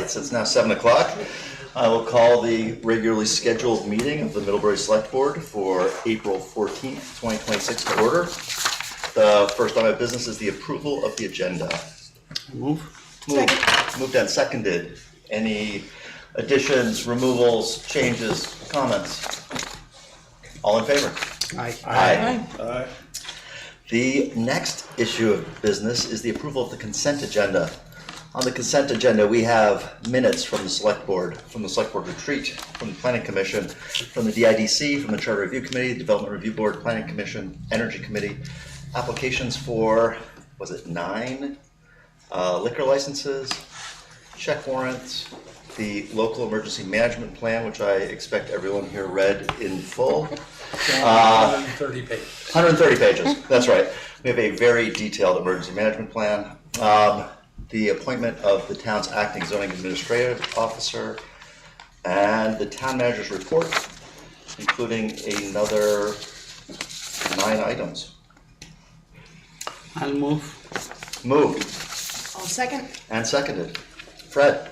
lights. It's now 7 o'clock. I will call the regularly scheduled meeting of the Middlebury Selectboard for April 14th, 2026 to order. The first item of business is the approval of the agenda. Moved and seconded. Any additions, removals, changes, comments? All in favor? Aye. Aye. The next issue of business is the approval of the consent agenda. On the consent agenda, we have minutes from the Select Board retreat, from the Planning Commission, from the DIDC, from the Charter Review Committee, Development Review Board, Planning Commission, Energy Committee, applications for, 9 liquor licenses, check warrants, the local emergency management plan, which I expect everyone here read in full. 130 pages. 130 pages, that's right. We have a very detailed emergency management plan. The appointment of the town's acting zoning administrative officer, and the town manager's report, including another 9 items. I'll move. Moved I'll second. and seconded. Fred?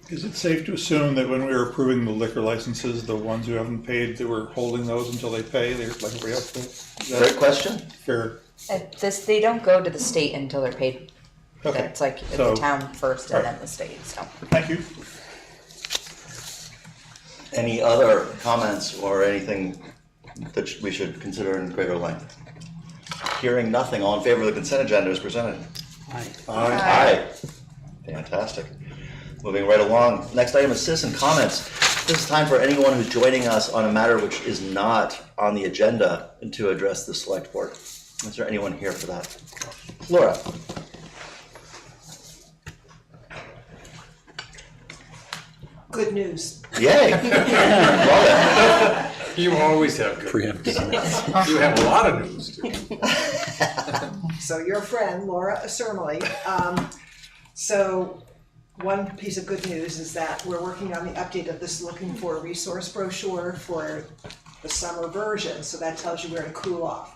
Is it safe to assume that when we were approving the liquor licenses, the ones who haven't paid, they were holding those until they pay? They're like everybody else does? Is that Great question. fair? They don't go to the state until they're paid. Okay. It's like So- the town first and then the state, so. Thank you. Any other comments or anything that we should consider in greater length? Hearing nothing, all in favor of the consent agenda as presented? Aye. Aye. Fantastic. Moving right along. Next item is citizen comments. This is time for anyone who's joining us on a matter which is not on the agenda and to address the select board. Is there anyone here for that? Laura? Good news. Yay. Love You always have good news. You have a lot of news. So your friend, Laura Asermally. So one piece of good news is that we're working on the update of this looking for a resource brochure for the summer version. So that tells you where to cool off.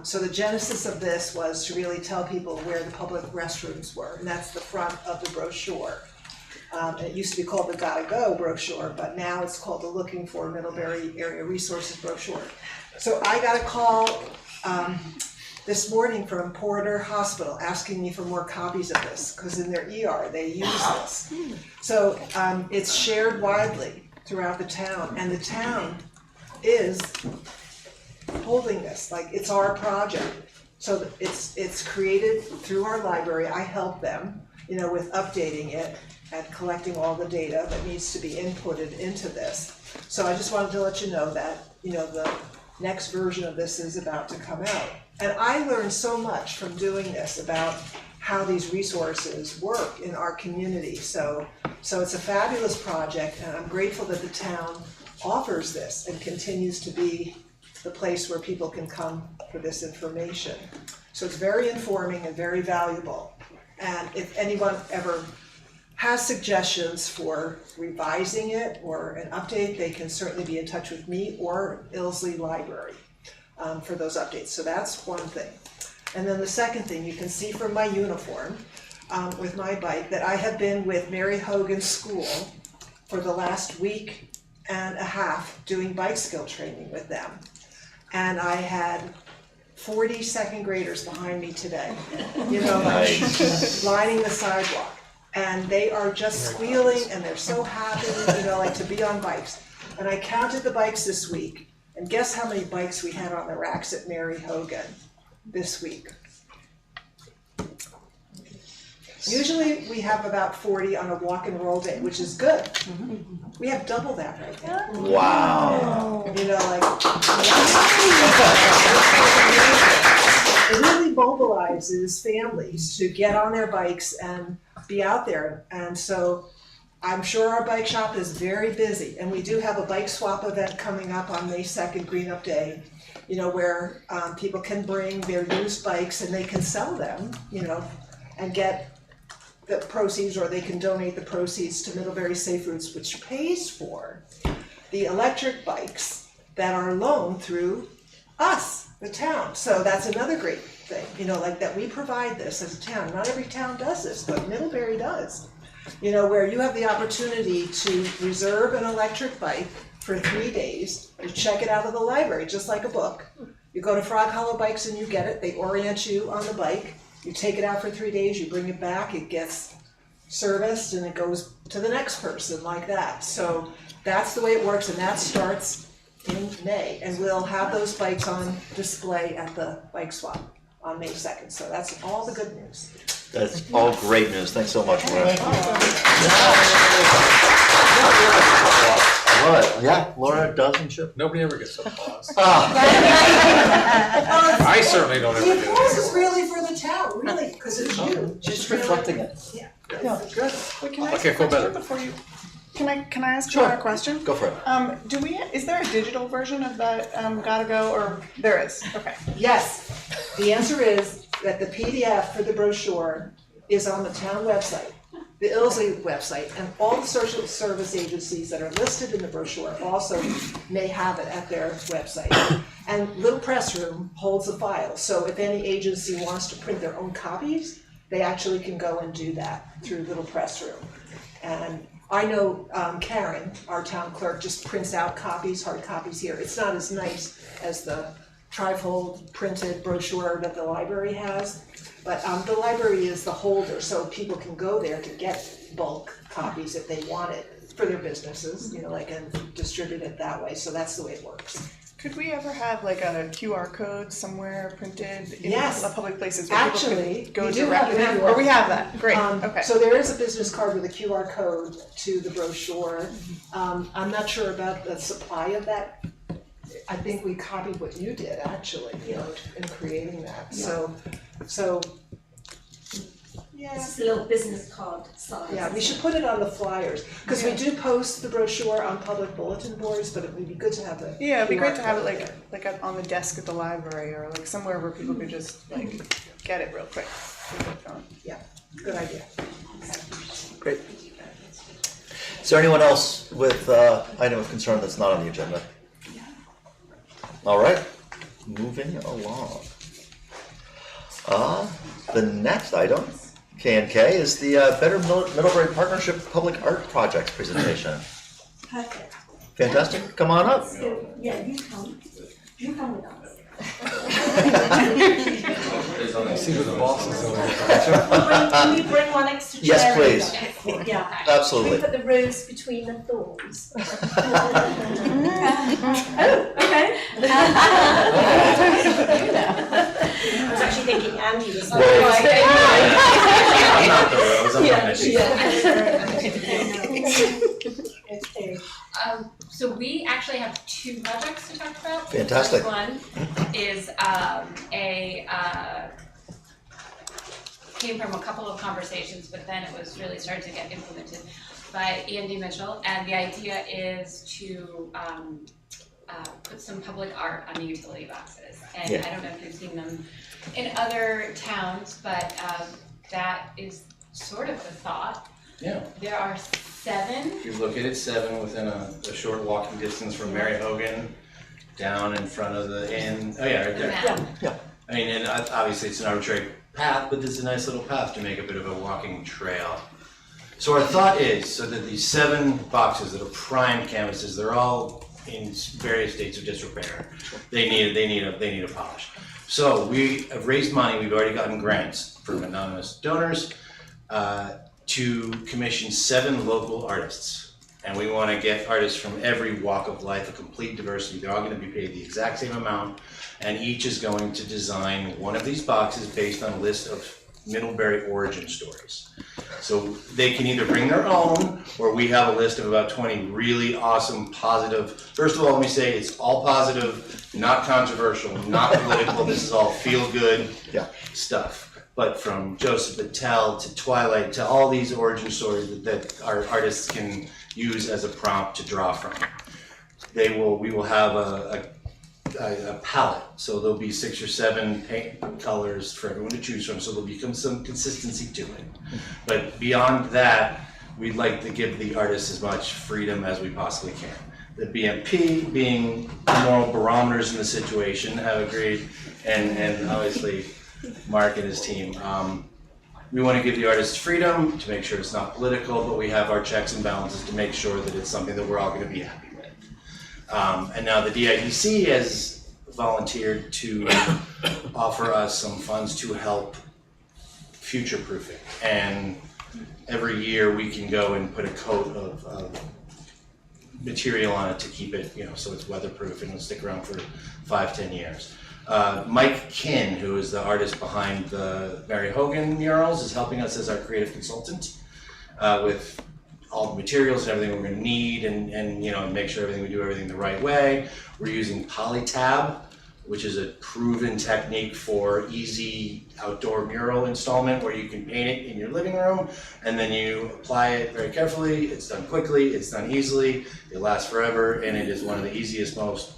So the genesis of this was to really tell people where the public restrooms were. And that's the front of the brochure. It used to be called the Gotta Go brochure, but now it's called the Looking for Middlebury Area Resources brochure. So I got a call this morning from Porter Hospital asking me for more copies of this, because in their ER they use this. So it's shared widely throughout the town, and the town is holding this, like it's our project. So it's created through our library. I help them, with updating it and collecting all the data that needs to be inputted into this. So I just wanted to let you know that, the next version of this is about to come out. And I learned so much from doing this about how these resources work in our community. So it's a fabulous project, and I'm grateful that the town offers this and continues to be the place where people can come for this information. So it's very informing and very valuable. And if anyone ever has suggestions for revising it or an update, they can certainly be in touch with me or Ilsley Library for those updates. So that's one thing. And then the second thing, you can see from my uniform with my bike that I have been with Mary Hogan's school for the last week and a half doing bike skill training with them. And I had 40 second graders behind me today, Nice. lining the sidewalk. And they are just squealing and they're so happy, to be on bikes. And I counted the bikes this week, and guess how many bikes we had on the racks at Mary Hogan this week? Usually we have about 40 on a walk and roll day, which is good. We have double that right now. Wow. It really mobilizes families to get on their bikes and be out there. And so I'm sure our bike shop is very busy, and we do have a bike swap event coming up on May 2nd, Green Up Day, where people can bring their used bikes and they can sell them, and get the proceeds, or they can donate the proceeds to Middlebury Safe Routes, which pays for the electric bikes that are loaned through us, the town. So that's another great thing, that we provide this as a town. Not every town does this, but Middlebury does. you know, where you have the opportunity to reserve an electric bike for 3 days. You check it out of the library, just like a book. You go to Frog Hollow Bikes and you get it. They orient you on the bike. You take it out for 3 days, you bring it back, it gets serviced, and it goes to the next person like that. So that's the way it works, and that starts in May. And we'll have those bikes on display at the bike swap on May 2nd. So that's all the good news. That's all great news. Thanks so much, Laura. What? Yeah, Laura doesn't ship. Nobody ever gets applause. Ah, I certainly don't ever The do applause it. is really for the town, really, because it's you. just reflecting it. Yeah. Yeah. Good. Wait, can I Okay, ask feel a question better. before you? Can I ask Sure. you a question? Go for it. Is there a digital version of that Gotta Go, or there is? Okay. Yes, the answer is that the PDF for the brochure is on the town website, the Ilsley website, and all the social service agencies that are listed in the brochure also may have it at their website. And Little Press Room holds a file, so if any agency wants to print their own copies, they actually can go and do that through Little Press Room. And I know Karen, our town clerk, just prints out copies, hard copies here. It's not as nice as the trifold printed brochure that the library has, but the library is the holder, so people can go there to get bulk copies if they want it for their businesses, you know, like, and distribute it that way. So that's the way it works. Could we ever have like a QR code somewhere printed in Yes. the public places where Actually, people could go we do have directly? a QR Or we have that, great, okay. So there is a business card with a QR code to the brochure. I'm not sure about the supply of that. I think we copied what you did, actually, you know, in creating that, so, yeah. It's just a little business card size. Yeah, we should put it on the flyers, because we do post the brochure on public bulletin boards, but it would be good to have the. Yeah, it'd be great to have it QR code like on the desk at the library, or like somewhere where people could just like get it real quick with their phone. there. Yeah, good idea. Great. Is there anyone else with item of concern that's not on the agenda? All right, moving along. The next item, K&K, is the Better Middlebury Partnership Public Art Project presentation. Perfect. Fantastic, come on up. So, yeah, you come. You come with us. See who the boss is over Can we bring one extra chair? Yes, please. in? Yeah. Absolutely. We put the rose between the thorns. Oh, okay. I was actually thinking Andy was like, I'm not the rose, I'm Okay. So we actually have two projects to talk about. Fantastic. The first one is came from a couple of conversations, but then it was really started to get implemented by Andy Mitchell, and the idea is to put some public art on the utility boxes. And Yeah. I don't know if you've seen them in other towns, but that is sort of the thought. Yeah, There are 7. if you look at it, 7 within a short walking distance from Mary Hogan, down in front of the inn. Oh yeah, right The there. map. I mean, and obviously it's an arbitrary path, but this is a nice little path to make a bit of a walking trail. So our thought is, so that these 7 boxes that are prime canvases, they're all in various states of disrepair. They need a polish. So we have raised money. We've already gotten grants from anonymous donors to commission 7 local artists. And we want to get artists from every walk of life, a complete diversity. They're all going to be paid the exact same amount, and each is going to design one of these boxes based on a list of Middlebury origin stories. So they can either bring their own, or we have a list of about 20 really awesome, positive. First of all, let me say it's all positive, not controversial, not political. This is all feel-good stuff. But from Joseph Patel to Twilight to all these origin stories that our artists can use as a prompt to draw from. We will have a palette, so there'll be 6 or 7 paint colors for everyone to choose from, so there'll become some consistency to it. But beyond that, we'd like to give the artists as much freedom as we possibly can. The BMP, being moral barometers in the situation, have agreed, and obviously Mark and his team We want to give the artists freedom to make sure it's not political, but we have our checks and balances to make sure that it's something that we're all going to be happy with. And now the DIDC has volunteered to offer us some funds to help future-proofing. And every year we can go and put a coat of material on it to keep it, so it's weatherproof and it'll stick around for 5-10 years. Mike Kinn, who is the artist behind the Mary Hogan murals, is helping us as our creative consultant with all the materials and everything we're going to need, and make sure we do everything the right way. We're using Polytab, which is a proven technique for easy outdoor mural installment where you can paint it in your living room and then you apply it very carefully. It's done quickly, it's done easily, it lasts forever, and it is one of the easiest, most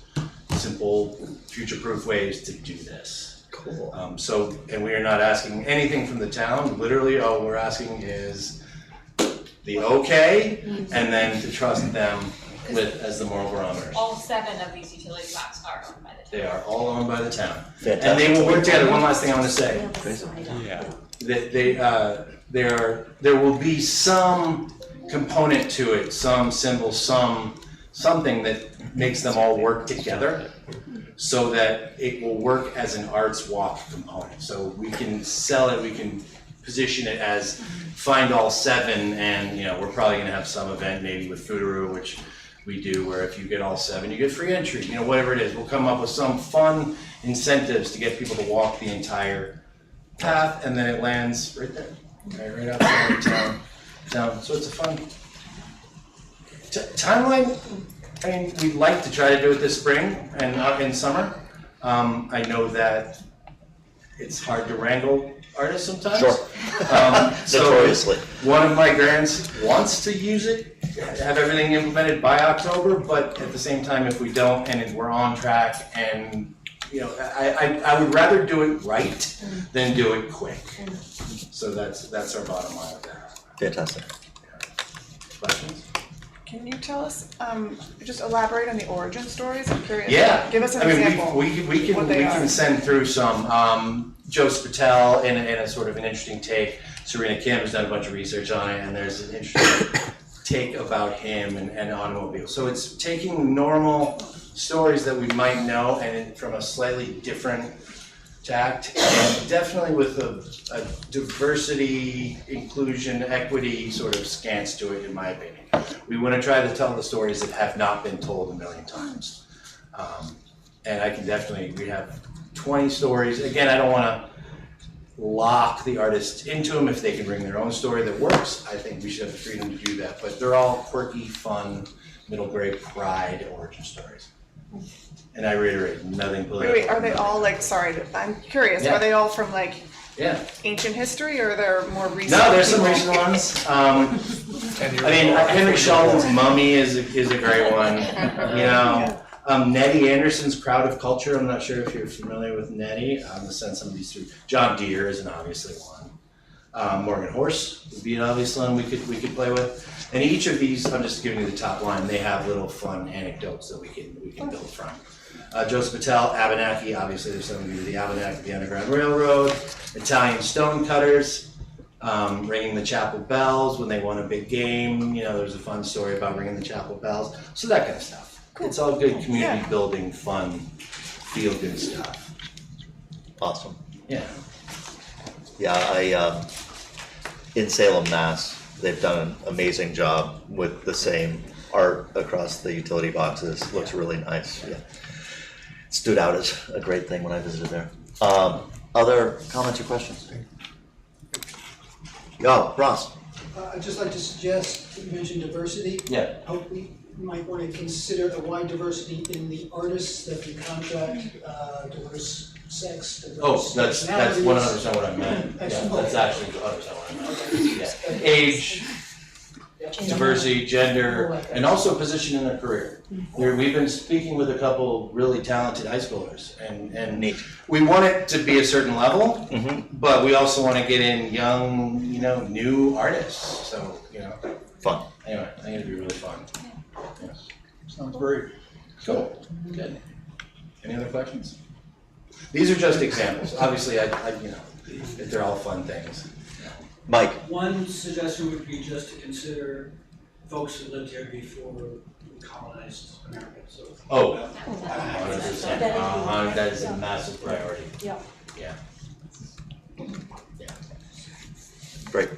simple, future-proof ways to do this. Cool. And we are not asking anything from the town. Literally, all we're asking is the okay, and then to trust them as the moral barometers. All 7 of these utility boxes are owned by the town. They are all owned by the town. Fantastic. And they will work together. One last thing I want to say. Yeah. There will be some component to it, some symbol, something that makes them all work together so that it will work as an arts walk component. So we can sell it, we can position it as find all 7, and we're probably gonna have some event maybe with Foodaroo, which we do, where if you get all 7, you get free entry, whatever it is. We'll come up with some fun incentives to get people to walk the entire path, and then it lands right there, right outside of town. So it's a fun timeline. We'd like to try to do it this spring and in summer. I know that it's hard to wrangle artists sometimes. Sure. Notoriously. One of my grants wants to use it, have everything implemented by October, but at the same time, if we don't and we're on track, and I would rather do it right than do it quick. So that's our bottom line of that. Fantastic. Questions? Can you tell us, just elaborate on the origin stories? I'm curious. Yeah. Give us an example. We can send through some. Joe Spatel in a sort of an interesting take. Serena Kim has done a bunch of research on it, and there's an interesting take about him and automobiles. So it's taking normal stories that we might know and from a slightly different tact, and definitely with a diversity, inclusion, equity sort of scant to it, in my opinion. We want to try to tell the stories that have not been told a million times. And I can we have 20 stories. Again, I don't want to lock the artist into them. If they can bring their own story that works, I think we should have the freedom to do that. But they're all quirky, fun, middle grade pride origin stories. And I reiterate, nothing political. Wait, are they all sorry, I'm curious, Yeah. are they all from Yeah. ancient history, or are there more recent? No, there's some people? recent ones. Henry Sheldon's Mummy is a great one. Nettie Anderson's Crowd of Culture. I'm not sure if you're familiar with Nettie. I'm gonna send some of these through. John Deere is an obviously one. Morgan Horse would be an obvious one we could play with. And each of these, I'm just giving you the top line. They have little fun anecdotes that we can build from. Joe Spatel, Abenaki. Obviously, there's something to do with the Abenaki, the Underground Railroad. Italian stonecutters, ringing the chapel bells when they won a big game. There's a fun story about ringing the chapel bells. So that kind of stuff. Cool. It's all good community building, fun, feel good stuff. Awesome. Yeah. Yeah, in Salem, Mass, they've done an amazing job with the same art across the utility boxes. Looks really nice. Yeah. Stood out as a great thing when I visited there. Other comments or questions? Yeah, Ross. I'd just like to suggest, you mentioned diversity. Yeah. Hope we might want to consider a wide diversity in the artists that we contract, diverse sex, diverse That's nationalities. 100% what I meant. Yeah, that's actually 100% what I meant. Yeah. Age, diversity, gender, and also position in their career. We've been speaking with a couple really talented high schoolers, and Neat. we want it to be a certain level, Mm-hmm. but we also want to get in young, new artists. So, Fun. anyway, I think it'd be really fun. Yeah. Sounds very Cool. Good. Any other questions? These are just examples. Obviously, they're all fun things. Mike, One suggestion would be just to consider folks that lived here before we colonized America, so. Oh, 100%. That is a massive priority. Yeah. Yeah. great.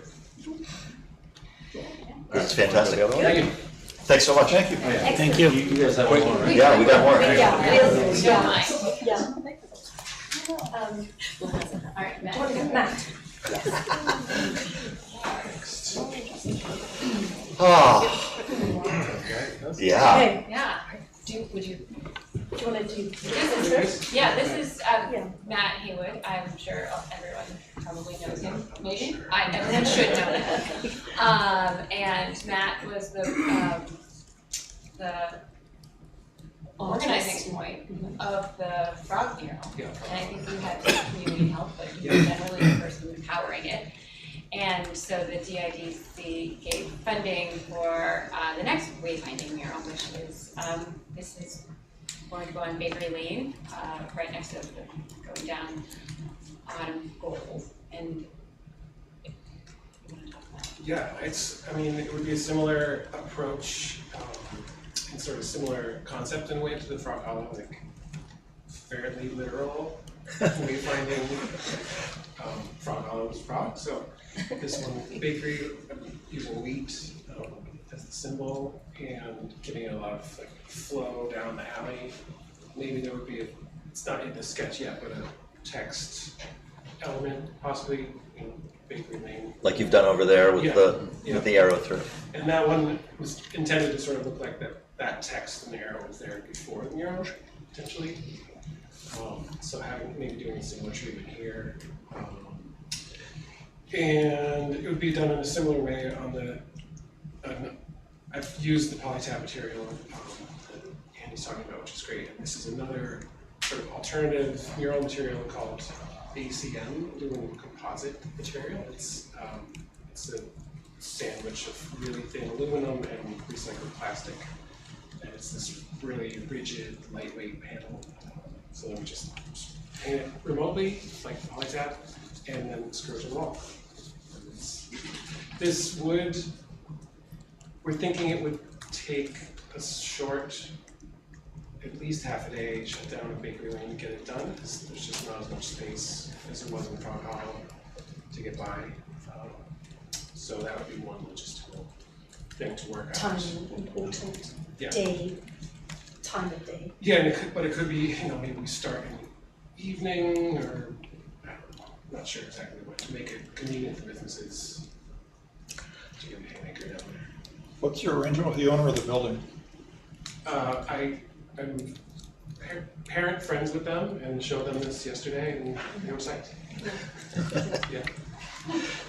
This is fantastic. Thank you. Thanks so much. Thank you. Thank you. You guys have one more, right? Yeah, we got more. Alright, Matt. Matt. Ah, yeah. Hey, Yeah, would you? do you wanna do This is, yeah, this is Yeah. Matt Haywood. I'm sure everyone probably knows him, maybe. Everyone should know him. And Matt was the organizing point of the frog mural. And I think you had some community help, but you were generally the person powering it. And so the DIDC gave funding for the next wayfinding mural, which is, this is going to go on Bakery Lane, right next to going down Autumn Gold. And you wanna talk about it? Yeah, I mean, it would be a similar approach, and sort of similar concept in a way to the Frog Hollow, like fairly literal wayfinding. Frog Hollow is frog, so this one, bakery, using wheat as the symbol and giving it a lot of like flow down the alley. Maybe there would be it's not in the sketch yet, but a text element possibly in Bakery Lane. Like you've done over there with Yeah. with the arrow through. And that one was intended to sort of look like that text and the arrow was there before the mural, potentially. So maybe doing a similar treatment here. And it would be done in a similar way on I've used the polytab material that Andy's talking about, which is great. And this is another sort of alternative mural material called ACM, aluminum composite material. It's a sandwich of really thin aluminum and recycled plastic. And it's this really rigid, lightweight panel. So then we just paint it remotely, like polytab, and then screw it to the wall. This would, we're thinking it would take a short, at least half a day, shut down a Bakery Lane to get it done, because there's just not as much space as there was in Frog Hollow to get by. So that would be one logistical thing to work out. time important? Yeah. Day, time of day? Yeah, and it could be, maybe we start in the evening, or I don't know, not sure exactly what, to make it convenient for businesses to get a haymaker down there. What's your arrangement with the owner of the building? I'm parent friends with them and showed them this yesterday and they were psyched. Yeah.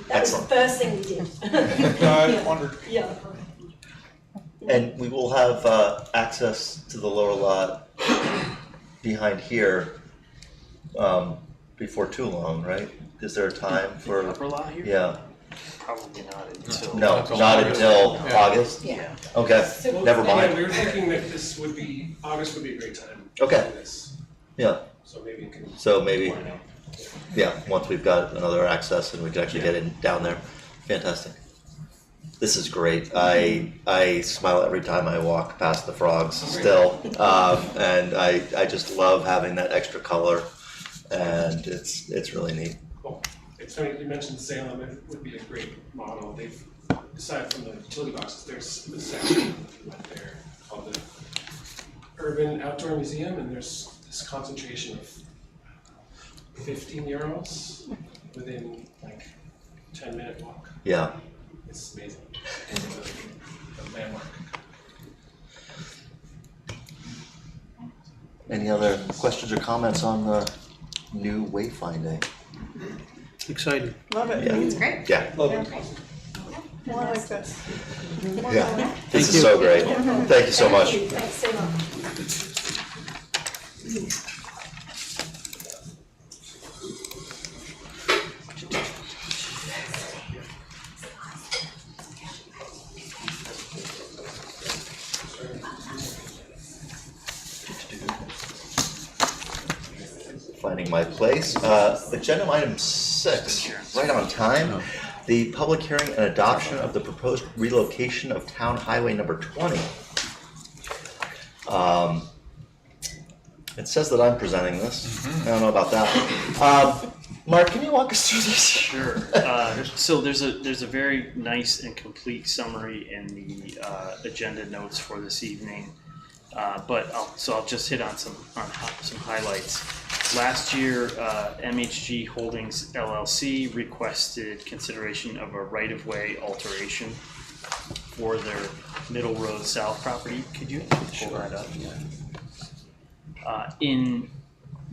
That was the first thing we did. I wondered. Yeah. And we will have access to the lower lot behind here before too long, right? Is there a time for? Upper lot here? Yeah. Probably not until. No, not until August? Yeah. Okay, never Yeah, mind. we were thinking that August would be a great time to Okay. do this. Yeah, So maybe it can. so maybe, Why not? yeah, once we've got another access and we can actually get in down there. Fantastic. This is great. I smile every time I walk past the frogs still. And I just love having that extra color and it's really neat. Cool. It's funny, you mentioned Salem, it would be a great model. They've, aside from the utility boxes, there's a section right there called the Urban Outdoor Museum, and there's this concentration of 15 murals within like 10-minute walk. Yeah. It's amazing. It's a landmark. Any other questions or comments on the new wayfinding? Exciting. Love it. Yeah. It's great. Yeah, More like this. yeah. This is so great. Thank you so much. Thanks so much. Finding my place. Agenda item 6, right on time. the public hearing and adoption of the proposed relocation of Town Highway number 20. It says that I'm presenting this. I don't know about that. Mark, can you walk us through this? Sure. So there's a very nice and complete summary in the agenda notes for this evening. But I'll just hit on some highlights. Last year, MHG Holdings LLC requested consideration of a right-of-way alteration for their Middle Road South property. Could you pull that up? In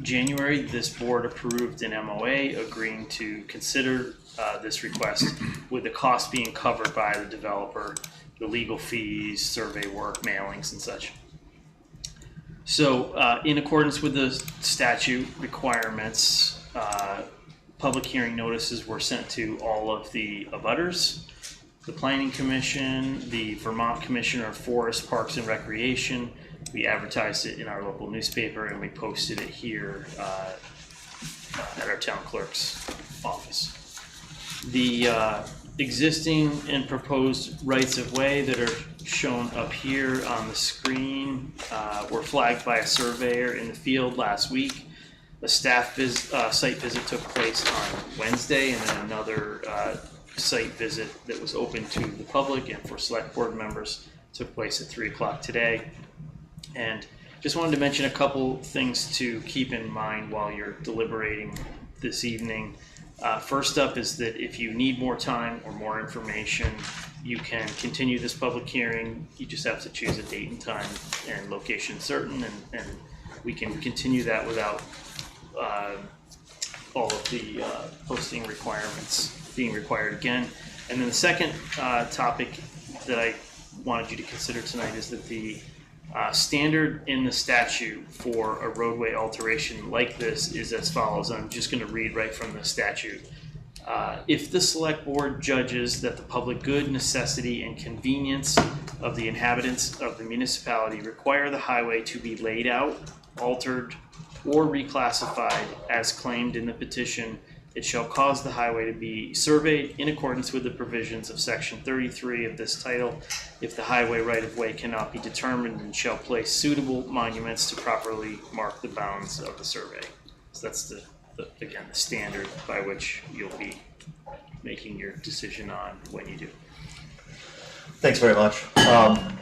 January, this board approved an MOA agreeing to consider this request, with the cost being covered by the developer, the legal fees, survey work, mailings, and such. So, in accordance with the statute requirements, public hearing notices were sent to all of the abutters, the Planning Commission, the Vermont Commissioner of Forests, Parks and Recreation. We advertised it in our local newspaper, and we posted it here at our town clerk's office. The existing and proposed rights of way that are shown up here on the screen were flagged by a surveyor in the field last week. A staff site visit took place on Wednesday, and then another site visit that was open to the public and for select board members took place at 3 o'clock today. And just wanted to mention a couple things to keep in mind while you're deliberating this evening. First up is that if you need more time or more information, you can continue this public hearing. You just have to choose a date and time and location certain, and we can continue that without all of the posting requirements being required again. And then the second topic that I wanted you to consider tonight is that the standard in the statute for a roadway alteration like this is as follows. I'm just going to read right from the statute. If the select board judges that the public good, necessity, and convenience of the inhabitants of the municipality require the highway to be laid out, altered, or reclassified as claimed in the petition, it shall cause the highway to be surveyed in accordance with the provisions of section 33 of this title. If the highway right-of-way cannot be determined, and shall place suitable monuments to properly mark the bounds of the survey. So that's again the standard by which you'll be making your decision on when you do. Thanks very much.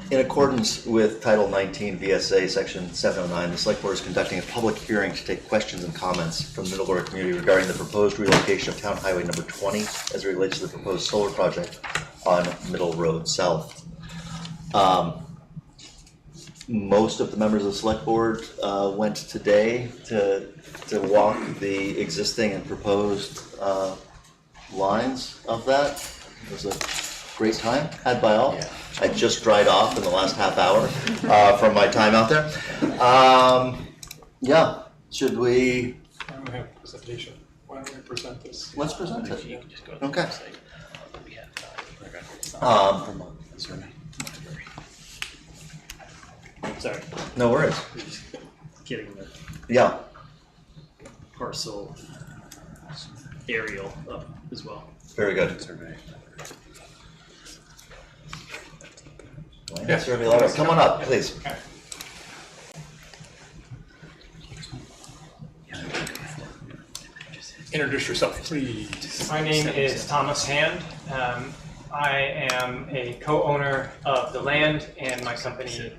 In accordance with Title 19 VSA Section 709, the Select Board is conducting a public hearing to take questions and comments from the Middlebury community regarding the proposed relocation of Town Highway number 20 as it relates to the proposed solar project on Middle Road South. Most of the members of the Select Board went today to walk the existing and proposed lines of that. It was a great time had by all. Yeah. I just dried off in the last half hour from my time out there. Yeah, should we? I don't have a presentation. Why don't we present this? Let's present it. You can just go to Okay. Sorry. No worries. Getting the Yeah. parcel aerial up as well. Very good. Yeah. Survey letter. Come on up, please. Introduce yourself, please. My name is Thomas Hand. I am a co-owner of the land, and my company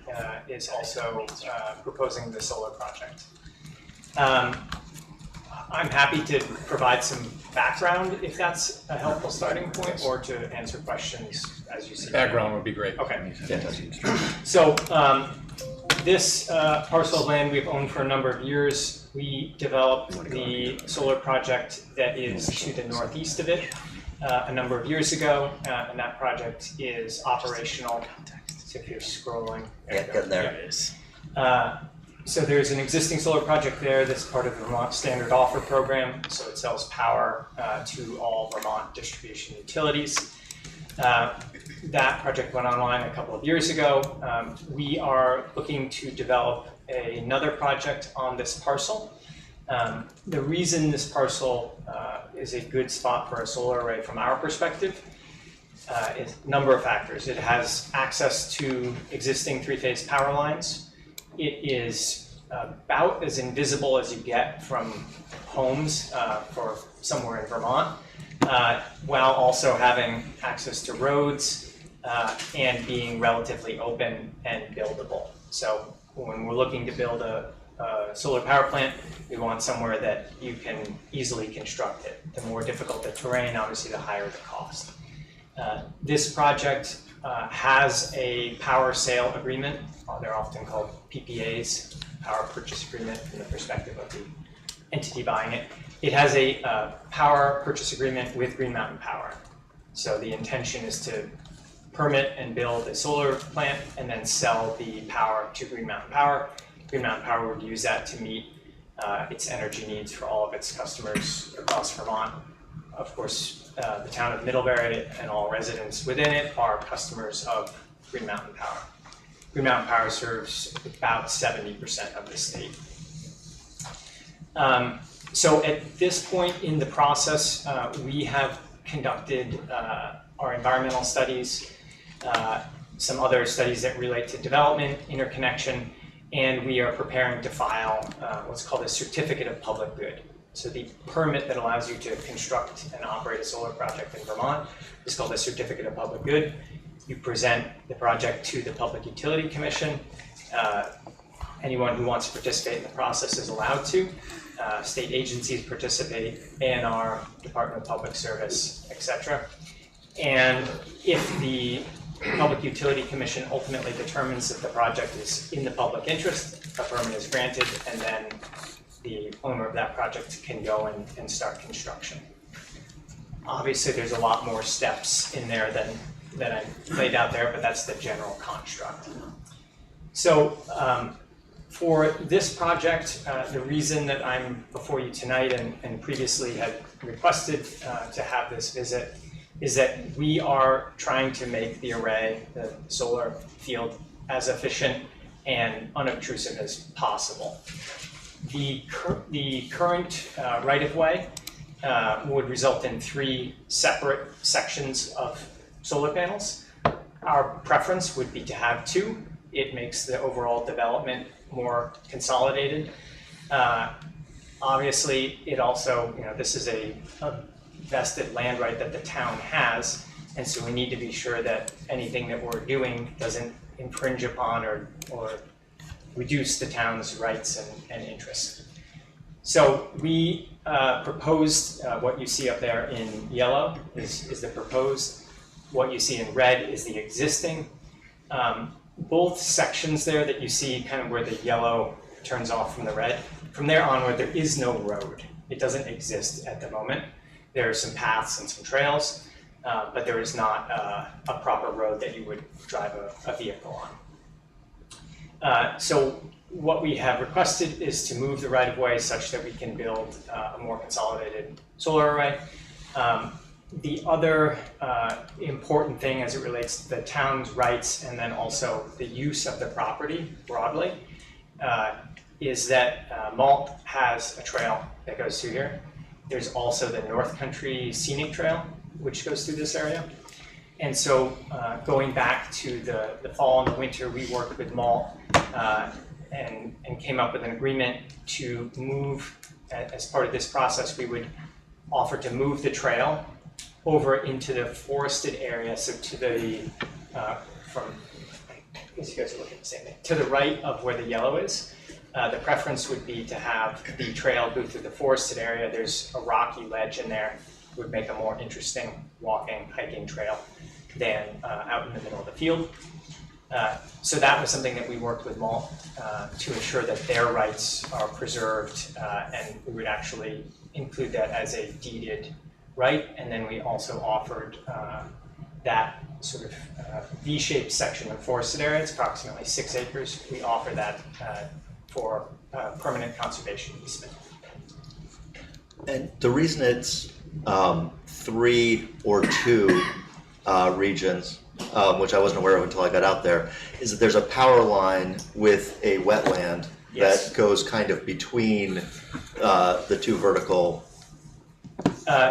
is also proposing the solar project. I'm happy to provide some background if that's a helpful starting point, or to answer questions as you see. Background would be great. Okay. Fantastic. So this parcel of land we've owned for a number of years. We developed the solar project that is to the northeast of it a number of years ago, and that project is operational. So if you're scrolling, Get there. it is. So there's an existing solar project there that's part of the Vermont Standard Offer Program. So it sells power to all Vermont distribution utilities. That project went online a couple of years ago. We are looking to develop another project on this parcel. The reason this parcel is a good spot for a solar array from our perspective is a number of factors. It has access to existing three-phase power lines. It is about as invisible as you get from homes for somewhere in Vermont, while also having access to roads and being relatively open and buildable. So when we're looking to build a solar power plant, we want somewhere that you can easily construct it. The more difficult the terrain, obviously the higher the cost. This project has a power sale agreement. They're often called PPAs, power purchase agreement from the perspective of the entity buying it. It has a power purchase agreement with Green Mountain Power. So the intention is to permit and build a solar plant and then sell the power to Green Mountain Power. Green Mountain Power would use that to meet its energy needs for all of its customers across Vermont. Of course, the town of Middlebury and all residents within it are customers of Green Mountain Power. Green Mountain Power serves about 70% of the state. So at this point in the process, we have conducted our environmental studies, some other studies that relate to development, interconnection, and we are preparing to file what's called a certificate of public good. So the permit that allows you to construct and operate a solar project in Vermont is called a certificate of public good. You present the project to the Public Utility Commission. Anyone who wants to participate in the process is allowed to. State agencies participate, ANR, Department of Public Service, etc. And if the Public Utility Commission ultimately determines that the project is in the public interest, a permit is granted, and then the owner of that project can go and start construction. Obviously, there's a lot more steps in there than I laid out there, but that's the general construct. So for this project, the reason that I'm before you tonight and previously had requested to have this visit is that we are trying to make the array, the solar field, as efficient and unobtrusive as possible. The current right-of-way would result in 3 separate sections of solar panels. Our preference would be to have 2. It makes the overall development more consolidated. Obviously, it also, this is a vested land right that the town has, and so we need to be sure that anything that we're doing doesn't infringe upon or reduce the town's rights and interests. So we proposed what you see up there in yellow is the proposed. What you see in red is the existing. Both sections there that you see kind of where the yellow turns off from the red, from there onward there is no road. It doesn't exist at the moment. There are some paths and some trails, but there is not a proper road that you would drive a vehicle on. So what we have requested is to move the right-of-way such that we can build a more consolidated solar array. The other important thing as it relates to the town's rights and then also the use of the property broadly is that Malt has a trail that goes through here. There's also the North Country Scenic Trail, which goes through this area. And so going back to the fall and the winter, we worked with Malt and came up with an agreement to move, as part of this process, we would offer to move the trail over into the forested area, so to the, from, I guess you guys are looking at the same thing, to the right of where the yellow is. The preference would be to have the trail go through the forested area. There's a rocky ledge in there, would make a more interesting walking, hiking trail than out in the middle of the field. So that was something that we worked with Malt to ensure that their rights are preserved, and we would actually include that as a deeded right. And then we also offered that sort of V-shaped section of forested area. It's approximately 6 acres. We offer that for permanent conservation easement. And the reason it's 3 or 2 regions, which I wasn't aware of until I got out there, is that there's a power line with a wetland that goes kind of between the 2 vertical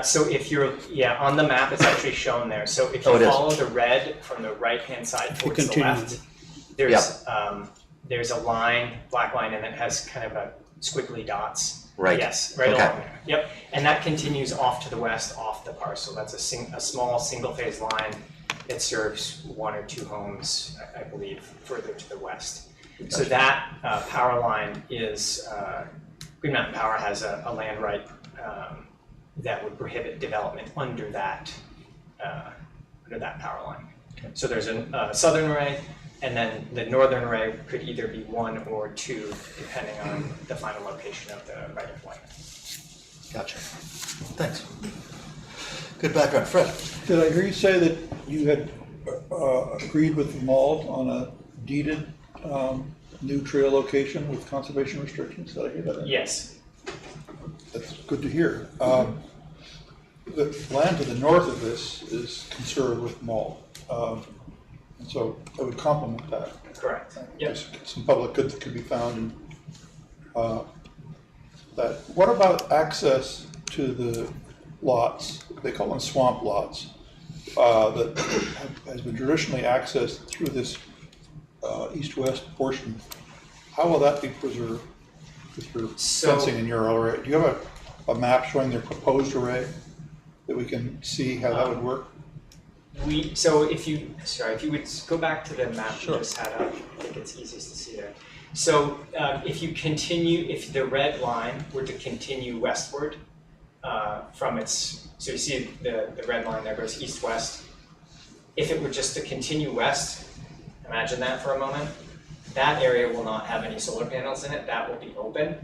So if you're, on the map, it's actually shown there. So if Oh, you it is. follow the red from the right-hand side towards the continue. left, there's a line, black line, and it has kind of a squiggly dots. Right. Yes, right Okay. along there. Yep. And that continues off to the west, off the parcel. That's a small single-phase line that serves 1 or 2 homes, I believe, further to the west. So that power line is, Green Mountain Power has a land right that would prohibit development under that power line. Okay. So there's a southern array, and then the northern array could either be 1 or 2, depending on the final location of the right of way. Gotcha. Thanks. Good background. Fred? Did I hear you say that you had agreed with the mall on a deeded new trail location with conservation restrictions? Did I hear that? Yes. That's good to hear. The land to the north of this is conserved with mall. And so I would complement that. Correct. There's some public good that could be found in that. What about access to the lots? They call them swamp lots that has been traditionally accessed through this east-west portion. How will that be preserved with your fencing and your array? Do you have a map showing their proposed array that we can see how that would work? So if you would go back to the map Sure. you just had up, I think it's easiest to see there. So if the red line were to continue westward from its, so you see the red line there goes east-west. If it were just to continue west, imagine that for a moment, that area will not have any solar panels in it, that will be open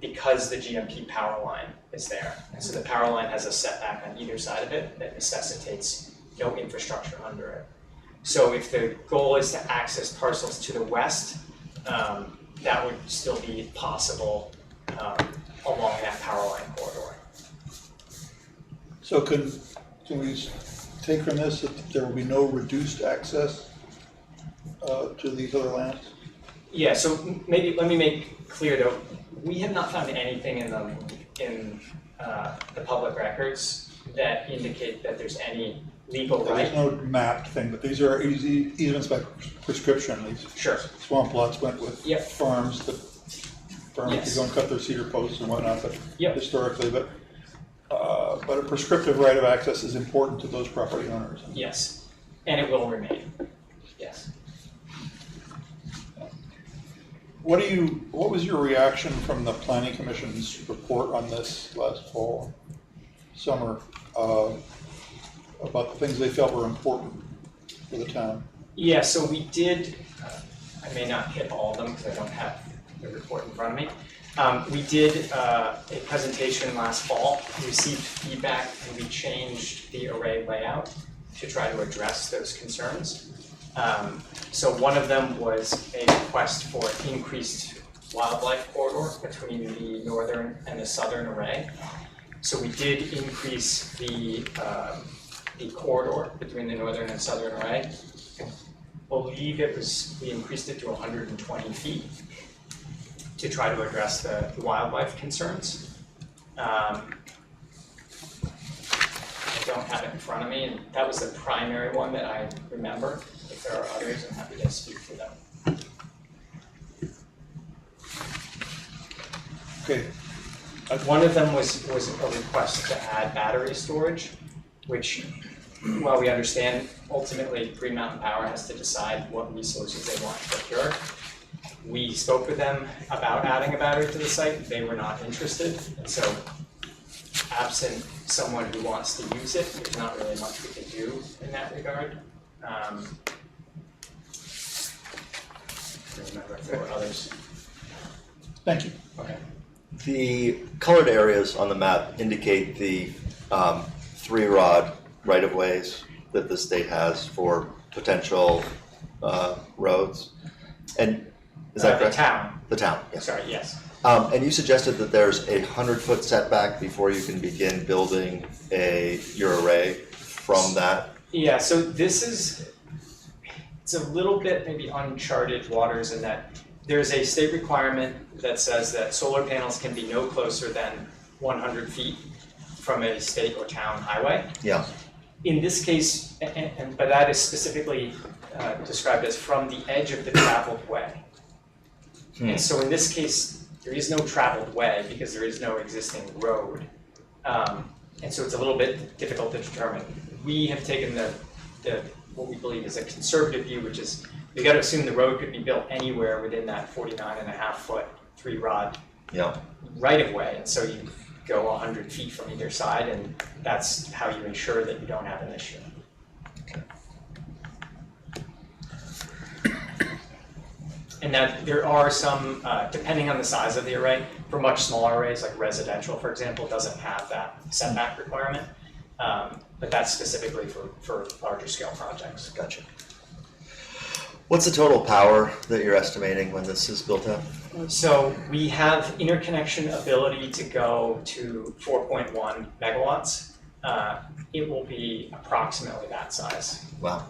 because the GMP power line is there. And so the power line has a setback on either side of it that necessitates no infrastructure under it. So if the goal is to access parcels to the west, that would still be possible along that power line corridor. So can we take from this that there will be no reduced access to these other lands? Yeah, so maybe let me make clear though, we have not found anything in the public records that indicate that there's any legal right. There's no mapped thing, but these are easements by prescription. These swamp lots went with farms that could go and cut their cedar posts and whatnot, but historically, but a prescriptive right of access is important to those property owners. Yes, and it will remain. Yes. What was your reaction from the Planning Commission's report on this last fall, summer, about the things they felt were important for the town? Yeah, so we did, I may not hit all of them because I don't have the report in front of me. We did a presentation last fall, we received feedback, and we changed the array layout to try to address those concerns. So one of them was a request for increased wildlife corridor between the northern and the southern array. So we did increase the corridor between the northern and southern array. I believe we increased it to 120 feet to try to address the wildlife concerns. I don't have it in front of me, and that was the primary one that I remember. If there are others, I'm happy to speak to them. Okay. One of them was a request to add battery storage, which, while we understand ultimately Green Mountain Power has to decide what resources they want to procure. We spoke with them about adding a battery to the site. They were not interested, and so absent someone who wants to use it, there's not really much we can do in that regard. I don't remember if there were others. Thank you. Okay. The colored areas on the map indicate the 3-rod right-of-ways that the state has for potential roads. And is that correct? The town. The town, yes. Sorry, yes. And you suggested that there's a 100-foot setback before you can begin building your array from that. Yeah, so it's a little bit maybe uncharted waters in that there's a state requirement that says that solar panels can be no closer than 100 feet from a state or town highway. Yeah, In this case, but that is specifically described as from the edge of the traveled way. And so in this case, there is no traveled way because there is no existing road. And so it's a little bit difficult to determine. We have taken the what we believe is a conservative view, which is we got to assume the road could be built anywhere within that 49.5-foot 3-rod yeah. right of way. And so you go 100 feet from either side, and that's how you ensure that you don't have an issue. And that there are some, depending on the size of the array, for much smaller arrays, like residential, for example, doesn't have that setback requirement. But that's specifically for larger scale projects. Gotcha. What's the total power that you're estimating when this is built up? So we have interconnection ability to go to 4.1 megawatts. It will be approximately that size. Wow.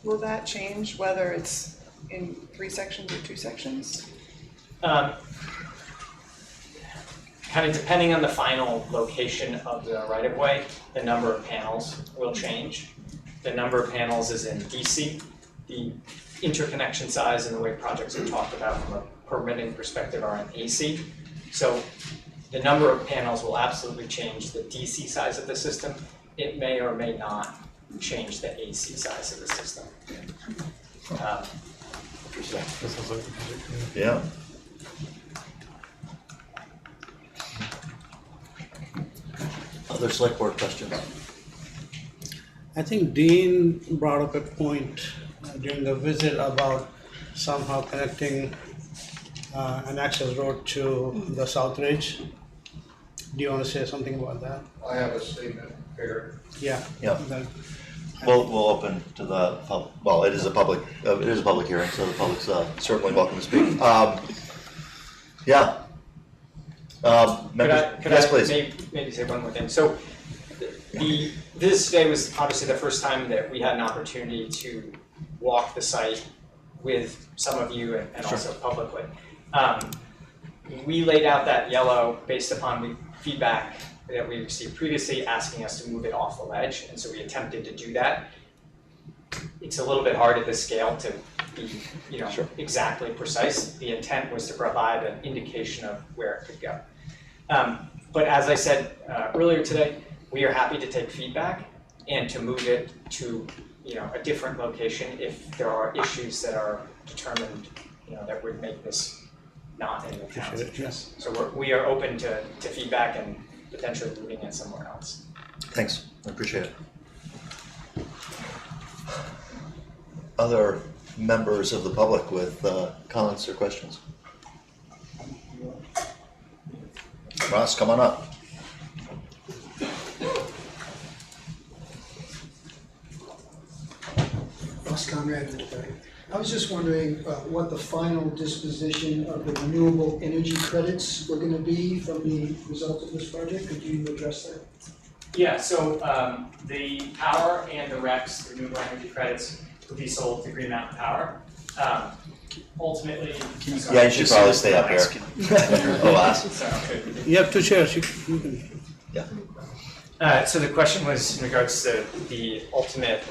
Will that change whether it's in 3 sections or 2 sections? Kind of depending on the final location of the right-of-way, the number of panels will change. The number of panels is in DC. The interconnection size and the way projects are talked about from a permitting perspective are in AC. So the number of panels will absolutely change the DC size of the system. It may or may not change the AC size of the system. Yeah. Other select board questions? I think Dean brought up a point during the visit about somehow connecting an access road to the South Ridge. Do you want to say something about that? I have a statement here. Yeah. Yeah. We'll open to the public. Well, it is a public hearing, so the public's certainly welcome to speak. Yeah. Members, yes, please. Maybe say one more thing. So this day was obviously the first time that we had an opportunity to walk the site with some of you and also publicly. We laid out that yellow based upon the feedback that we received previously asking us to move it off the ledge, and so we attempted to do that. It's a little bit hard at this scale to be, exactly precise. The intent was to provide an indication of where it could go. But as I said earlier today, we are happy to take feedback and to move it to a different location if there are issues that are determined that would make this not in the town's interest. So we are open to feedback and potentially moving it somewhere else. Thanks, I appreciate it. Other members of the public with comments or questions? Ross, come on up. Ross Conrad, Middlebury. I was just wondering what the final disposition of the renewable energy credits were going to be from the result of this project. Could you address that? Yeah, so the power and the RECs, the renewable energy credits, would be sold to Green Mountain Power. Ultimately, yeah, you should probably stay up here. Oh, ask. You have 2 chairs. You can. Yeah. So the question was in regards to the ultimate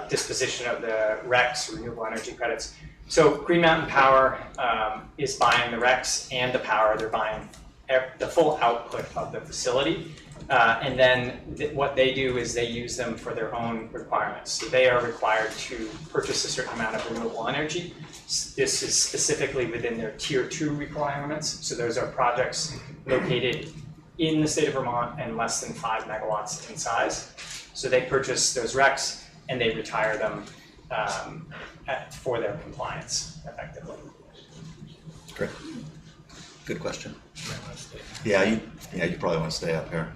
disposition of the RECs, renewable energy credits. So Green Mountain Power is buying the RECs and the power. They're buying the full output of the facility. And then what they do is they use them for their own requirements. So they are required to purchase a certain amount of renewable energy. This is specifically within their Tier 2 requirements. So those are projects located in the state of Vermont and less than 5 megawatts in size. So they purchase those RECs and they retire them for their compliance effectively. Great. Good question. Yeah, you probably want to stay up here.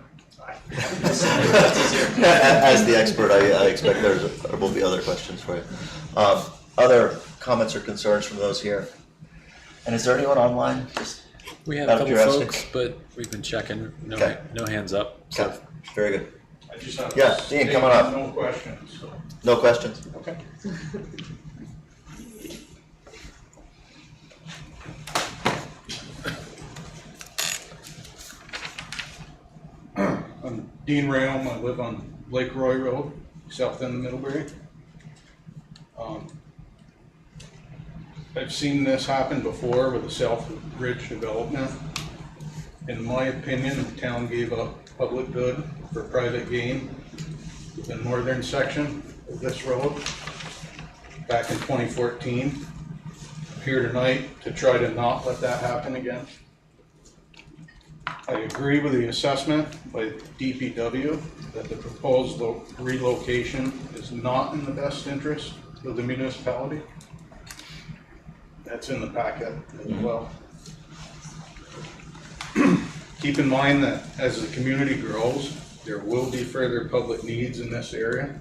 As the expert, I expect there will be other questions for you. Other comments or concerns from those here? And is there anyone online? We have a couple folks, but we've been checking. No hands up. So. Okay. Very good. I just have Dean, come on up. No questions. So. No questions? Okay. Dean Rayom, I live on Lake Roy Road, south end of Middlebury. I've seen this happen before with the South Ridge development. In my opinion, the town gave up public good for private gain with the northern section of this road back in 2014. I'm here tonight to try to not let that happen again. I agree with the assessment by DPW that the proposed relocation is not in the best interest of the municipality. That's in the packet as well. Keep in mind that as the community grows, there will be further public needs in this area.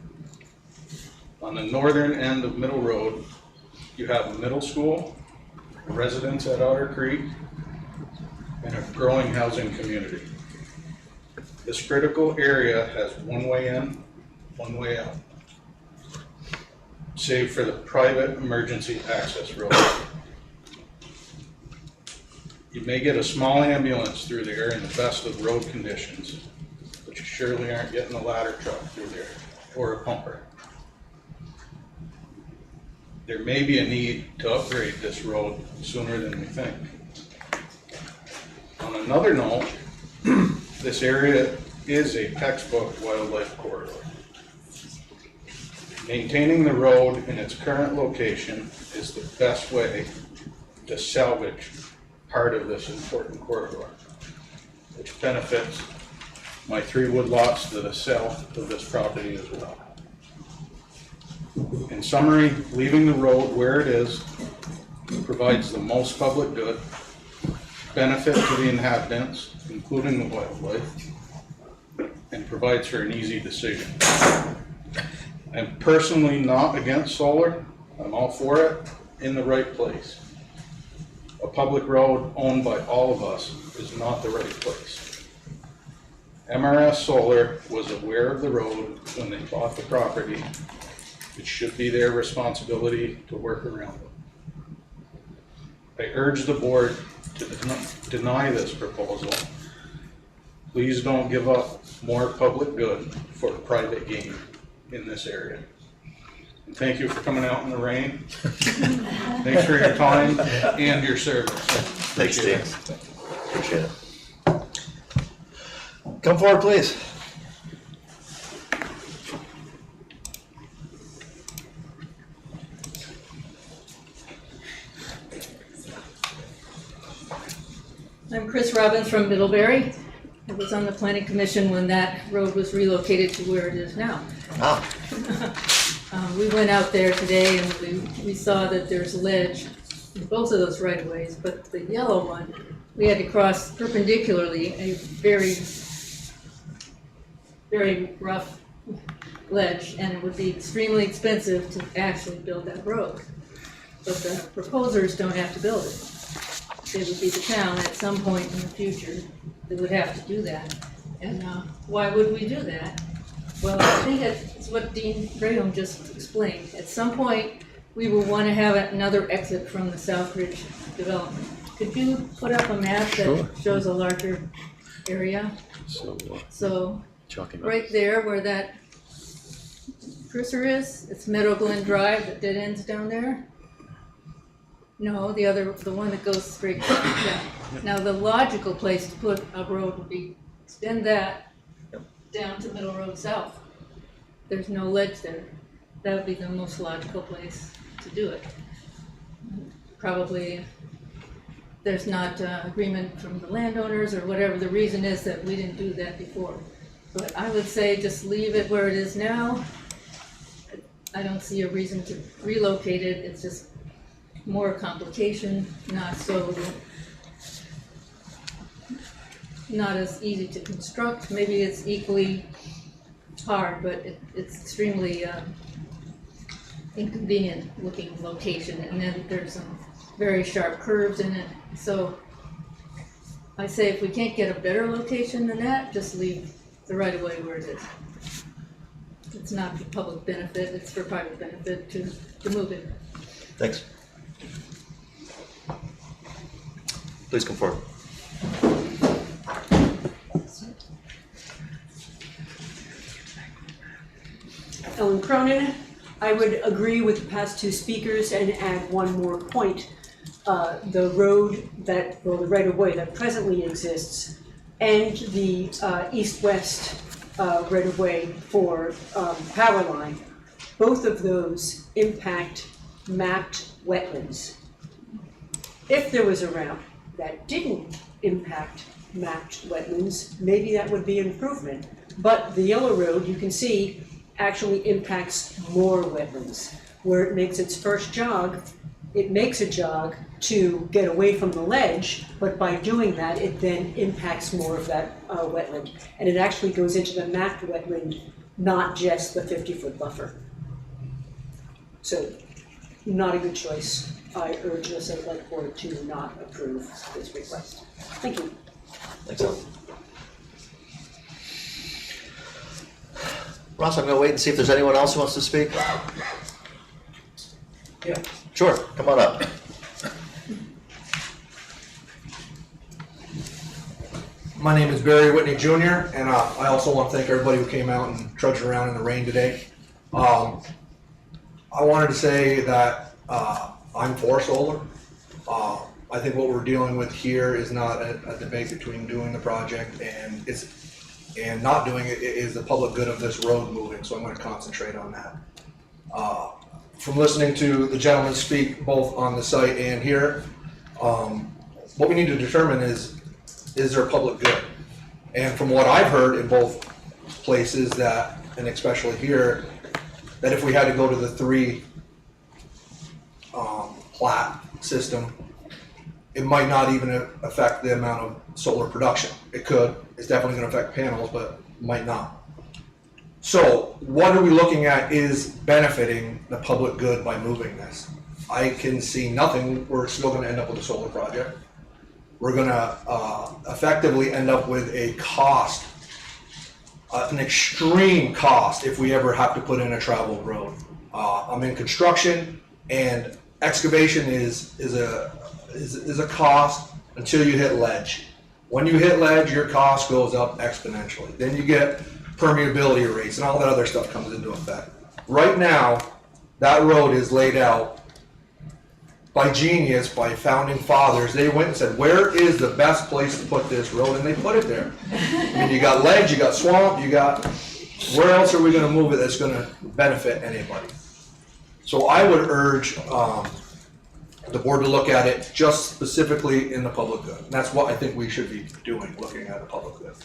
On the northern end of Middle Road, you have a middle school, residents at Otter Creek, and a growing housing community. This critical area has one way in, one way out, save for the private emergency access road. You may get a small ambulance through there in the best of road conditions, but you surely aren't getting a ladder truck through there, or a pumper. There may be a need to upgrade this road sooner than we think. On another note, this area is a textbook wildlife corridor. Maintaining the road in its current location is the best way to salvage part of this important corridor, which benefits my 3 woodlots to the south of this property as well. In summary, leaving the road where it is provides the most public good, benefit to the inhabitants, including the wildlife, and provides for an easy decision. I'm personally not against solar. I'm all for it in the right place. A public road owned by all of us is not the right place. MRS Solar was aware of the road when they bought the property. It should be their responsibility to work around it. I urge the board to deny this proposal. Please don't give up more public good for private gain in this area. And thank you for coming out in the rain. Thanks for your time and your service. Thanks, Steve. Appreciate it. Come forward, please. I'm Chris Robbins from Middlebury. I was on the planning commission when that road was relocated to where it is now. Ah. We went out there today and we saw that there's ledge in both of those right of ways, but the yellow one, we had to cross perpendicularly a very, very rough ledge, and it would be extremely expensive to actually build that road. But the proposers don't have to build it. It would be the town at some point in the future that would have to do that. And why would we do that? Well, I think it's what Dean Graham just explained. At some point, we will want to have another exit from the Southridge development. Could you put up a map that shows a larger area? So right there where that cursor is, it's Meadow Glen Drive that dead ends down there. No, the one that goes straight. Yeah. Now the logical place to put a road would be extend that down to Middle Road South. There's no ledge there. That would be the most logical place to do it. Probably there's not agreement from the landowners or whatever the reason is that we didn't do that before. But I would say just leave it where it is now. I don't see a reason to relocate it. It's just more complication, not as easy to construct. Maybe it's equally hard, but it's extremely inconvenient looking location, and then there's some very sharp curves in it. So I say if we can't get a better location than that, just leave the right of way where it is. It's not for public benefit, it's for private benefit to move it. Thanks. Please come forward. Ellen Cronin. I would agree with the past two speakers and add one more point. The road that, or the right-of-way that presently exists and the east-west right-of-way for power line, both of those impact mapped wetlands. If there was a route that didn't impact mapped wetlands, maybe that would be an improvement. But the yellow road, you can see, actually impacts more wetlands. Where it makes its first jog, it makes a jog to get away from the ledge, but by doing that, it then impacts more of that wetland. And it actually goes into the mapped wetland, not just the 50-foot buffer. So, not a good choice. I urge the select board to not approve this request. Thank you. Thanks, Ellen. Ross, I'm going to wait and see if there's anyone else who wants to speak. Yeah. Sure, come on up. My name is Barry Whitney Jr., and I also want to thank everybody who came out and trudged around in the rain today. I wanted to say that I'm for solar. I think what we're dealing with here is not a debate between doing the project and not doing it. It is the public good of this road moving, so I'm going to concentrate on that. From listening to the gentleman speak both on the site and here, what we need to determine is there public good? And from what I've heard in both places that, and especially here, that if we had to go to the 3 plat system, it might not even affect the amount of solar production. It could. It's definitely going to affect panels, but might not. So what are we looking at is benefiting the public good by moving this? I can see nothing. We're still going to end up with a solar project. We're going to effectively end up with a cost, an extreme cost if we ever have to put in a travel road. I'm in construction, and excavation is a cost until you hit ledge. When you hit ledge, your cost goes up exponentially. Then you get permeability rates and all that other stuff comes into effect. Right now, that road is laid out by genius, by founding fathers. They went and said, where is the best place to put this road? And they put it there. I mean, you got ledge, you got swamp, you got, where else are we gonna move it that's gonna benefit anybody? So I would urge the board to look at it just specifically in the public good. And that's what I think we should be doing, looking at the public good.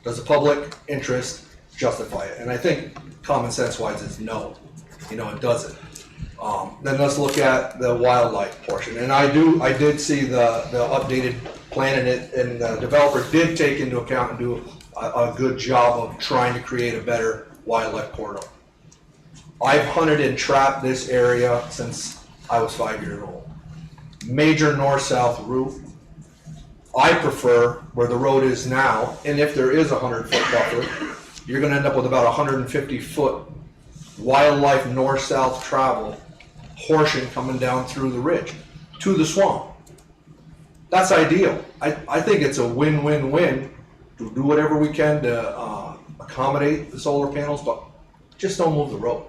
Does the public interest justify it? And I think common sense wise is no, it doesn't. Then let's look at the wildlife portion. And I did see the updated plan, and the developer did take into account and do a good job of trying to create a better wildlife corridor. I've hunted and trapped this area since I was 5 years old. Major north-south route. I prefer where the road is now, and if there is a 100-foot buffer, you're going to end up with about 150-foot wildlife north-south travel portion coming down through the ridge to the swamp. That's ideal. I think it's a win-win-win to do whatever we can to accommodate the solar panels, but just don't move the road.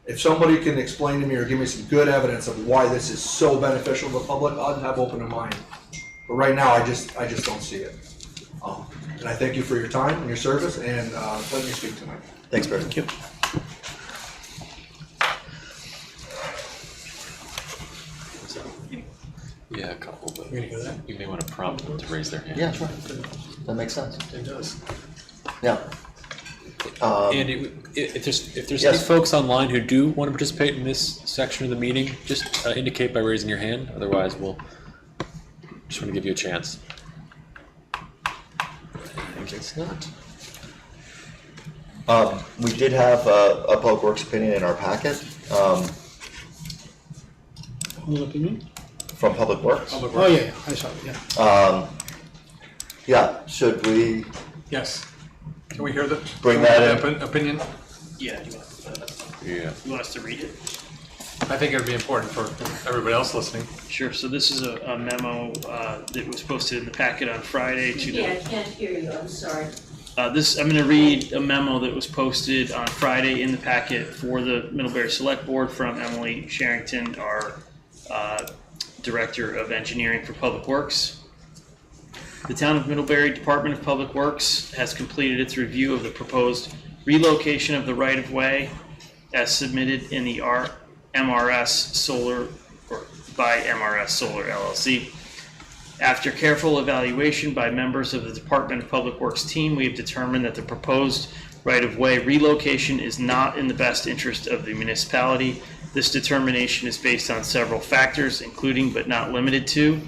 If somebody can explain to me or give me some good evidence of why this is so beneficial to the public, I'd have open mind. But right now, I just don't see it. And I thank you for your time and your service, and let me speak tonight. Thanks, Barry. Thank you. Yeah, a couple, but you may want to prompt them to raise their hand. Yeah, sure. That makes sense. It does. Yeah. Andy, if there's any folks online who do want to participate in this section of the meeting, just indicate by raising your hand. Otherwise, we'll just want to give you a chance. I think it's not. We did have a Public Works opinion in our packet. Whose opinion? From Public Works. Oh yeah, I saw it. Yeah. Yeah. Should we? Yes. Can we hear the bring that in? Opinion? Yeah. You want us to read it? I think it would be important for everybody else listening. Sure. So this is a memo that was posted in the packet on Friday to Yeah, I can't hear you. I'm sorry. I'm going to read a memo that was posted on Friday in the packet for the Middlebury Select Board from Emily Sherrington, our Director of Engineering for Public Works. The Town of Middlebury Department of Public Works has completed its review of the proposed relocation of the right-of-way as submitted in the MRS Solar, or by MRS Solar LLC. After careful evaluation by members of the Department of Public Works team, we have determined that the proposed right-of-way relocation is not in the best interest of the municipality. This determination is based on several factors, including but not limited to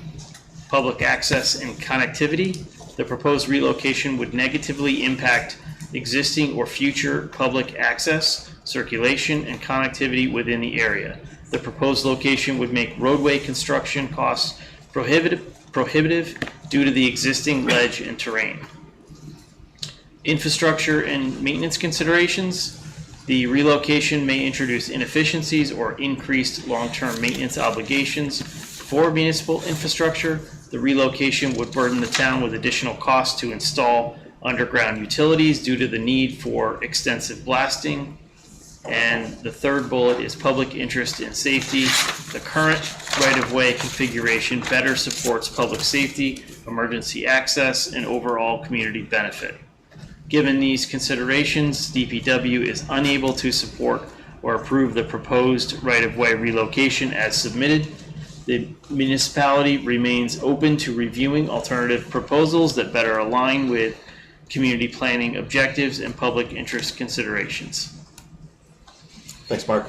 public access and connectivity. The proposed relocation would negatively impact existing or future public access, circulation, and connectivity within the area. The proposed location would make roadway construction costs prohibitive due to the existing ledge and terrain. Infrastructure and maintenance considerations. The relocation may introduce inefficiencies or increased long-term maintenance obligations for municipal infrastructure. The relocation would burden the town with additional costs to install underground utilities due to the need for extensive blasting. And the third bullet is public interest and safety. The current right-of-way configuration better supports public safety, emergency access, and overall community benefit. Given these considerations, DPW is unable to support or approve the proposed right-of-way relocation as submitted. The municipality remains open to reviewing alternative proposals that better align with community planning objectives and public interest considerations. Thanks, Mark.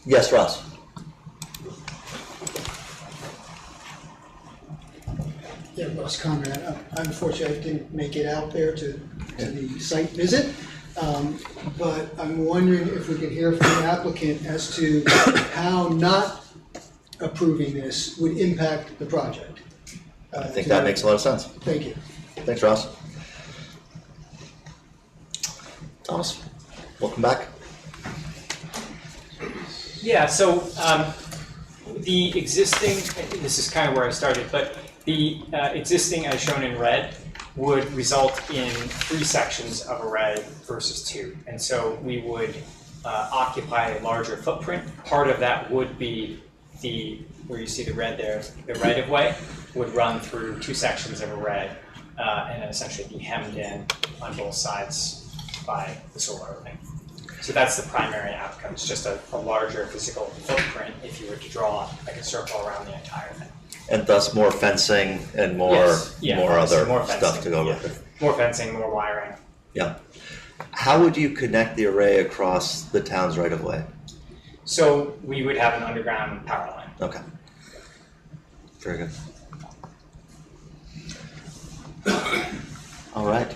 Yes, Ross. Yeah, Ross Conrad. Unfortunately, I didn't make it out there to the site visit, but I'm wondering if we could hear from the applicant as to how not approving this would impact the project. I think that makes a lot of sense. Thank you. Thanks, Ross. Thomas, welcome back. Yeah, so the existing, this is kind of where I started, but the existing as shown in red would result in 3 sections of array versus 2. And so we would occupy a larger footprint. Part of that would be where you see the red there, the right of way would run through 2 sections of array and then essentially be hemmed in on both sides by the solar array. So that's the primary outcome. It's just a larger physical footprint if you were to draw like a circle around the entire thing. And thus more fencing and more other stuff to go with it. More fencing, more wiring. Yeah. How would you connect the array across the town's right of way? So we would have an underground power line. Okay. Very good. All right.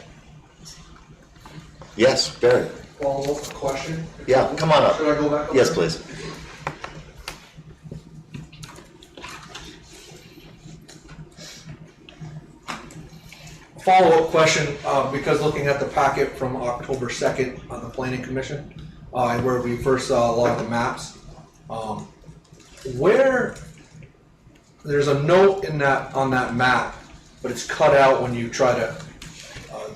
Yes, Barry. Follow-up question? Yeah, come on up. Should I go back? Yes, please. Follow-up question, because looking at the packet from October 2nd on the Planning Commission, where we first saw a lot of the maps, where there's a note in that on that map, but it's cut out when you try to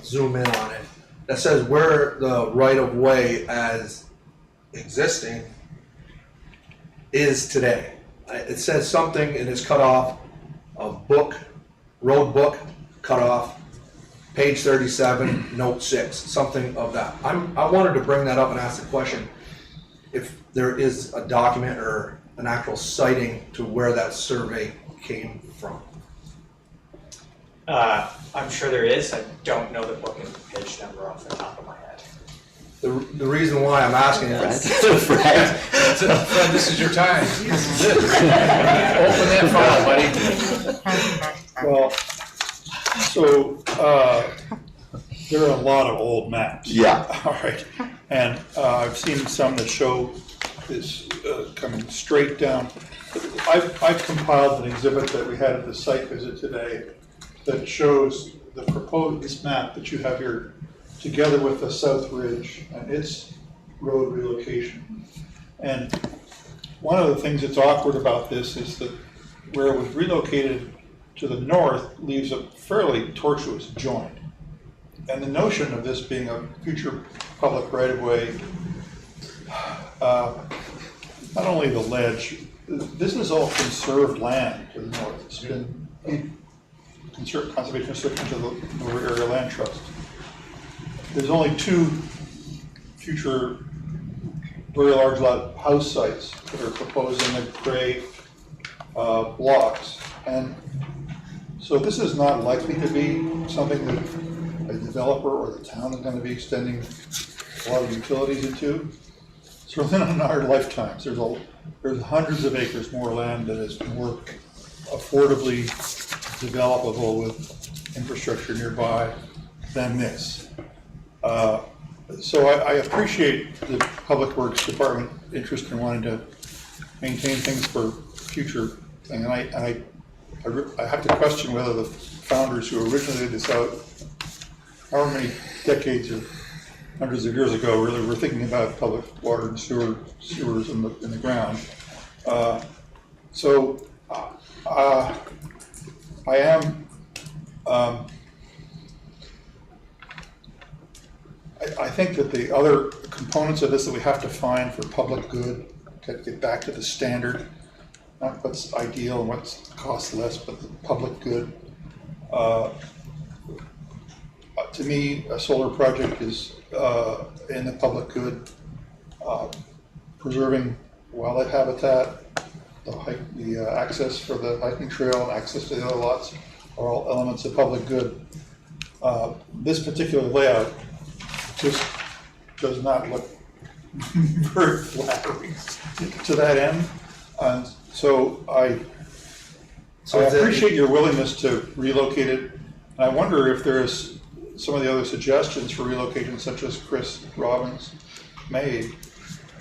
zoom in on it, that says where the right-of-way as existing is today. It says something and it's cut off, a book, road book, cut off, page 37, note 6, something of that. I wanted to bring that up and ask the question if there is a document or an actual citing to where that survey came from. I'm sure there is. I don't know the book and page number off the top of my head. The reason why I'm asking is Fred, this is your time. This is it. Open that file, buddy. Well, so there are a lot of old maps. Yeah. All right. And I've seen some that show this coming straight down. I've compiled an exhibit that we had at the site visit today that shows the proposed map that you have here together with the South Ridge and its road relocation. And one of the things that's awkward about this is that where it was relocated to the north leaves a fairly tortuous joint. And the notion of this being a future public right-of-way, not only the ledge, this is all conserved land to the north. It's been conservation restriction to the Lower Area Land Trust. There's only 2 future very large lot house sites that are proposed in the gray blocks. And so this is not likely to be something that a developer or the town is going to be extending a lot of utilities into. Certainly not in our lifetimes. There's hundreds of acres more land that is more affordably developable with infrastructure nearby than this. So I appreciate the Public Works Department interest in wanting to maintain things for future thing, and I have to question whether the founders who originally laid this out, however many decades or hundreds of years ago, really were thinking about public water and sewers in the ground. I am. I think that the other components of this that we have to find for public good, to get back to the standard, not what's ideal and what's costs less, but the public good. To me, a solar project is in the public good, preserving wildlife habitat, the access for the hiking trail and access to the other lots are all elements of public good. This particular layout just does not look very flattering to that end. And so I appreciate your willingness to relocate it. And I wonder if there's some of the other suggestions for relocation, such as Chris Robbins made,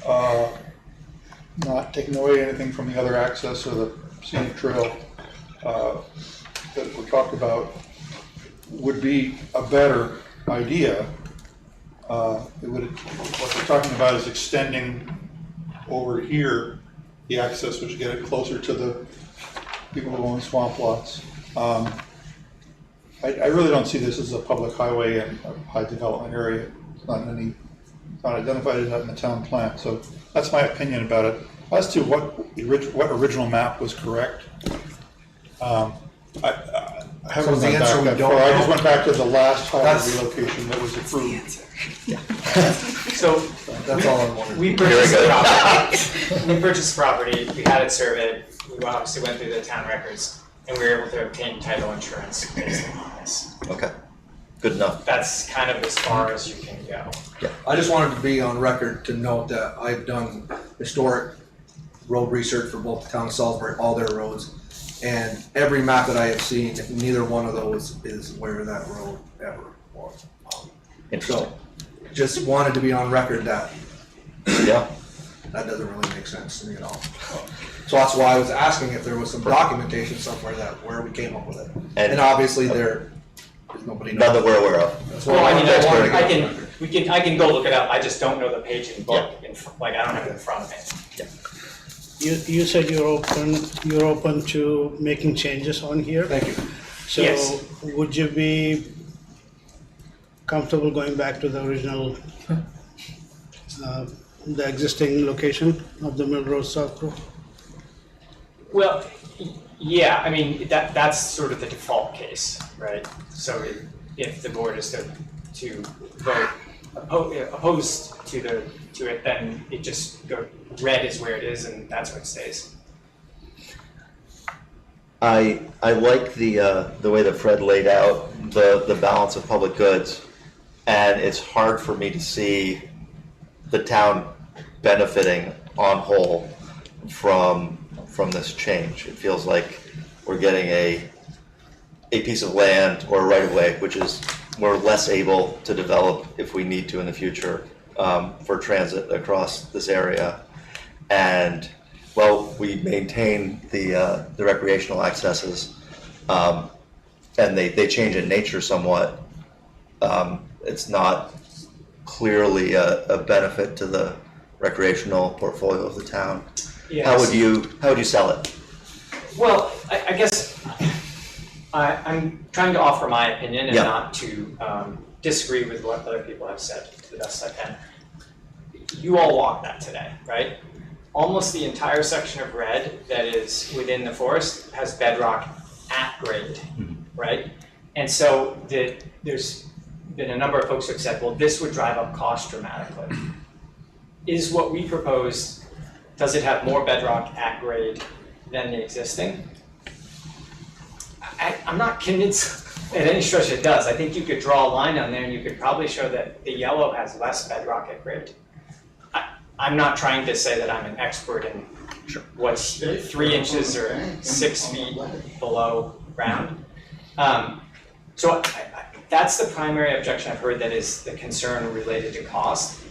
not taking away anything from the other access or the scenic trail that we talked about, would be a better idea. What we're talking about is extending over here the access, which get it closer to the people who own swamp lots. I really don't see this as a public highway and a high development area. It's not identified as that in the town plan. So that's my opinion about it. As to what original map was correct, I haven't gone back that far. I just went back to the last highway relocation that was approved. So that's all I wanted. We purchased the property. We purchased the property. We had it surveyed. We obviously went through the town records, and we were able to obtain title insurance based on this. Okay, good enough. That's kind of as far as you can go. Yeah. I just wanted to be on record to note that I've done historic road research for both the town of Salisbury, all their roads, and every map that I have seen, neither one of those is where that road ever was. Interesting. So, just wanted to be on record that yeah, that doesn't really make sense to me at all. So that's why I was asking if there was some documentation somewhere that where we came up with it. And obviously there is nobody knows. None that we're aware of. That's Well, I mean, why I can go look it up. I just don't know the page in the book. Like I don't have it in front of me. Yeah. You said you're open to making changes on here? Thank you. So Yes. would you be comfortable going back to the original, the existing location of the Mill Road South Road? Well, yeah, I mean, that's sort of the default case, right? So if the board is to vote opposed to it, then it just red is where it is, and that's where it stays. I like the way that Fred laid out the balance of public goods, and it's hard for me to see the town benefiting on whole from this change. It feels like we're getting a piece of land or a right of way, which is we're less able to develop if we need to in the future for transit across this area. And well, we maintain the recreational accesses, and they change in nature somewhat. It's not clearly a benefit to the recreational portfolio of the town. Yes. How would you sell it? Well, I guess I'm trying to offer my opinion and not to disagree with what other people have said to the best I can. You all walked that today, right? Almost the entire section of red that is within the forest has bedrock at grade, right? And so there's been a number of folks who have said, well, this would drive up cost dramatically. Is what we proposed, does it have more bedrock at grade than the existing? I'm not convinced at any stretch it does. I think you could draw a line on there and you could probably show that the yellow has less bedrock at grade. I'm not trying to say that I'm an expert in what's 3 inches or 6 feet below ground. So that's the primary objection I've heard that is the concern related to cost.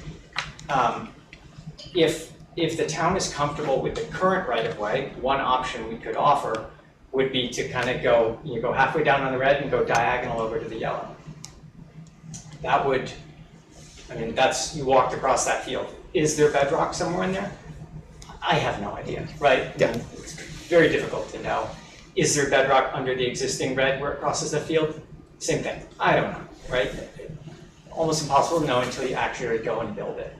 If the town is comfortable with the current right-of-way, one option we could offer would be to kind of go halfway down on the red and go diagonal over to the yellow. That would, you walked across that field. Is there bedrock somewhere in there? I have no idea, right? Yeah. It's very difficult to know. Is there bedrock under the existing red where it crosses the field? Same thing, I don't know, right? Almost impossible to know until you actually go and build it.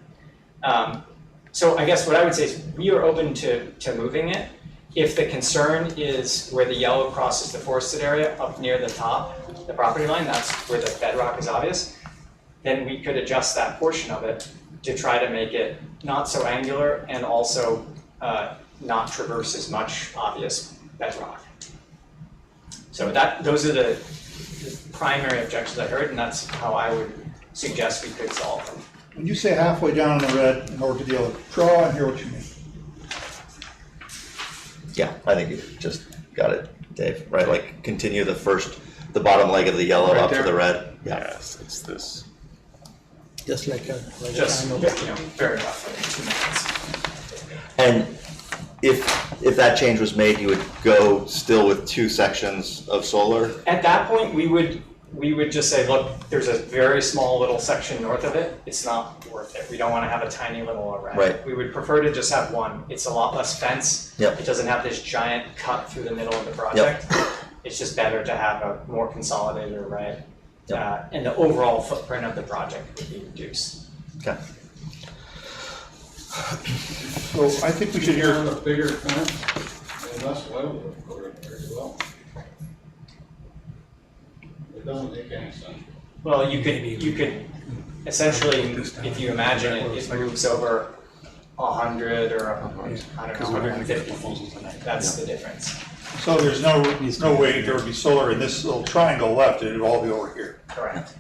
So I guess what I would say is we are open to moving it. If the concern is where the yellow crosses the forested area up near the top, the property line, that's where the bedrock is obvious, then we could adjust that portion of it to try to make it not so angular and also not traverse as much obvious bedrock. So those are the primary objections I heard, and that's how I would suggest we could solve them. When you say halfway down on the red and over to the yellow, draw and hear what you mean. Yeah, I think you just got it, Dave, right? Like continue the bottom leg of the yellow up to the red. Yeah. Yes, it's this. Just like a very roughly 2 minutes. And if that change was made, you would go still with 2 sections of solar? At that point, we would just say, look, there's a very small little section north of it. It's not worth it. We don't want to have a tiny little array. Right. We would prefer to just have one. It's a lot less fence. Yep. It doesn't have this giant cut through the middle of the project. Yep. It's just better to have a more consolidated array. Yep. And the overall footprint of the project would be reduced. Okay. So I think we should hear a bigger fence and less wildwood as well. It doesn't make any sense. Well, you could essentially, if you imagine it moves over 100 or I don't know, 150. That's the difference. So there's no way there would be solar in this little triangle left. It would all be over here. Correct.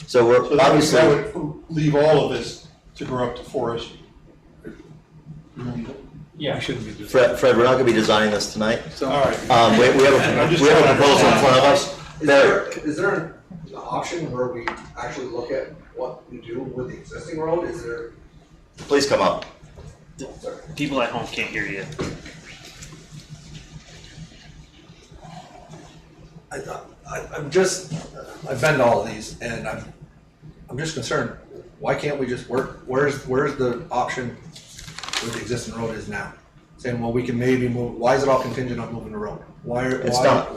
So we're obviously that would leave all of this to grow up to forest. Yeah. Fred, we're not going to be designing this tonight. All right. We have a proposal in front of us. Is there an option where we actually look at what we do with the existing road? Is there? Please come up. People at home can't hear you. I've been to all of these, and I'm just concerned. Why can't we just work? Where's the option where the existing road is now? Saying, well, we can maybe move. Why is it all contingent on moving the road? It's not.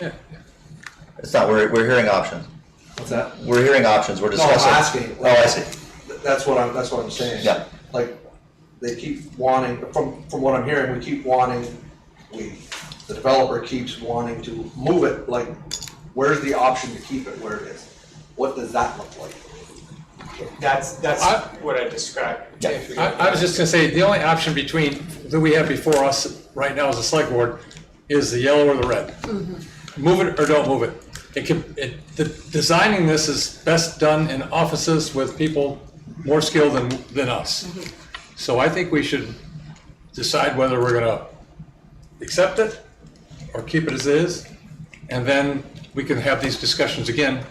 Yeah. It's not. We're hearing options. What's that? We're hearing options. We're discussing. No, I'm asking. Oh, I see. That's what I'm saying. Yeah. Like, they keep wanting, from what I'm hearing, we keep wanting, the developer keeps wanting to move it. Like, where's the option to keep it where it is? What does that look like? That's what I described. Yeah. I was just gonna say, the only option that we have before us right now as a select board is the yellow or the red. Mm-hmm. Move it or don't move it. Designing this is best done in offices with people more skilled than us. Mm-hmm. So I think we should decide whether we're gonna accept it or keep it as is, and then we can have these discussions again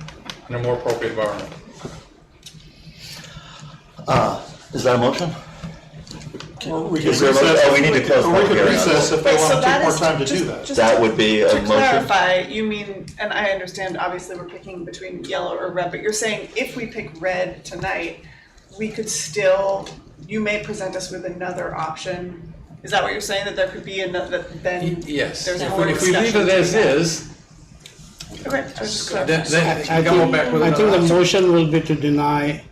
in a more appropriate environment. Is that a motion? We can Is there a motion? Oh, we need to close the we public could hearing. recess if they Wait, so want to that take more is time to just- do that. just That would be a To motion. clarify, you mean, and I understand, obviously, we're picking between yellow or red, but you're saying if we pick red tonight, we could still, you may present us with another option Is that what you're saying, that there could be another, that then Yes, there's if more we discussion? leave it as is, Okay, I was just then clarifying. come back with I think another the option. motion will be to deny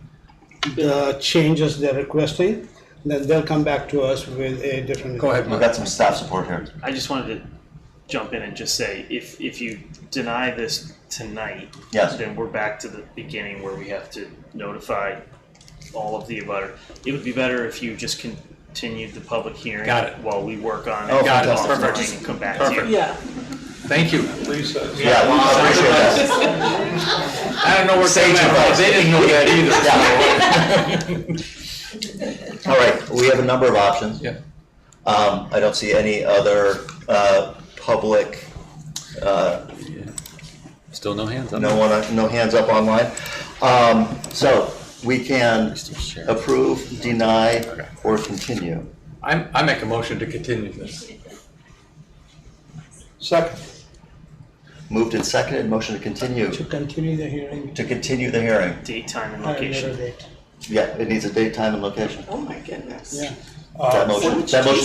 the changes they're requesting, then they'll come back to us with a different. Go ahead, We've Mark. got some staff support here. I just wanted to jump in and just say, if you deny this tonight, Yes. then we're back to the beginning where we have to notify all of the abutter. It would be better if you just continued the public hearing Got it. while we work on it. Oh, Got it. offline Perfect. And come back to you. Perfect. Yeah. Thank you. Lisa. Yeah, we appreciate that. I don't know where Sage that advice. was. They didn't know that either. All right, we have a number of options. Yeah. I don't see any other public, Still no hands up. no hands up online. So we can approve, deny, or continue. I make a motion to continue this. Second. Moved and seconded, motion to continue, To continue the hearing. to continue the hearing. Date, time, and At a later location. date. Yeah, it needs a date, time, and location. Oh, my goodness. Yeah. That motion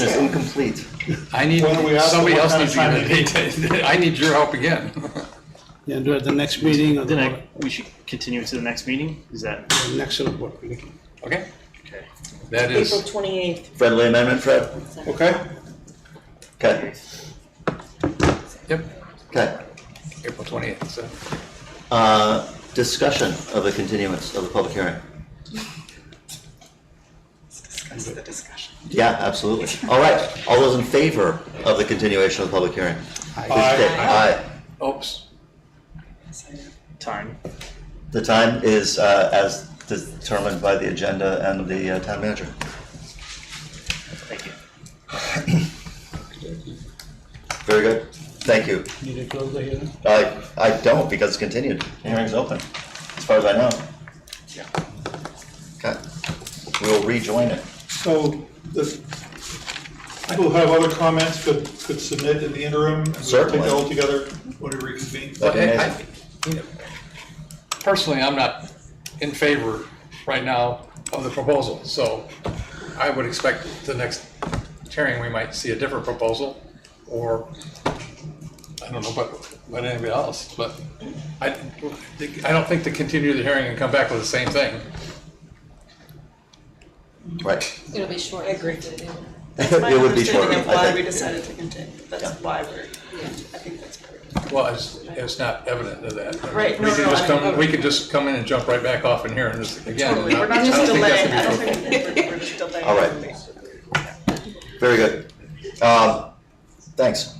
is incomplete. I need, When we ask somebody them else what needs to kind give of me a date. I need your help again. Yeah, do it at the next meeting or Then we should continue it to the next meeting? Is that, the next report meeting. Okay, okay? that April is, 28th. Friendly amendment, Fred? Okay. Okay, yep, okay. April 28th, so. Discussion of the continuance of the public hearing. Discuss the discussion. Yeah, absolutely. All right, all those in favor of the continuation of the public hearing? Please state aye. Oops. Time? The time is as determined by the agenda and the town manager. Thank you. Very good, thank you. Need to close the hearing? I don't, because it's continued. The hearing's open, as far as I know. Yeah. Okay, we'll rejoin it. So the people who have other comments could submit in the interim. And we can Certainly. take it all together when we reconvene. That'd be But amazing. you know, personally, I'm not in favor right now of the proposal, so I would expect the next hearing, we might see a different proposal, or, I don't know about anybody else, but I don't think to continue the hearing and come back with the same thing. Right. It'll be short. I agree. That's my It would be short, understanding of I why think. we decided to continue. That's Yeah. why we're, I think that's perfect. Well, it's not evident of that. Right, We no, can no, just I- come, we could just come in and jump right back off in here and just, again. Totally, we're not I just don't think that's delaying, I gonna don't be think we're just delaying. All right. Very good. Thanks.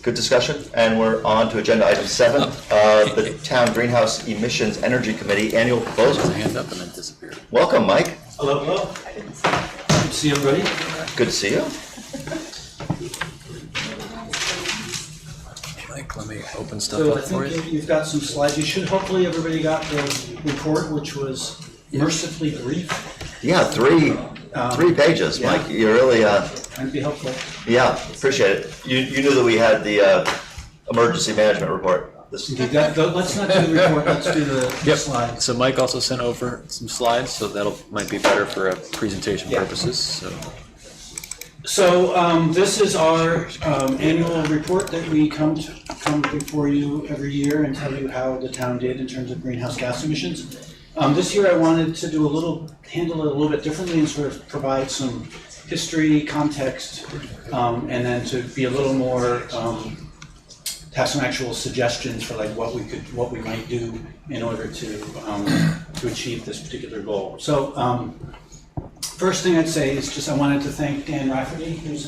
Good discussion, and we're on to agenda item 7, the Town Greenhouse Emissions Energy Committee Annual Proposal. Hand up and then disappear. Welcome, Mike. Hello, hello. Good to see everybody. Good to see you. Mike, let me open stuff So I up for you. think you've got some slides. You should, hopefully, everybody got the report, which was mercifully brief. Yeah, three pages, yeah. Mike. You really, Trying to be helpful. yeah, appreciate it. You knew that we had the emergency management report. This, Let's not do the report, let's do the slide. So Mike also sent over some slides, so that'll might be better for presentation Yeah. purposes. So So this is our annual report that we come before you every year and tell you how the town did in terms of greenhouse gas emissions. This year I wanted to handle it a little bit differently and sort of provide some history, context, and then to be a little more, have some actual suggestions for like what we might do in order to achieve this particular goal. So first thing I'd say is just I wanted to thank Dan Rafferty, who's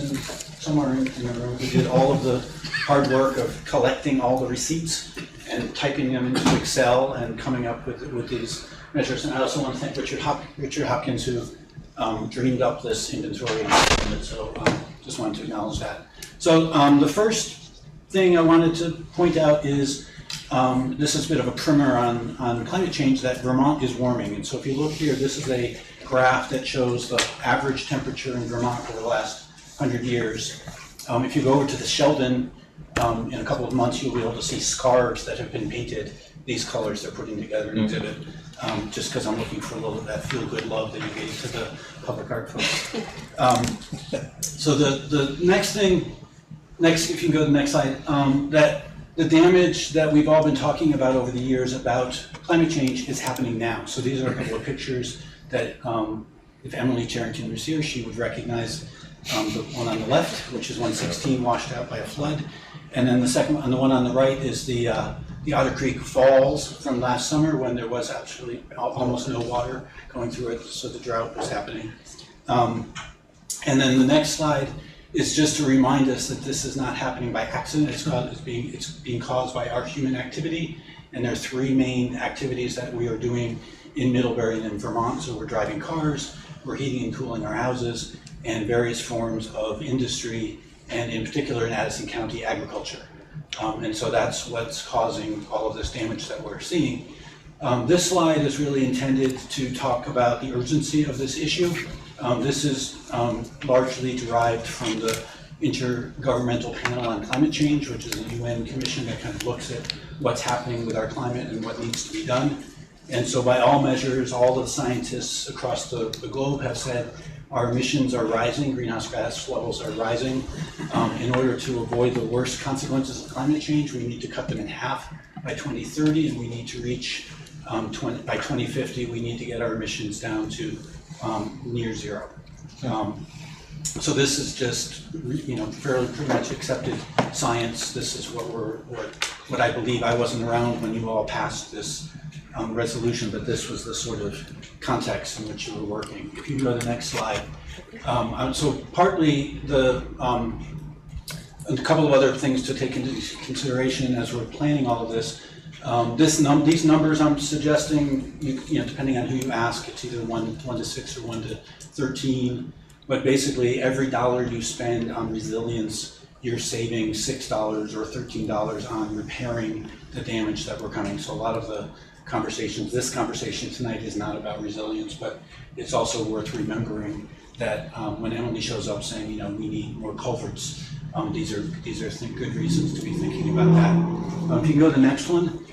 somewhere in the room, who did all of the hard work of collecting all the receipts and typing them into Excel and coming up with these measures. And I also want to thank Richard Hopkins, who dreamed up this inventory. So just wanted to acknowledge that. So the first thing I wanted to point out is this is a bit of a primer on climate change, that Vermont is warming. And so if you look here, this is a graph that shows the average temperature in Vermont over the last 100 years. If you go over to the Sheldon, in a couple of months, you'll be able to see scarves that have been painted. these colors they're putting together an exhibit, just because I'm looking for a little of that feel-good love that you gave to the public art folks. So the next thing, if you can go to the next slide, that the damage that we've all been talking about over the years about climate change is happening now. So these are a couple of pictures that if Emily Charrington was here, she would recognize the one on the left, which is 116 washed out by a flood. And then the second one, the one on the right, is the Otter Creek Falls from last summer when there was actually almost no water going through it, so the drought was happening. And then the next slide is just to remind us that this is not happening by accident. It's being caused by our human activity. And there are three main activities that we are doing in Middlebury and in Vermont. So we're driving cars, we're heating and cooling our houses, and various forms of industry, and in particular in Addison County, agriculture. And so that's what's causing all of this damage that we're seeing. This slide is really intended to talk about the urgency of this issue. This is largely derived from the Intergovernmental Panel on Climate Change, which is a UN commission that kind of looks at what's happening with our climate and what needs to be done. And so by all measures, all of the scientists across the globe have said our emissions are rising, greenhouse gas levels are rising. In order to avoid the worst consequences of climate change, we need to cut them in half by 2030, and we need to reach, by 2050, we need to get our emissions down to near zero. So this is just, fairly pretty much accepted science. This is what I believe. I wasn't around when you all passed this resolution, but this was the sort of context in which you were working. If you can go to the next slide. So partly a couple of other things to take into consideration as we're planning all of this. These numbers I'm suggesting, depending on who you ask, it's either 1 to 6 or 1 to 13. But basically, every dollar you spend on resilience, you're saving $6 or $13 on repairing the damage that we're coming. So a lot of the conversations, this conversation tonight is not about resilience, but it's also worth remembering that when Emily shows up saying, we need more culverts, these are good reasons to be thinking about that. If you can go to the next one.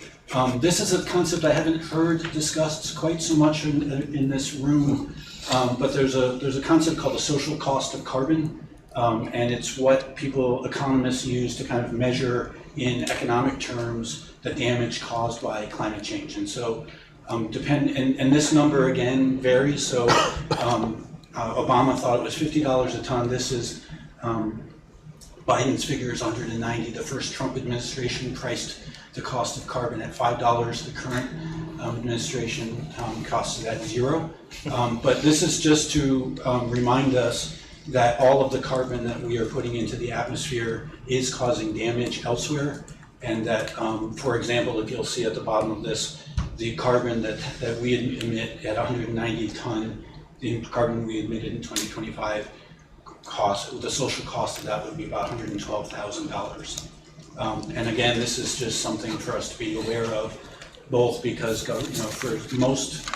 This is a concept I haven't heard discussed quite so much in this room, but there's a concept called the social cost of carbon, and it's what economists use to kind of measure in economic terms the damage caused by climate change. And so and this number again varies. So Obama thought it was $50 a ton. This is Biden's figure is 190. The first Trump administration priced the cost of carbon at $5. The current administration costs it at $0. But this is just to remind us that all of the carbon that we are putting into the atmosphere is causing damage elsewhere. And that, for example, if you'll see at the bottom of this, the carbon that we emit at 190 ton, the carbon we emitted in 2025, the social cost of that would be about $112,000. And again, this is just something for us to be aware of, both because for most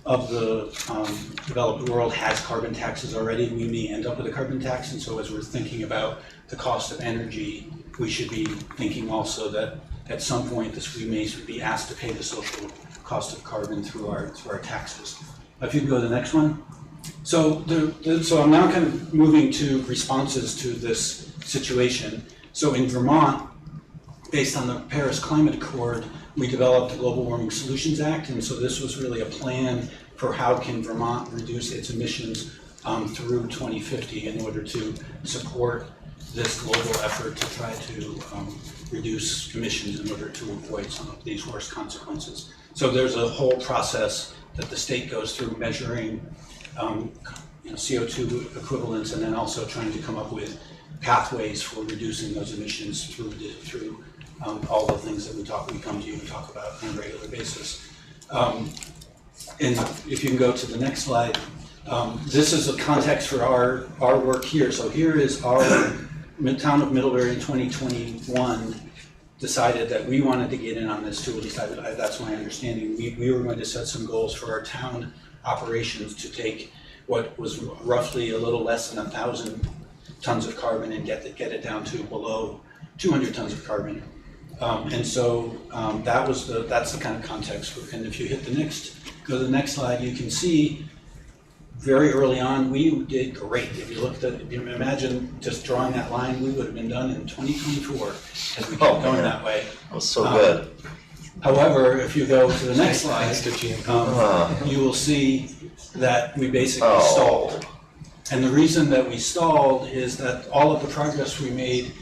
of the developed world has carbon taxes already. We may end up with a carbon tax, and so as we're thinking about the cost of energy, we should be thinking also that at some point we may be asked to pay the social cost of carbon through our taxes. If you can go to the next one. So so I'm now kind of moving to responses to this situation. So in Vermont, based on the Paris Climate Accord, we developed the Global Warming Solutions Act, and so this was really a plan for how can Vermont reduce its emissions through 2050 in order to support this global effort to try to reduce emissions in order to avoid some of these worst consequences. So there's a whole process that the state goes through measuring CO2 equivalents, and then also trying to come up with pathways for reducing those emissions through all the things that we come to you and talk about on a regular basis. And if you can go to the next slide, this is a context for our work here. So here is our town of Middlebury in 2021 decided that we wanted to get in on this too. At least that's my understanding. We were going to set some goals for our town operations to take what was roughly a little less than 1,000 tons of carbon and get it down to below 200 tons of carbon. And so that's the kind of context. And if you hit go to the next slide, you can see very early on, we did great. If you imagine just drawing that line, we would have been done in 2024 as we kept going that way. That was so good. However, if you go to the next slide, you will see that we basically stalled. And the reason that we stalled is that all of the progress we made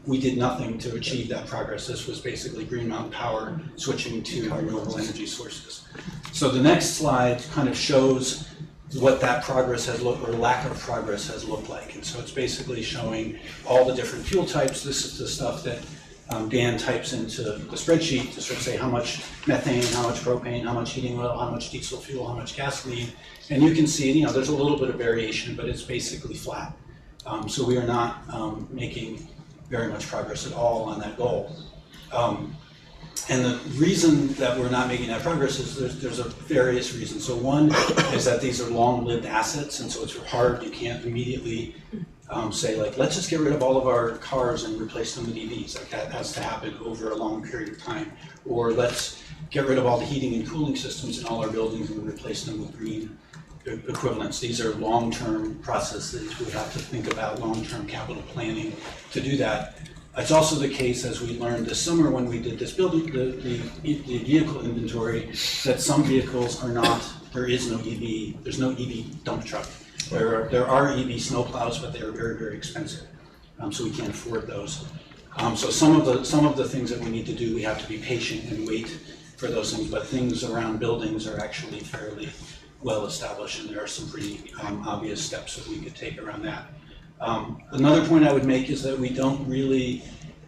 we did nothing to achieve that progress. This was basically Green Mountain Power switching to renewable energy sources. So the next slide kind of shows what that progress has looked, or lack of progress has looked like. And so it's basically showing all the different fuel types. This is the stuff that Dan types into the spreadsheet to sort of say how much methane, how much propane, how much heating oil, how much diesel fuel, how much gasoline. And you can see, there's a little bit of variation, but it's basically flat. So we are not making very much progress at all on that goal. And the reason that we're not making that progress is there's various reasons. So one is that these are long-lived assets, and so it's hard. You can't immediately say, like, let's just get rid of all of our cars and replace them with EVs. Like, that has to happen over a long period of time. Or let's get rid of all the heating and cooling systems in all our buildings and replace them with green equivalents. These are long-term processes. We have to think about long-term capital planning to do that. It's also the case, as we learned this summer when we did this building, the vehicle inventory, that some vehicles are not, there is no EV, there's no EV dump truck. There are EV snowplows, but they are very, very expensive. So we can't afford those. So some of the things that we need to do, we have to be patient and wait for those things, but things around buildings are actually fairly well established, and there are some pretty obvious steps that we could take around that. Another point I would make is that we don't really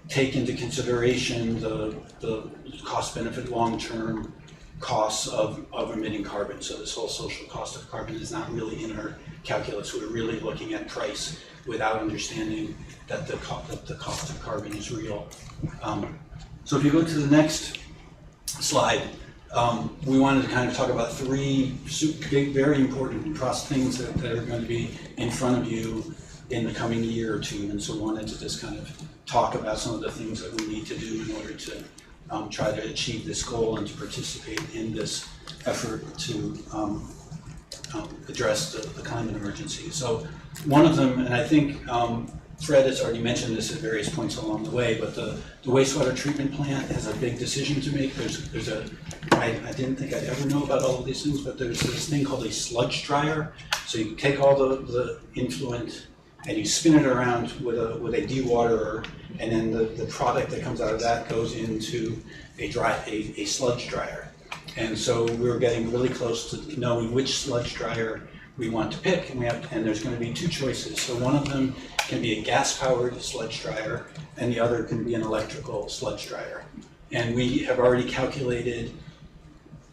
take into consideration the cost-benefit long-term costs of emitting carbon. So this whole social cost of carbon is not really in our calculus. We're really looking at price without understanding that the cost of carbon is real. So if you go to the next slide, we wanted to kind of talk about three big, very important things that are going to be in front of you in the coming year or two, and so wanted to just kind of talk about some of the things that we need to do in order to try to achieve this goal and to participate in this effort to address the climate emergency. So one of them, and I think Fred has already mentioned this at various points along the way, but the wastewater treatment plant has a big decision to make. I didn't think I'd ever know about all of these things, but there's this thing called a sludge dryer. So you take all the influent and you spin it around with a dewaterer, and then the product that comes out of that goes into a sludge dryer. And so we're getting really close to knowing which sludge dryer we want to pick, and there's going to be two choices. So one of them can be a gas-powered sludge dryer, and the other can be an electrical sludge dryer. And we have already calculated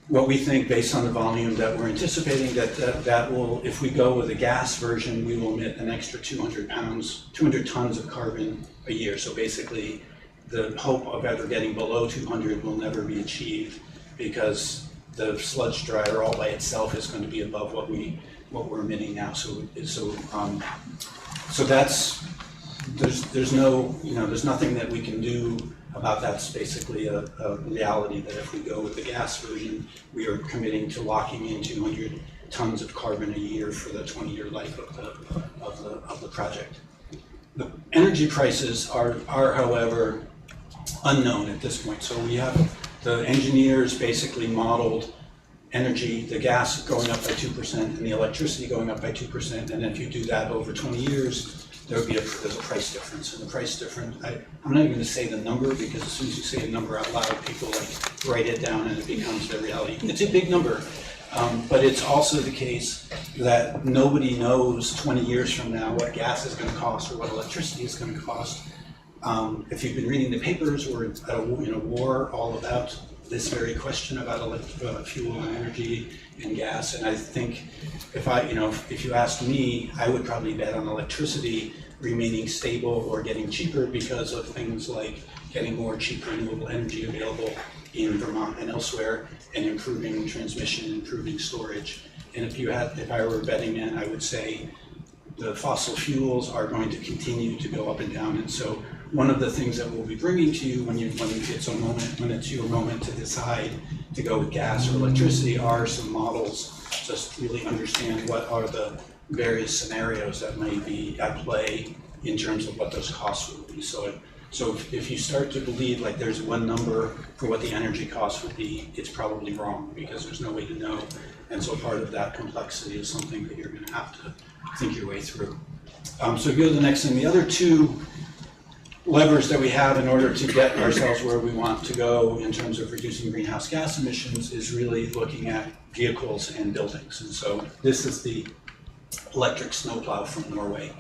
what we think, based on the volume that we're anticipating, that will, if we go with a gas version, we will emit an extra 200 tons of carbon a year. So basically, the hope of ever getting below 200 will never be achieved, because the sludge dryer all by itself is going to be above what we're emitting now. So that's, there's nothing that we can do about that. It's basically a reality that if we go with the gas version, we are committing to locking in 200 tons of carbon a year for the 20-year life of the project. The energy prices are, however, unknown at this point. So we have the engineers basically modeled energy, the gas going up by 2% and the electricity going up by 2%. And if you do that over 20 years, there's a price difference. And the price difference, I'm not even going to say the number, because as soon as you say a number out loud, people write it down and it becomes their reality. It's a big number. But it's also the case that nobody knows 20 years from now what gas is going to cost or what electricity is going to cost. If you've been reading the papers, we're in a war all about this very question about fuel and energy and gas. And I think if you asked me, I would probably bet on electricity remaining stable or getting cheaper because of things like getting more cheap renewable energy available in Vermont and elsewhere, and improving transmission, improving storage. And if I were a betting man, I would say the fossil fuels are going to continue to go up and down. And so one of the things that we'll be bringing to you when it's your moment to decide to go with gas or electricity are some models, just really understand what are the various scenarios that may be at play in terms of what those costs would be. So if you start to believe like there's one number for what the energy cost would be, it's probably wrong because there's no way to know. And so part of that complexity is something that you're going to have to think your way through. So if you go to the next thing, the other two levers that we have in order to get ourselves where we want to go in terms of reducing greenhouse gas emissions is really looking at vehicles and buildings. And so this is the electric snowplow from Norway.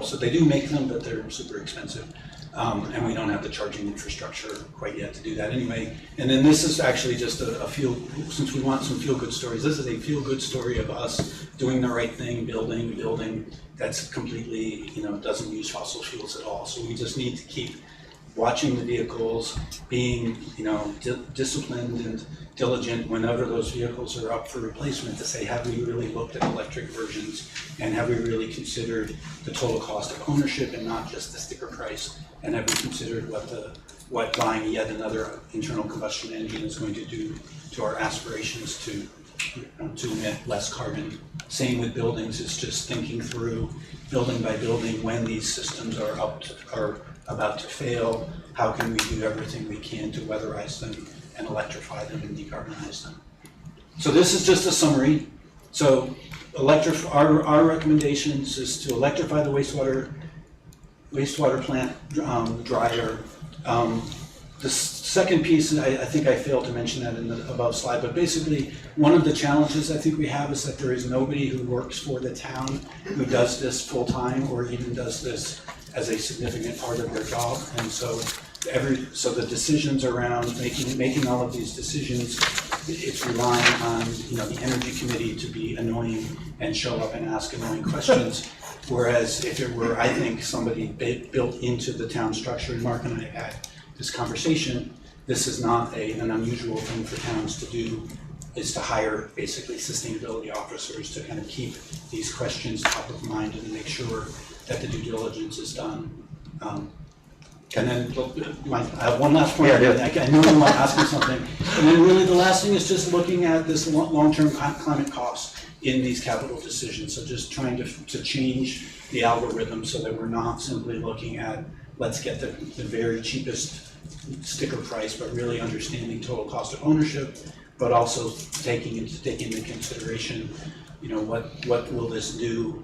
So they do make them, but they're super expensive. And we don't have the charging infrastructure quite yet to do that anyway. And then this is actually just a feel, since we want some feel-good stories, this is a feel-good story of us doing the right thing, building that's completely, doesn't use fossil fuels at all. So we just need to keep watching the vehicles, being, disciplined and diligent whenever those vehicles are up for replacement to say, have we really looked at electric versions and have we really considered the total cost of ownership and not just the sticker price? And have we considered what buying yet another internal combustion engine is going to do to our aspirations to emit less carbon? Same with buildings, it's just thinking through building by building when these systems are about to fail, how can we do everything we can to weatherize them and electrify them and decarbonize them. So this is just a summary. So our recommendations is to electrify the wastewater plant dryer. The second piece, I think I failed to mention that in the above slide, but basically one of the challenges I think we have is that there is nobody who works for the town who does this full time or even does this as a significant part of their job. And so the decisions around making all of these decisions, it's relying on the energy committee to be annoying and show up and ask annoying questions. Whereas if it were, I think, somebody built into the town structure, and Mark and I had this conversation, this is not an unusual thing for towns to do, is to hire basically sustainability officers to kind of keep these questions top of mind and make sure that the due diligence is done. And then I have one last point. Yeah, I know you want to ask me something. And then really the last thing is just looking at this long-term climate costs in these capital decisions. So just trying to change the algorithm so that we're not simply looking at let's get the very cheapest sticker price, but really understanding total cost of ownership, but also taking into consideration, what will this do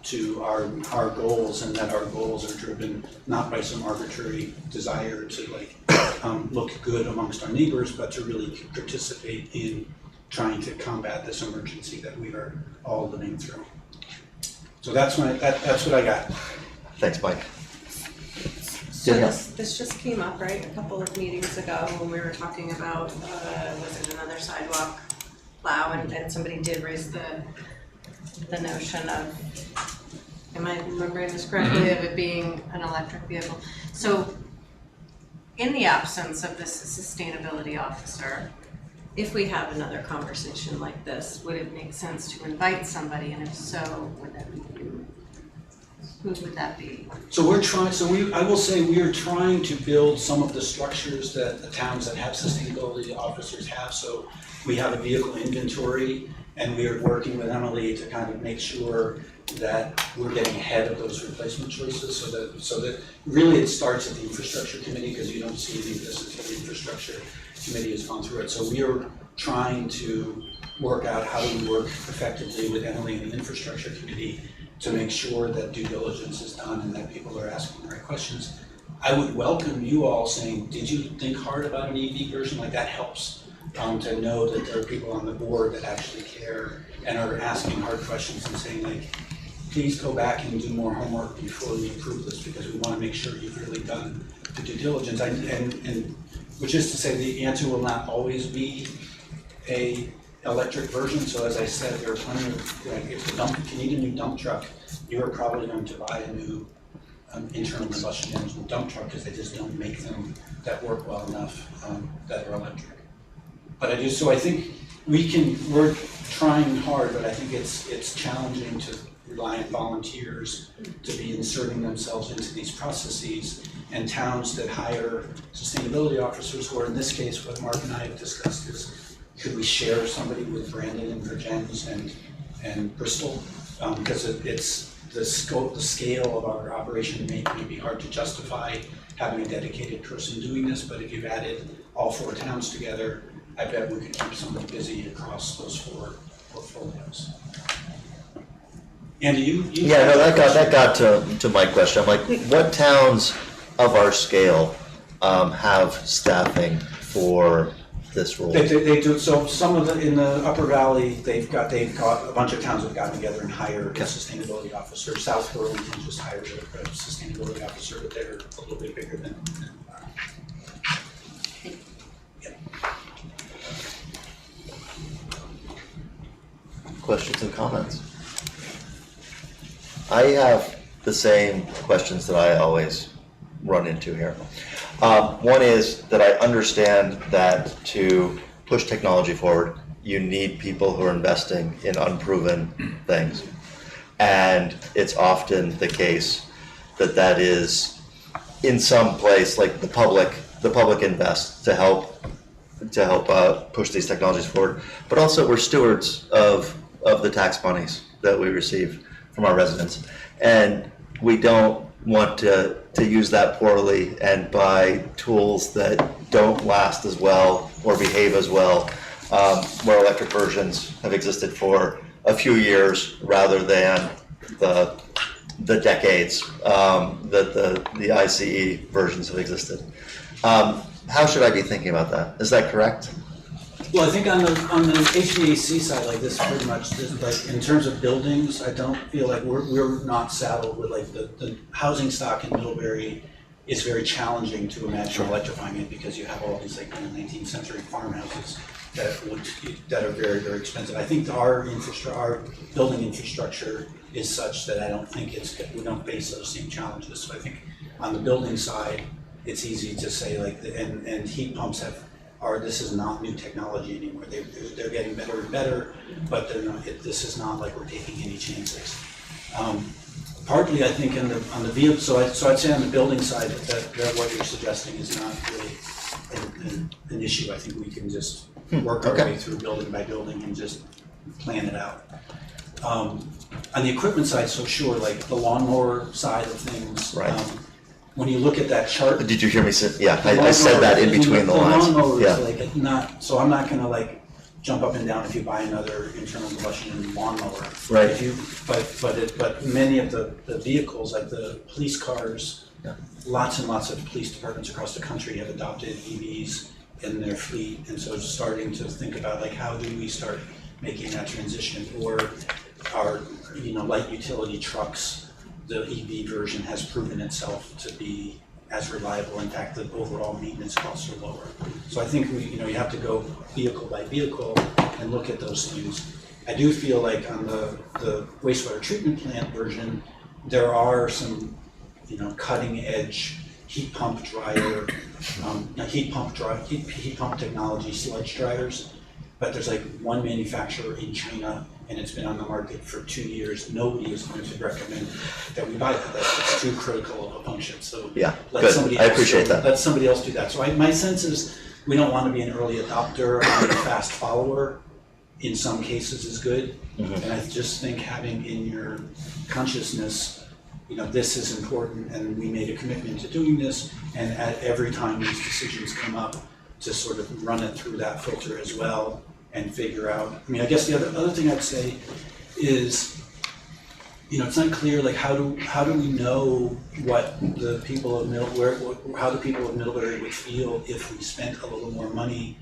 to our goals, and that our goals are driven not by some arbitrary desire to look good amongst our neighbors, but to really participate in trying to combat this emergency that we are all living through. So that's what I got. Thanks, Mike. So this just came up, right, a couple of meetings ago when we were talking about, was it another sidewalk plow, and somebody did raise the notion of, am I remembering this correctly, of it being an electric vehicle. So in the absence of this sustainability officer, if we have another conversation like this, would it make sense to invite somebody, and if so, would that be you? Who would that be? So I will say we are trying to build some of the structures that the towns that have sustainability officers have. So we have a vehicle inventory, and we are working with Emily to kind of make sure that we're getting ahead of those replacement choices, so that really it starts at the infrastructure committee, because you don't see any of this until the infrastructure committee has gone through it. So we are trying to work out how do we work effectively with Emily and the infrastructure committee to make sure that due diligence is done and that people are asking the right questions. I would welcome you all saying, did you think hard about an EV version? Like, that helps to know that there are people on the board that actually care and are asking hard questions and saying, like, please go back and do more homework before we approve this, because we want to make sure you've really done the due diligence. And which is to say, the answer will not always be a electric version. So as I said, there are plenty of, if you need a new dump truck, you are probably going to buy a new internal combustion engine dump truck, because they just don't make them that work well enough that are electric. But I think we're trying hard, but I think it's challenging to reliant volunteers to be inserting themselves into these processes, and towns that hire sustainability officers, or in this case, what Mark and I have discussed is, could we share somebody with Brandon and Virgins and Bristol? Because it's the scale of our operation may be hard to justify having a dedicated person doing this, but if you've added all 4 towns together, I bet we could keep somebody busy across those 4 portfolios. Andy, you Yeah, no, that got to my question. I'm like, what towns of our scale have staffing for this role? They do, so some of in the Upper Valley, they've got a bunch of towns have gotten together and hired a sustainability officer. South Burlington just hired a sustainability officer, but they're a little bit bigger than Questions and comments? I have the same questions that I always run into here. One is that I understand that to push technology forward, you need people who are investing in unproven things. And it's often the case that that is in some place, like the public invests to help push these technologies forward. But also we're stewards of the tax monies that we receive from our residents. And we don't want to use that poorly and buy tools that don't last as well or behave as well, where electric versions have existed for a few years rather than the decades that the ICE versions have existed. How should I be thinking about that? Is that correct? Well, I think on the HVAC side, like this, pretty much, like in terms of buildings, I don't feel like we're not saddled with like the housing stock in Middlebury is very challenging to imagine electrifying it because you have all these like 19th century farmhouses that are very, very expensive. I think our building infrastructure is such that I don't think we don't face those same challenges. So I think on the building side, it's easy to say like, and heat pumps this is not new technology anymore. They're getting better and better, but they're not. This is not like we're taking any chances. Partly, I think on the vehicle. So I'd say on the building side that what you're suggesting is not really an issue. I think we can just work our way through building by building and just plan it out. On the equipment side, so sure, like the lawnmower side of things. Right. When you look at that chart. Did you hear me say? Yeah, I said that in between the lines. Yeah. Like not. So I'm not going to like jump up and down if you buy another internal combustion lawnmower. Right. But many of the vehicles, like the police cars, lots and lots of police departments across the country have adopted EVs in their fleet, and so starting to think about like how do we start making that transition, or our light utility trucks. The EV version has proven itself to be as reliable. In fact, the overall maintenance costs are lower. So I think you have to go vehicle by vehicle and look at those things. I do feel like on the wastewater treatment plant version, there are some cutting edge heat pump dryer, heat pump technology sludge dryers. But there's like one manufacturer in China, and it's been on the market for 2 years. Nobody is going to recommend that we buy that. It's too critical of a function. So yeah, let somebody else. I appreciate that. Let somebody else do that. So my sense is we don't want to be an early adopter or a fast follower. In some cases, is good. Mm-hmm. And I just think having in your consciousness, this is important, and we made a commitment to doing this. And at every time these decisions come up, to sort of run it through that filter as well. And figure out. I guess the other thing I'd say is, it's not clear. Like, how do we know what the people of how the people of Middlebury would feel if we spent a little more money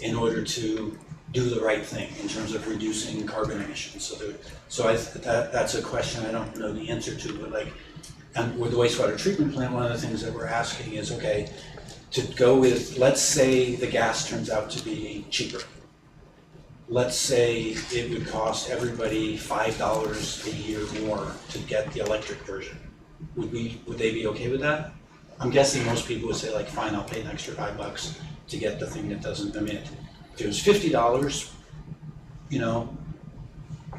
in order to do the right thing in terms of reducing carbon emissions? That's a question I don't know the answer to. But like, and with the wastewater treatment plant, one of the things that we're asking is, okay, to go with, let's say the gas turns out to be cheaper. Let's say it would cost everybody $5 a year more to get the electric version. Would they be okay with that? I'm guessing most people would say like, fine, I'll pay an extra $5 to get the thing that doesn't emit. If it was $50,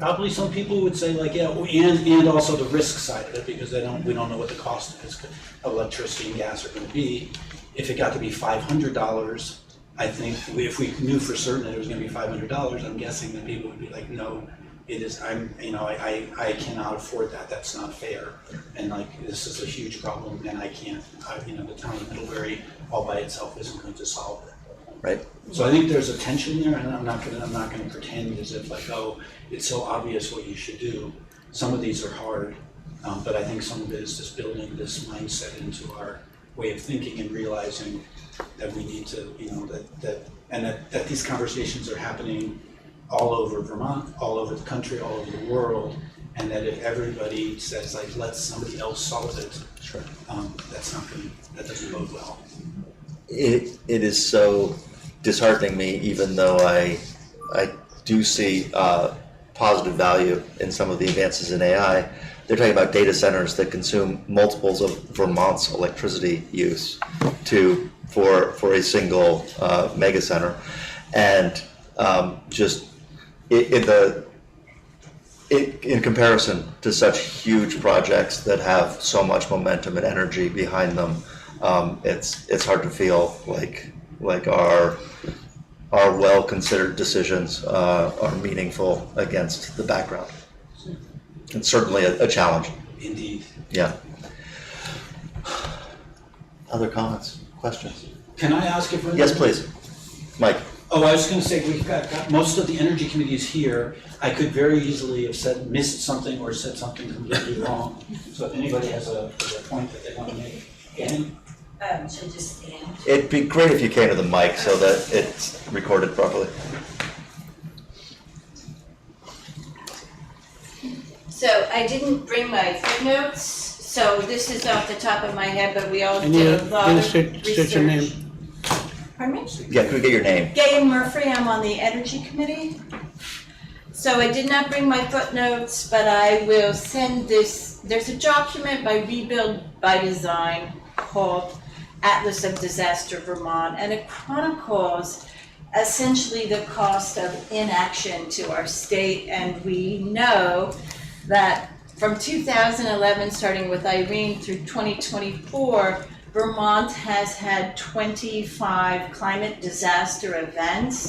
Probably some people would say like, yeah, and also the risk side of it, because we don't know what the cost of electricity and gas are gonna be. If it got to be $500, I think if we knew for certain that it was gonna be $500, I'm guessing that people would be like, no, it is, I cannot afford that, that's not fair. And like, this is a huge problem and I can't, the town of Middlebury all by itself isn't going to solve it. Right. So I think there's a tension there, and I'm not gonna pretend as if like, oh, it's so obvious what you should do. Some of these are hard, but I think some of it is just building this mindset into our way of thinking and realizing that we need to, that these conversations are happening all over Vermont, all over the country, all over the world, and that if everybody says like, let somebody else solve it, sure, that doesn't bode well. It is so disheartening me, even though I do see positive value in some of the advances in AI. They're talking about data centers that consume multiples of Vermont's electricity use for a single mega center, and in comparison to such huge projects that have so much momentum and energy behind them, it's hard to feel like our well-considered decisions are meaningful against the background. It's certainly a challenge. Indeed. Yeah. Other comments, questions? Can I ask if? Yes, please. Mike. Oh, I was going to say, we've got most of the energy committees here. I could very easily have missed something or said something completely wrong. So if anybody has a point that they want to make, Annie? Should I just stand? It'd be great if you came to the mic so that it's recorded properly. So I didn't bring my footnotes, so this is off the top of my head, but we all And did a lot of state your name. research. Pardon me? Yeah, could we get your name? Gay Murphy, I'm on the Energy Committee. So I did not bring my footnotes, but I will send this. There's a document by Rebuild by Design called Atlas of Disaster Vermont, and it chronicles essentially the cost of inaction to our state. And we know that from 2011, starting with Irene through 2024, Vermont has had 25 climate disaster events.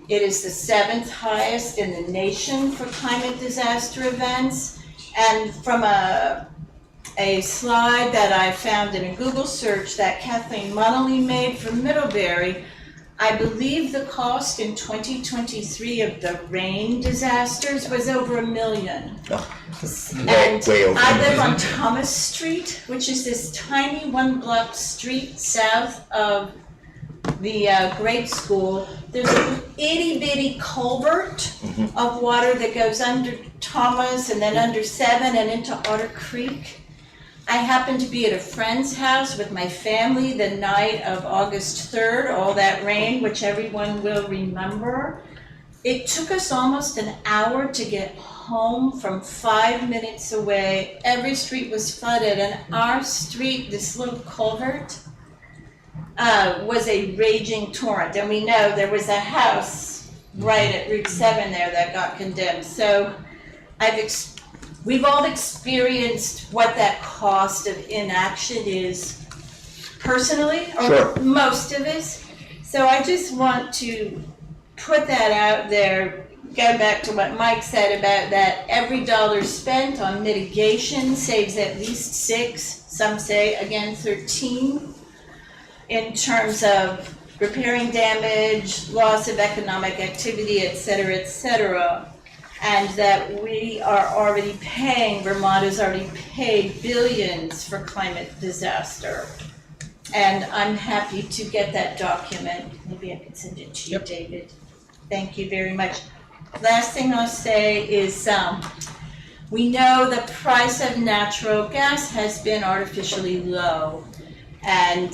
It is the 7th highest in the nation for climate disaster events. And from a slide that I found in a Google search that Kathleen Munnelly made for Middlebury, I believe the cost in 2023 of the rain disasters was over $1 million. And way over. I live on Thomas Street, which is this tiny 1-block street south of the grade school. There's an itty bitty culvert of water that goes under Thomas and then under 7 and into Otter Creek. I happened to be at a friend's house with my family the night of August 3rd, all that rain, which everyone will remember. It took us almost an hour to get home from 5 minutes away. Every street was flooded, and our street, this little culvert, was a raging torrent. And we know there was a house right at Route 7 there that got condemned. So we've all experienced what that cost of inaction is personally, or Sure. most of us. So I just want to put that out there, go back to what Mike said about that every dollar spent on mitigation saves at least 6, some say again 13, in terms of repairing damage, loss of economic activity, et cetera, and that we are already paying, Vermont has already paid billions for climate disaster. And I'm happy to get that document. Maybe I could send it to you, David. Thank you very much. Last thing I'll say is we know the price of natural gas has been artificially low. And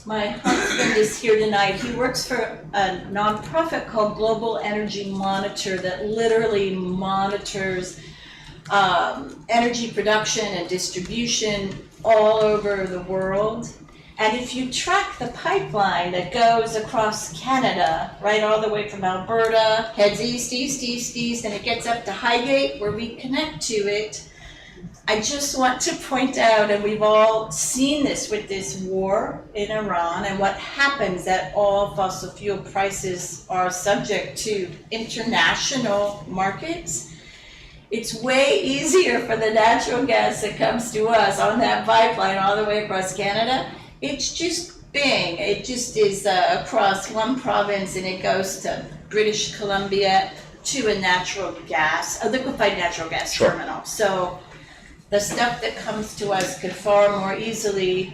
my husband is here tonight. He works for a nonprofit called Global Energy Monitor that literally monitors energy production and distribution all over the world. And if you track the pipeline that goes across Canada, right all the way from Alberta, heads east, east, east, east, and it gets up to Highgate where we connect to it, I just want to point out, and we've all seen this with this war in Iran and what happens that all fossil fuel prices are subject to international markets. It's way easier for the natural gas that comes to us on that pipeline all the way across Canada. It's just bing, it just is across one province and it goes to British Columbia to a liquefied natural gas terminal. So the stuff that comes to us could far more easily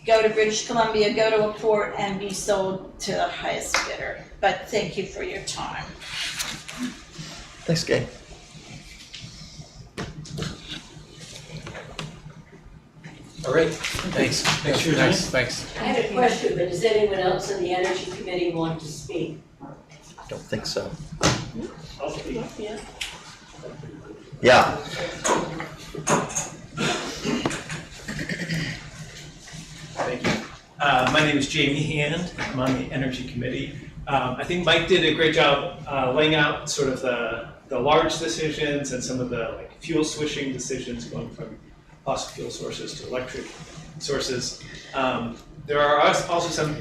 go to British Columbia, go to a port, and be sold to the highest bidder. But thank you for your time. Thanks, Gay. All right, thanks. Thanks for your time. Thanks. I have a question, but does anyone else on the Energy Committee want to speak? I don't think so. I'll speak. Yeah. Thank you. My name is Jamie Hand. I'm on the Energy Committee. I think Mike did a great job laying out sort of the large decisions and some of the fuel switching decisions going from fossil fuel sources to electric sources. There are also some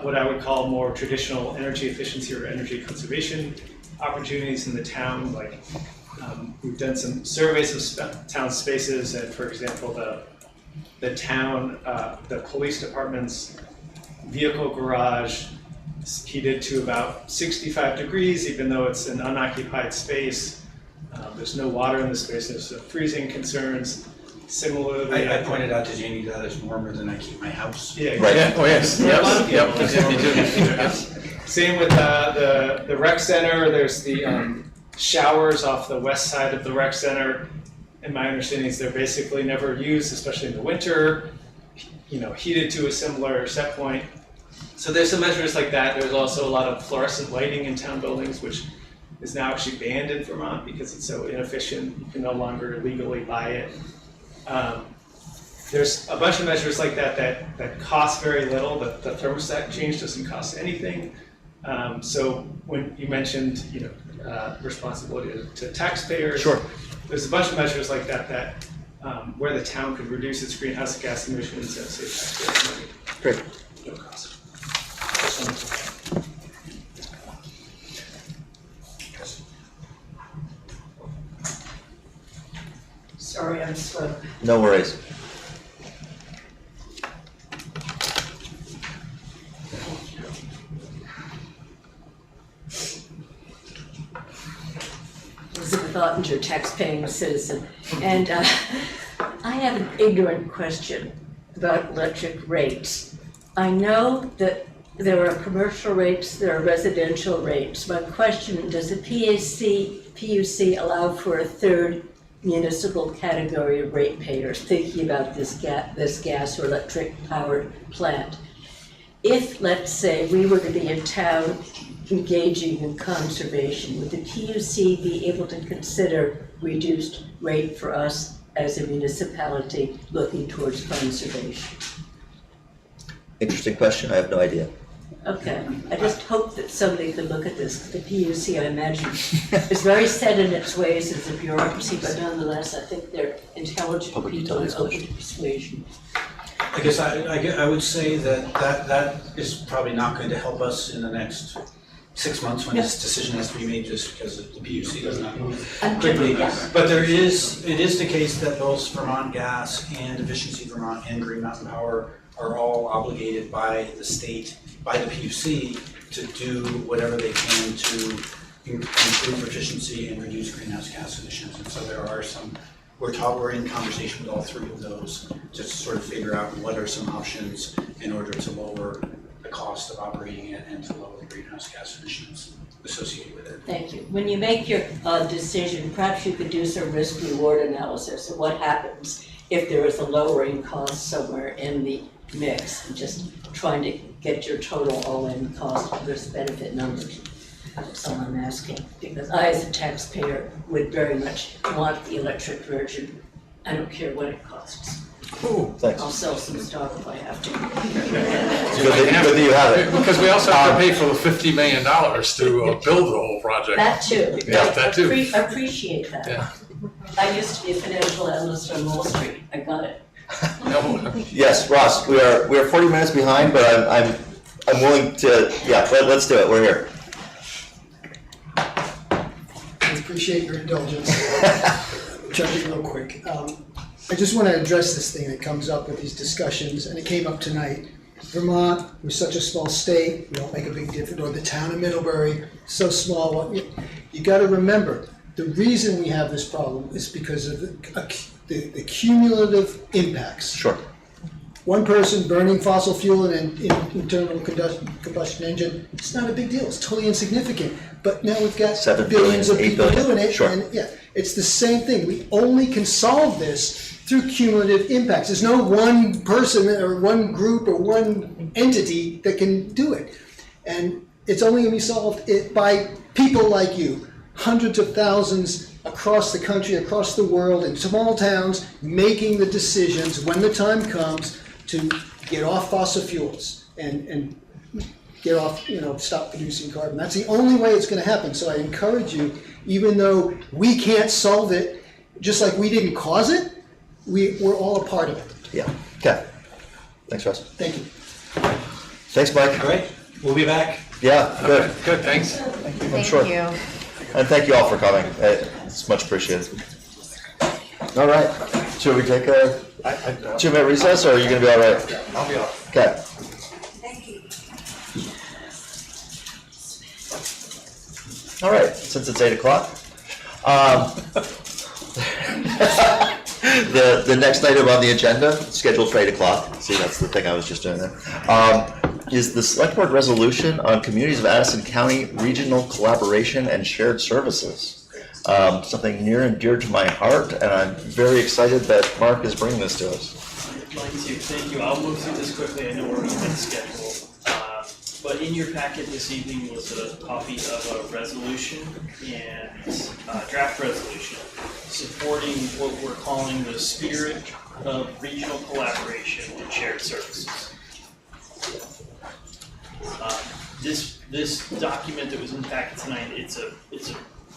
what I would call more traditional energy efficiency or energy conservation opportunities in the town. We've done some surveys of town spaces, and for example, the town, the police department's vehicle garage is heated to about 65 degrees, even though it's an unoccupied space. There's no water in the space. There's freezing concerns. Similarly, I pointed out to Jamie that it's warmer than I keep my house. Yeah, Right. yeah. Oh, yes. Yep. Same with the rec center. There's the showers off the west side of the rec center. And my understanding is they're basically never used, especially in the winter. Heated to a similar set point. So there's some measures like that. There's also a lot of fluorescent lighting in town buildings, which is now actually banned in Vermont because it's so inefficient. You can no longer legally buy it. There's a bunch of measures like that cost very little. The thermostat change doesn't cost anything. So when you mentioned responsibility to taxpayers, Sure. There's a bunch of measures like that where the town could reduce its greenhouse gas emissions and save taxpayers money. Great. No cost. Sorry, I'm slow. No worries. Elizabeth Ottinger, tax-paying citizen. And I have an ignorant question about electric rates. I know that there are commercial rates, there are residential rates. My question, does the PUC allow for a third municipal category of ratepayers thinking about this gas or electric powered plant? If, let's say, we were to be in town engaging in conservation, would the PUC be able to consider reduced rate for us as a municipality looking towards conservation? Interesting question. I have no idea. Okay, I just hope that somebody could look at this. The PUC, I imagine, is very set in its ways as a bureaucracy, but nonetheless, I think they're intelligent people and open to persuasion. I guess I would say that is probably not going to help us in the next 6 months when this decision has to be made, just because the PUC does not move quickly. But it is the case that both Vermont Gas and Efficiency Vermont and Green Mountain Power are all obligated by the state, by the PUC, to do whatever they can to improve efficiency and reduce greenhouse gas emissions. And so there are some, we're in conversation with all three of those to sort of figure out what are some options in order to lower the cost of operating it and to lower the greenhouse gas emissions associated with it. Thank you. When you make your decision, perhaps you could do some risk-reward analysis of what happens if there is a lowering cost somewhere in the mix, and just trying to get your total all-in cost risk-benefit numbers. That's all I'm asking, because I, as a taxpayer, would very much want the electric version. I don't care what it costs. Thanks. I'll sell some stock if I have to. Good that you have it. Because we also have to pay for the $50 million to build the whole project. That too. Yeah, that too. Appreciate that. Yeah. I used to be a financial analyst on Wall Street. I got it. Yes, Ross, we are 40 minutes behind, but I'm willing to, yeah, let's do it, we're here. I appreciate your indulgence. Try to be real quick. I just want to address this thing that comes up with these discussions, and it came up tonight. Vermont, we're such a small state, we don't make a big difference, or the town of Middlebury, so small. You got to remember, the reason we have this problem is because of the cumulative impacts. Sure. One person burning fossil fuel in an internal combustion engine, it's not a big deal, it's totally insignificant. But now we've got 7 billions of billion, 8 people billion. doing it, Sure. and yeah, it's the same thing. We only can solve this through cumulative impacts. There's no one person or one group or one entity that can do it. And it's only gonna be solved by people like you, hundreds of thousands across the country, across the world, in small towns, making the decisions when the time comes to get off fossil fuels and get off, stop producing carbon. That's the only way it's gonna happen. So I encourage you, even though we can't solve it, just like we didn't cause it, we're all a part of it. Yeah, okay. Thanks, Russ. Thank you. Thanks, Mike. All right, we'll be back. Yeah, good. Good, thanks. I'm sure. And thank you all for coming. It's much appreciated. All right, should we take a 2-minute recess, or are you gonna be all right? I'll be off. Okay. All right, since it's 8 o'clock. The next item on the agenda, scheduled for 8 o'clock, see, that's the thing I was just doing there, is the Select Board resolution on communities of Addison County regional collaboration and shared services. Something near and dear to my heart, and I'm very excited that Mark is bringing this to us. I'd like to, thank you. I'll move through this quickly. I know we're behind schedule. But in your packet this evening was a copy of a resolution and draft resolution supporting what we're calling the spirit of regional collaboration and shared services. This document that was in the packet tonight, it's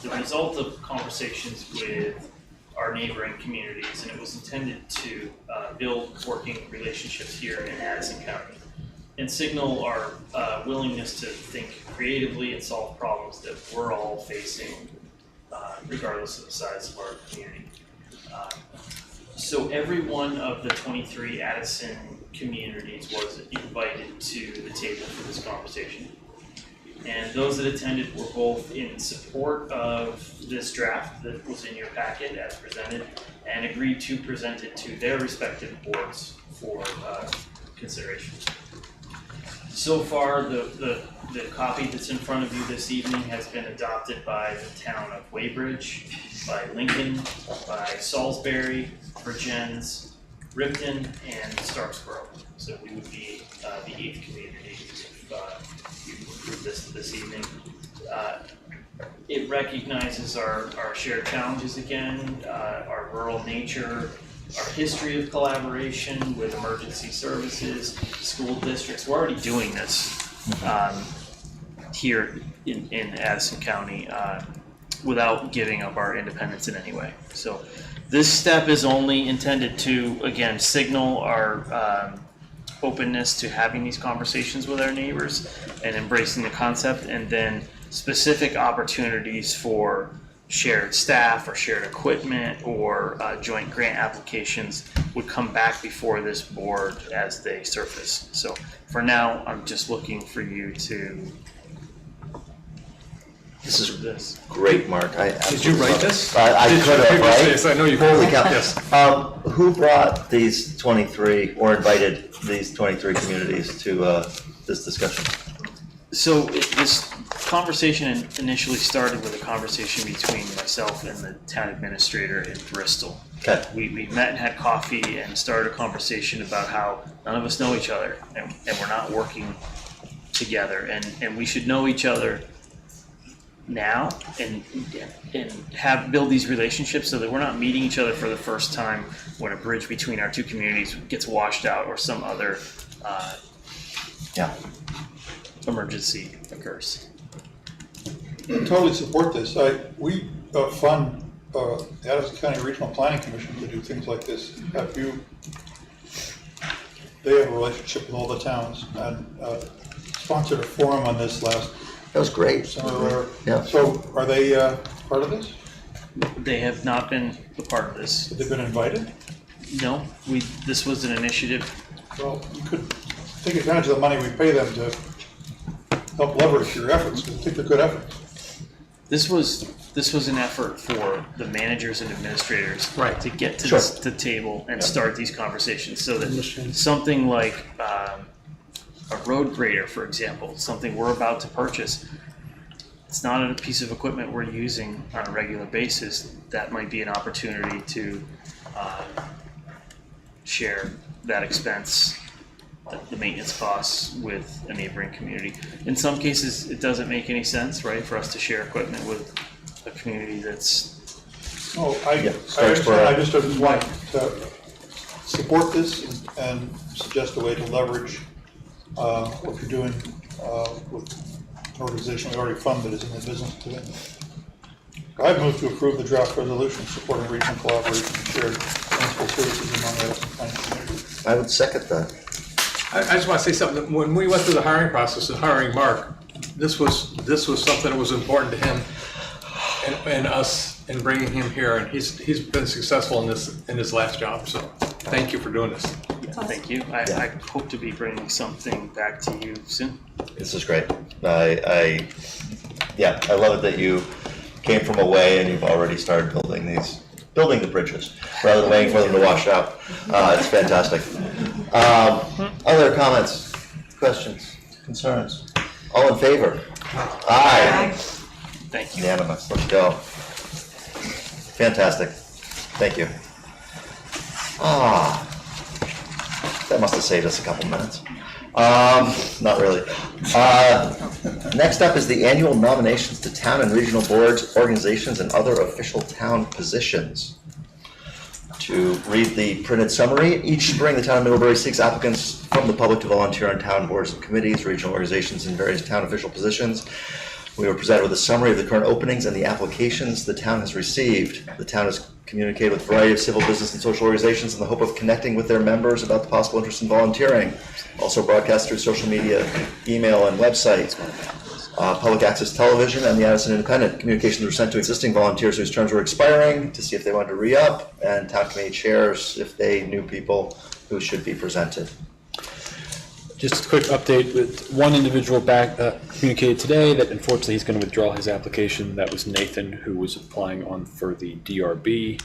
the result of conversations with our neighboring communities, and it was intended to build working relationships here in Addison County and signal our willingness to think creatively and solve problems that we're all facing, regardless of the size of our community. So every one of the 23 Addison communities was invited to the table for this conversation. And those that attended were both in support of this draft that was in your packet as presented and agreed to present it to their respective boards for consideration. So far, the copy that's in front of you this evening has been adopted by the town of Weybridge, by Lincoln, by Salisbury, Virgins, Ripton, and Starksboro. So we would be the 8th community if you approve this evening. It recognizes our shared challenges again, our rural nature, our history of collaboration with emergency services, school districts. We're already doing this here in Addison County without giving up our independence in any way. So this step is only intended to, again, signal our openness to having these conversations with our neighbors and embracing the concept, and then specific opportunities for shared staff or shared equipment or joint grant applications would come back before this board as they surface. So for now, I'm just looking for you to. This is great, Mark. Did you write this? I could have, right? Yes, I know you. Holy cow. Yes. Who brought these 23 or invited these 23 communities to this discussion? So this conversation initially started with a conversation between myself and the town administrator in Bristol. Okay. We met and had coffee and started a conversation about how none of us know each other and we're not working together, and we should know each other now and build these relationships so that we're not meeting each other for the first time when a bridge between our two communities gets washed out or some other emergency occurs. I totally support this. We fund the Addison County Regional Planning Commission to do things like this. They have a relationship with all the towns and sponsored a forum on this last. That was great. Summer. Yeah. So are they part of this? They have not been a part of this. Have they been invited? No, this was an initiative. Well, you could take advantage of the money we pay them to help leverage your efforts, because I think they're good efforts. This was an effort for the managers and administrators to get to the table and start these conversations, so that something like a road grader, for example, something we're about to purchase, it's not a piece of equipment we're using on a regular basis. That might be an opportunity to share that expense, the maintenance costs, with a neighboring community. In some cases, it doesn't make any sense, right, for us to share equipment with a community that's. Oh, I understand. I just would like to support this and suggest a way to leverage what you're doing with an organization we already fund that is in the business today. I move to approve the draft resolution supporting regional collaboration and shared municipal services among Addison County communities. I would second that. I just want to say something. When we went through the hiring process and hiring Mark, this was something that was important to him and us in bringing him here, and he's been successful in his last job. So thank you for doing this. Yeah, thank you. I hope to be bringing something back to you soon. This is great. I love it that you came from away and you've already started building the bridges rather than waiting for them to wash out. It's fantastic. Other comments, questions, concerns? All in favor? Aye. Thank you. Unanimous. Let's go. Fantastic. Thank you. That must have saved us a couple minutes. Not really. Next up is the annual nominations to town and regional boards, organizations, and other official town positions. To read the printed summary, each spring the town of Middlebury seeks applicants from the public to volunteer on town boards and committees, regional organizations, and various town official positions. We were presented with a summary of the current openings and the applications the town has received. The town has communicated with a variety of civil, business, and social organizations in the hope of connecting with their members about the possible interest in volunteering. Also broadcast through social media, email, and website. Public access television and the Addison Independent. Communications were sent to existing volunteers whose terms were expiring to see if they wanted to re-up, and town committee chairs if they knew people who should be presented. Just a quick update with one individual communicated today that unfortunately he's going to withdraw his application. That was Nathan, who was applying for the DRB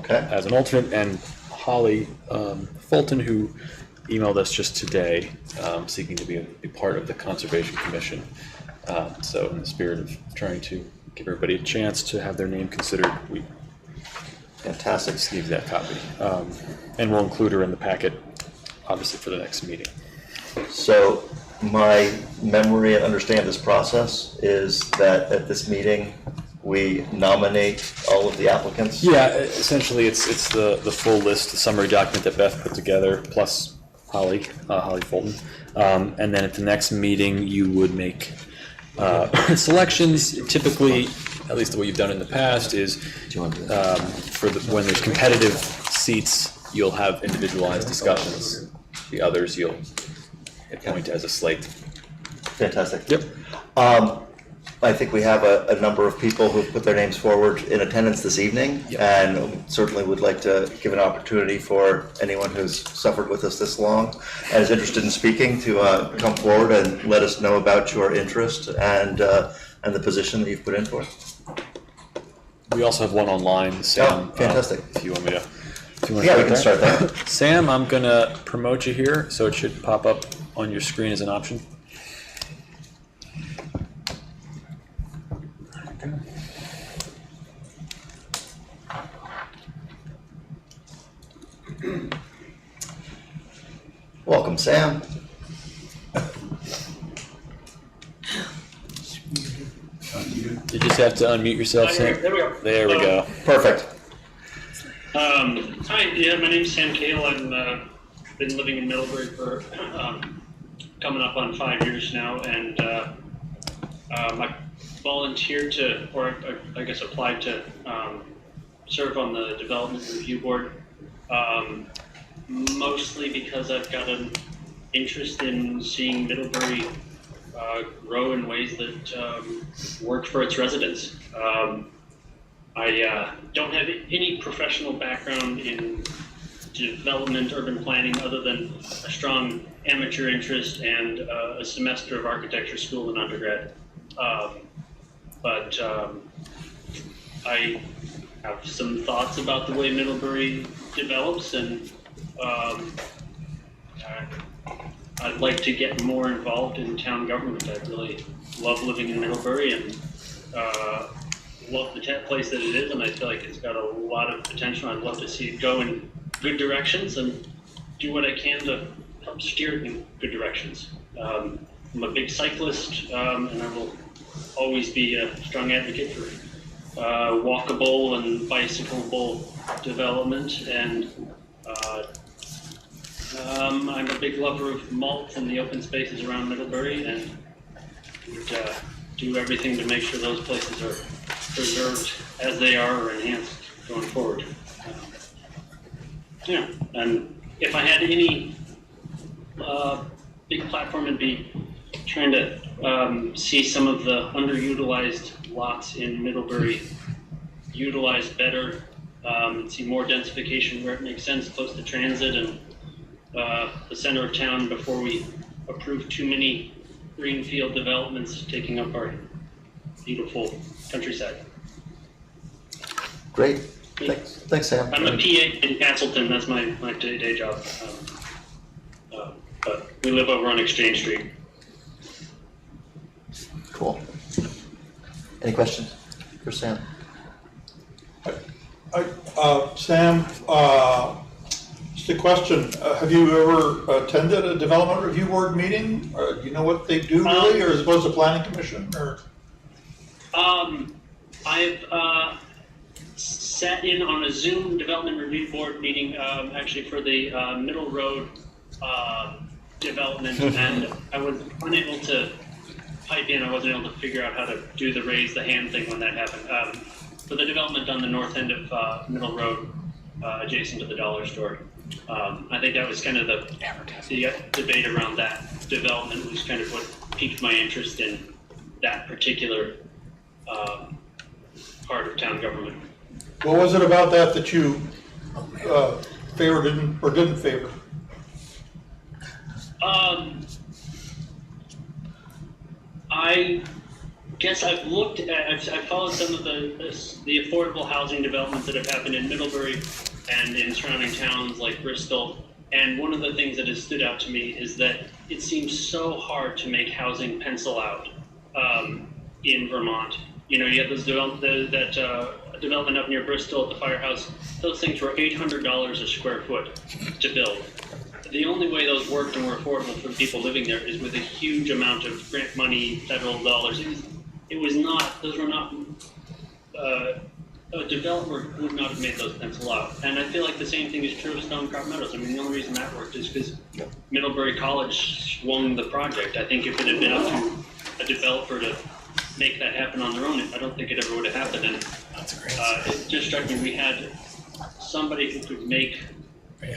as an alternate, and Holly Fulton, who emailed us just today seeking to be a part of the Conservation Commission. So in the spirit of trying to give everybody a chance to have their name considered, we received that copy. And we'll include her in the packet, obviously, for the next meeting. So my memory and understanding of this process is that at this meeting, we nominate all of the applicants? Yeah, essentially it's the full list, the summary document that Beth put together, plus Holly Fulton. And then at the next meeting, you would make selections. Typically, at least the way you've done in the past, is when there's competitive seats, you'll have individualized discussions. The others you'll appoint as a slate. Fantastic. Yep. I think we have a number of people who've put their names forward in attendance this evening, and certainly would like to give an opportunity for anyone who's suffered with us this long and is interested in speaking to come forward and let us know about your interest and the position that you've put in for. We also have one online, Sam. Fantastic. If you want me to. We can start that. Sam, I'm going to promote you here, so it should pop up on your screen as an option. Welcome, Sam. Did just have to unmute yourself, Sam. There we go. There we go. Perfect. Hi, yeah, my name's Sam Cale. I've been living in Middlebury for coming up on 5 years now, and I volunteered to, or I guess applied to serve on the Development Review Board, mostly because I've got an interest in seeing Middlebury grow in ways that work for its residents. I don't have any professional background in development, urban planning, other than a strong amateur interest and a semester of architecture school in undergrad. But I have some thoughts about the way Middlebury develops, and I'd like to get more involved in town government. I really love living in Middlebury and love the place that it is, and I feel like it's got a lot of potential. I'd love to see it go in good directions and do what I can to help steer it in good directions. I'm a big cyclist, and I will always be a strong advocate for walkable and bicycleable development, and I'm a big lover of malt and the open spaces around Middlebury, and would do everything to make sure those places are preserved as they are or enhanced going forward. Yeah, and if I had any big platform, it'd be trying to see some of the underutilized lots in Middlebury utilized better, see more densification where it makes sense, close to transit and the center of town, before we approve too many greenfield developments taking up our beautiful countryside. Great. Thanks, Sam. I'm a PA in Castleton. That's my day job. But we live over on Exchange Street. Cool. Any questions for Sam? Sam, just a question. Have you ever attended a development review board meeting? Or do you know what they do really, or as opposed to planning commission? Or I've sat in on a Zoom development review board meeting, actually for the Middle Road development, and I was unable to pipe in. I wasn't able to figure out how to do the raise the hand thing when that happened. For the development on the north end of Middle Road, adjacent to the dollar store. I think that was kind of the debate around that development, was kind of what piqued my interest in that particular part of town government. what was it about that you favored or didn't favor? I guess I've looked at, I've followed some of the affordable housing developments that have happened in Middlebury and in surrounding towns like Bristol. And one of the things that has stood out to me is that it seems so hard to make housing pencil out in Vermont. You know, you have those development up near Bristol at the firehouse. Those things were $800 a square foot to build. The only way those worked and were affordable for the people living there is with a huge amount of grant money, federal dollars. It was not, those were not, a developer would not have made those pencil out. And I feel like the same thing is true of Stonecrop Meadows. I mean, the only reason that worked is because Middlebury College swung the project. I think if it had been up to a developer to make that happen on their own, I don't think it ever would have happened. And it just struck me, we had somebody who could make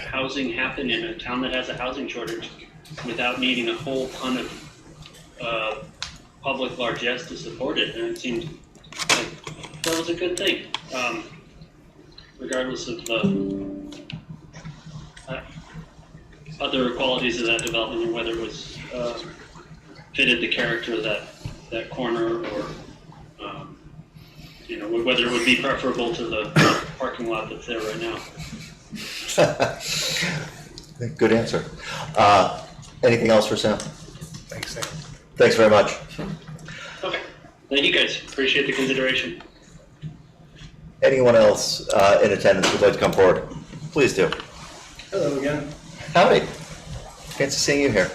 housing happen in a town that has a housing shortage without needing a whole ton of public largesse to support it, and it seemed like that was a good thing, regardless of the other qualities of that development, and whether it was fitted the character of that corner, or you know, whether it would be preferable to the parking lot that's there right now. Good answer. Anything else for Sam? Thanks, Sam. Thanks very much. Okay, thank you guys. Appreciate the consideration. Anyone else in attendance who'd like to come forward? Please do. Hello again. Howdy. Fancy seeing you here.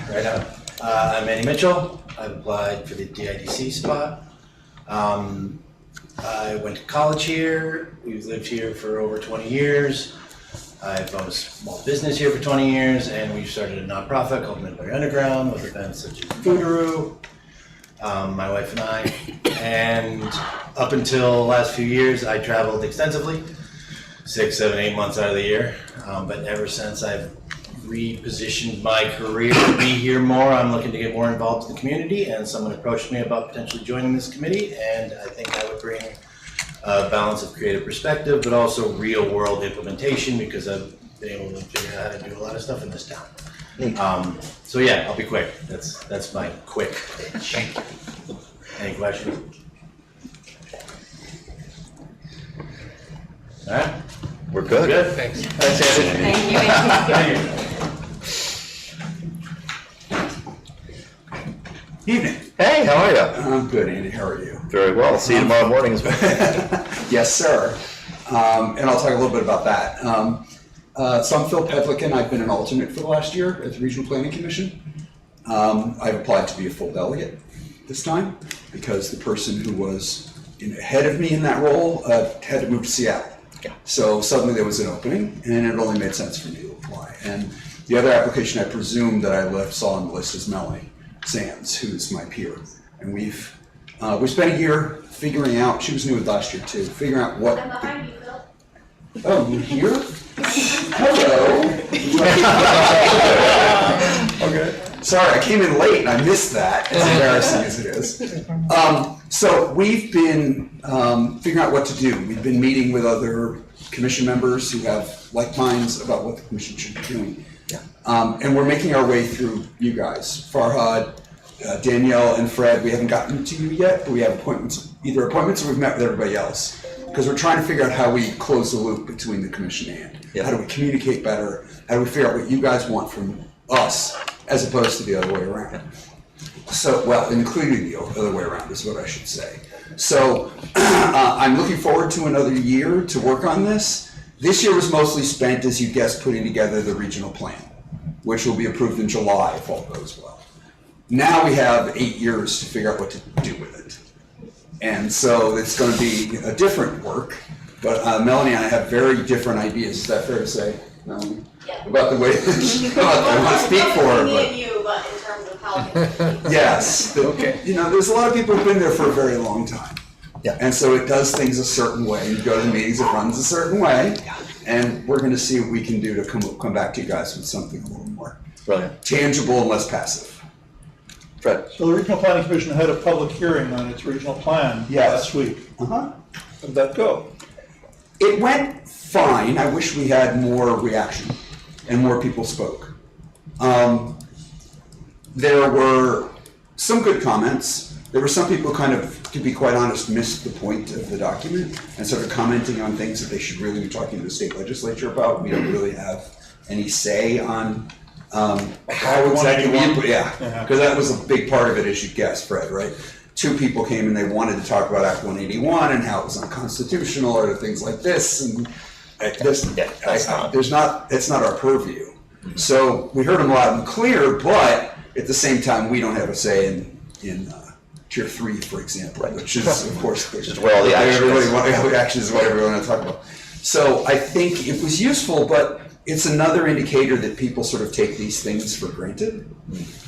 Right on. I'm Manny Mitchell. I've applied for the DIDC spot. I went to college here. We've lived here for over 20 years. I've owned a small business here for 20 years, and we've started a nonprofit called Middlebury Underground with events such as Foodoroo, my wife and I. And up until the last few years, I traveled extensively, 6, 7, 8 months out of the year. But ever since I've repositioned my career to be here more, I'm looking to get more involved in the community, and someone approached me about potentially joining this committee, and I think I would bring a balance of creative perspective, but also real world implementation, because I've been able to figure out how to do a lot of stuff in this town. So yeah, I'll be quick. That's my quick. Thank you. Any questions? All right. We're good. Good. Thanks. Thanks, Andy. Thank you. Thank you. Evening. Hey, how are you? I'm good, Andy. How are you? Very well. See you tomorrow morning as well. Yes, sir. And I'll talk a little bit about that. So I'm Phil Pevlikin. I've been an alternate for the last year at the Regional Planning Commission. I've applied to be a full delegate this time because the person who was ahead of me in that role had to move to Seattle. So suddenly there was an opening, and it only made sense for me to apply. And the other application I presume that I saw on the list is Melanie Sands, who's my peer. And we spent a year figuring out, she was new with last year too, figuring out what... I'm behind you, Phil. Oh, you here? Hello. Okay. Sorry, I came in late and I missed that, as embarrassing as it is. So we've been figuring out what to do. We've been meeting with other commission members who have like minds about what the commission should be doing. And we're making our way through you guys. Farhad, Danielle, and Fred, we haven't gotten to you yet, but we have appointments, either appointments or we've met with everybody else. Because we're trying to figure out how we close the loop between the commission and how do we communicate better, how do we figure out what you guys want from us as opposed to the other way around. So, well, including the other way around is what I should say. So I'm looking forward to another year to work on this. This year was mostly spent, as you guessed, putting together the regional plan, which will be approved in July if all goes well. Now we have 8 years to figure out what to do with it. And so it's going to be a different work, but Melanie and I have very different ideas. Is that fair to say, Melanie? Yeah. About the way, I want to speak for her, Me but. and you, but in terms of how. Yes, you know, there's a lot of people who've been there for a very long time. Yeah. And so it does things a certain way. You go to the meetings, it runs a certain way. And we're going to see what we can do to come back to you guys with something a little more tangible and less passive. Fred. So the Regional Planning Commission had a public hearing on its regional plan last week. How did that go? It went fine. I wish we had more reaction and more people spoke. There were some good comments. There were some people who kind of, to be quite honest, missed the point of the document and started commenting on things that they should really be talking to the state legislature about. We don't really have any say on how exactly we input, because that was a big part of it, as you guessed, Fred, right? 2 people came and they wanted to talk about Act 181 and how it was unconstitutional or things like this, and it's not our purview. So we heard them loud and clear, but at the same time, we don't have a say in Tier 3, for example, which is, of course, which is where all the action is. Action is what everyone wants to talk about. So I think it was useful, but it's another indicator that people sort of take these things for granted,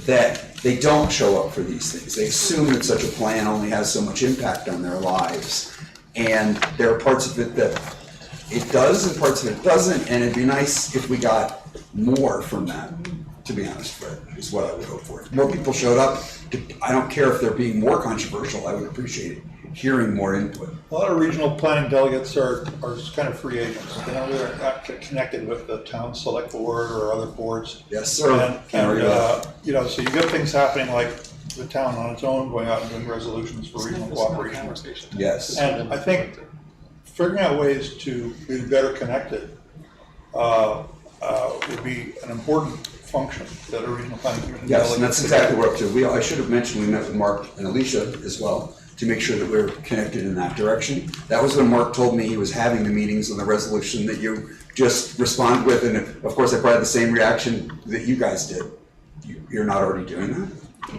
that they don't show up for these things. They assume that such a plan only has so much impact on their lives. And there are parts of it that it does and parts of it doesn't, and it'd be nice if we got more from that, to be honest, Fred, is what I would hope for. If more people showed up, I don't care if they're being more controversial, I would appreciate it. Hearing more input. A lot of regional planning delegates are kind of free agents. They don't really not connected with the town select board or other boards. Yes, sir. And you know, so you get things happening like the town on its own going out and doing resolutions for regional cooperation. Yes. And I think figuring out ways to be better connected would be an important function that a regional planning commission. Yes, and that's exactly what we're up to. I should have mentioned we met with Mark and Alicia as well, to make sure that we're connected in that direction. That was when Mark told me he was having the meetings on the resolution that you just responded with, and of course I probably had the same reaction that you guys did. You're not already doing that?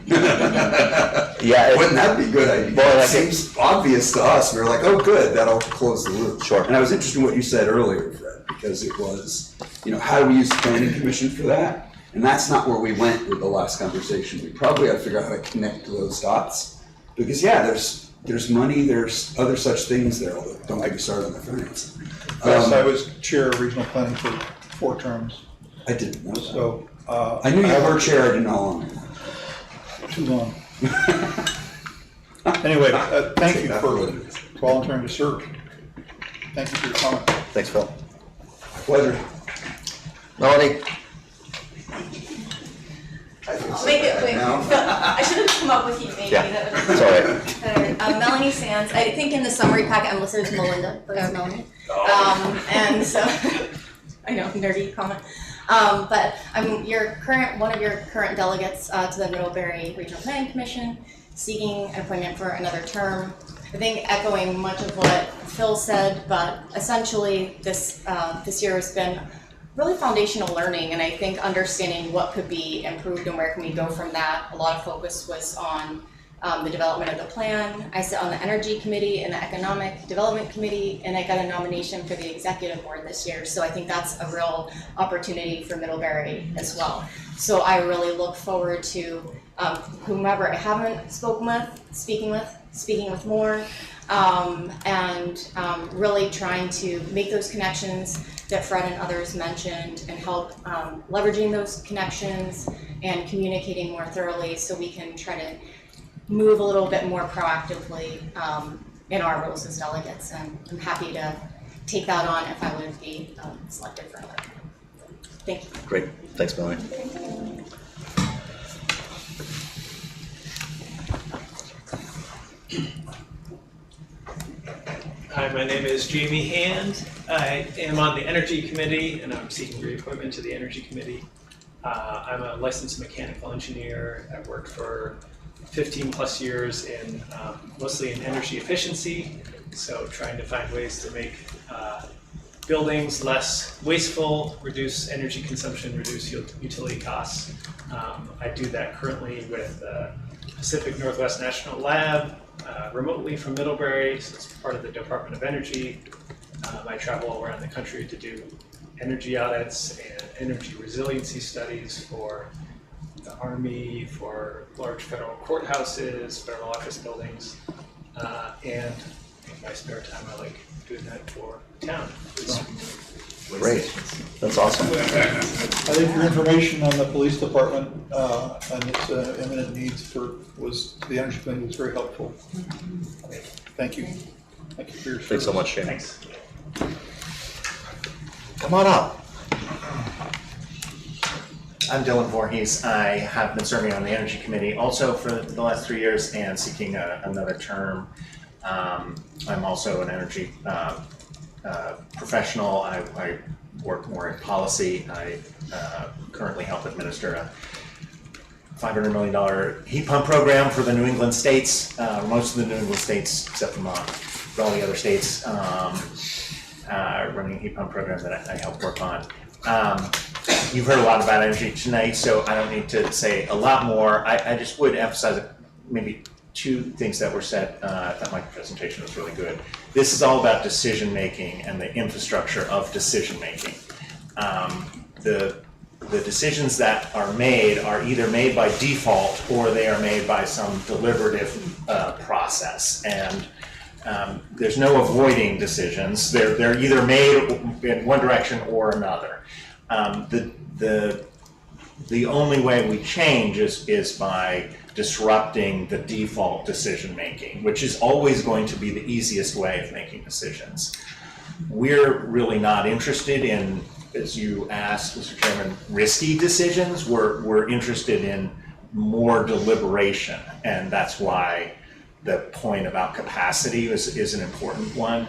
Yeah. Wouldn't that be a good idea? Well, It seems obvious to us. We were like, oh, good, that'll close the loop. Sure. And I was interested in what you said earlier, Fred, because it was, how do we use the planning commission for that? And that's not where we went with the last conversation. We probably got to figure out how to connect those dots. Because, there's money, there's other such things there, although don't get me started on the finance. Yes, I was chair of regional planning for 4 terms. I didn't know that. So. I knew you were chair, I didn't know how long. Too long. Anyway, thank you for volunteering to serve. Thank you for your comment. Thanks, Phil. Pleasure. Melanie? I'll make it quick. I should have come up with you maybe. Yeah, That would it's all right. Melanie Sands. I think in the summary packet I'm listed as Melinda, but it's Melanie. And so, I know, nerdy comment. But I'm one of your current delegates to the Middlebury Regional Planning Commission, seeking an appointment for another term. I think echoing much of what Phil said, but essentially this year has been really foundational learning, and I think understanding what could be improved and where can we go from that. A lot of focus was on the development of the plan. I sit on the Energy Committee and the Economic Development Committee, and I got a nomination for the Executive Board this year, so I think that's a real opportunity for Middlebury as well. So I really look forward to whomever I haven't spoken with, speaking with more, and really trying to make those connections that Fred and others mentioned and help leveraging those connections and communicating more thoroughly so we can try to move a little bit more proactively in our roles as delegates. And I'm happy to take that on if I would be selected for another. Thank you. Great. Thanks, Melanie. Hi, my name is Jamie Hand. I am on the Energy Committee, and I'm seeking reappointment to the Energy Committee. I'm a licensed mechanical engineer. I've worked for 15 plus years in mostly in energy efficiency, so trying to find ways to make buildings less wasteful, reduce energy consumption, reduce utility costs. I do that currently with Pacific Northwest National Lab, remotely from Middlebury, so it's part of the Department of Energy. I travel all around the country to do energy audits and energy resiliency studies for the Army, for large federal courthouses, federal office buildings, and in my spare time I like doing that for town. Great, that's awesome. I think your information on the police department and its imminent needs to the Energy Committee was very helpful. Thank you. Thank you for your service. Thanks so much, Shane. Thanks. Come on up. I'm Dylan Voorhees. I have been serving on the Energy Committee also for the last 3 years and seeking another term. I'm also an energy professional. I work more in policy. I currently help administer a $500 million heat pump program for the New England states, most of the New England states except Vermont, but all the other states, running a heat pump program that I help work on. You've heard a lot about energy tonight, so I don't need to say a lot more. I just would emphasize maybe 2 things that were said. I thought my presentation was really good. This is all about decision making and the infrastructure of decision making. The decisions that are made are either made by default or they are made by some deliberative process. And there's no avoiding decisions. They're either made in one direction or another. The only way we change is by disrupting the default decision making, which is always going to be the easiest way of making decisions. We're really not interested in, as you asked, Mr. Chairman, risky decisions. We're interested in more deliberation, and that's why the point about capacity is an important one.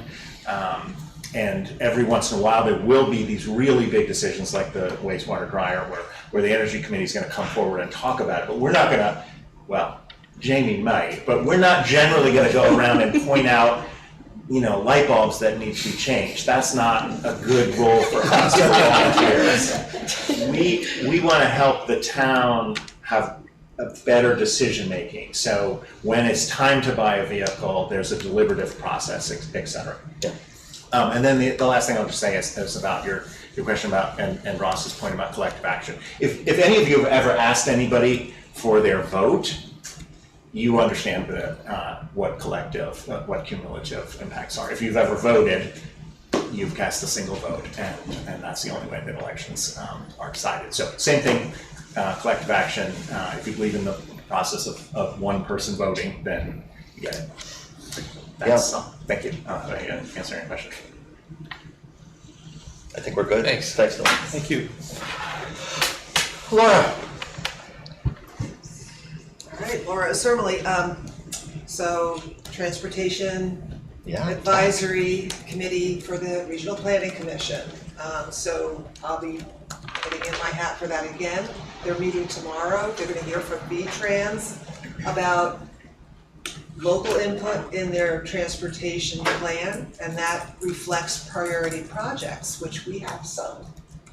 And every once in a while, there will be these really big decisions like the wastewater dryer where the Energy Committee is going to come forward and talk about it. But we're not going to, well, Jamie might, but we're not generally going to go around and point out, light bulbs that need to be changed. That's not a good role for us as volunteers. We want to help the town have a better decision making. So when it's time to buy a vehicle, there's a deliberative process, et cetera. Yeah. And then the last thing I'll just say is about your question about, and Ross's point about collective action. If any of you have ever asked anybody for their vote, you understand what cumulative impacts are. If you've ever voted, you've cast a single vote, and that's the only way that elections are decided. So same thing, collective action. If you believe in the process of one person voting, then you get it. That's thank you. Did I answer any questions? I think we're good. Thanks. Thanks, Dylan. Thank you. Laura. All right, Laura Sermley. So Transportation Yeah. Advisory Committee for the Regional Planning Commission. So I'll be putting in my hat for that again. They're meeting tomorrow. They're going to hear from V-Trans about local input in their transportation plan, and that reflects priority projects, which we have some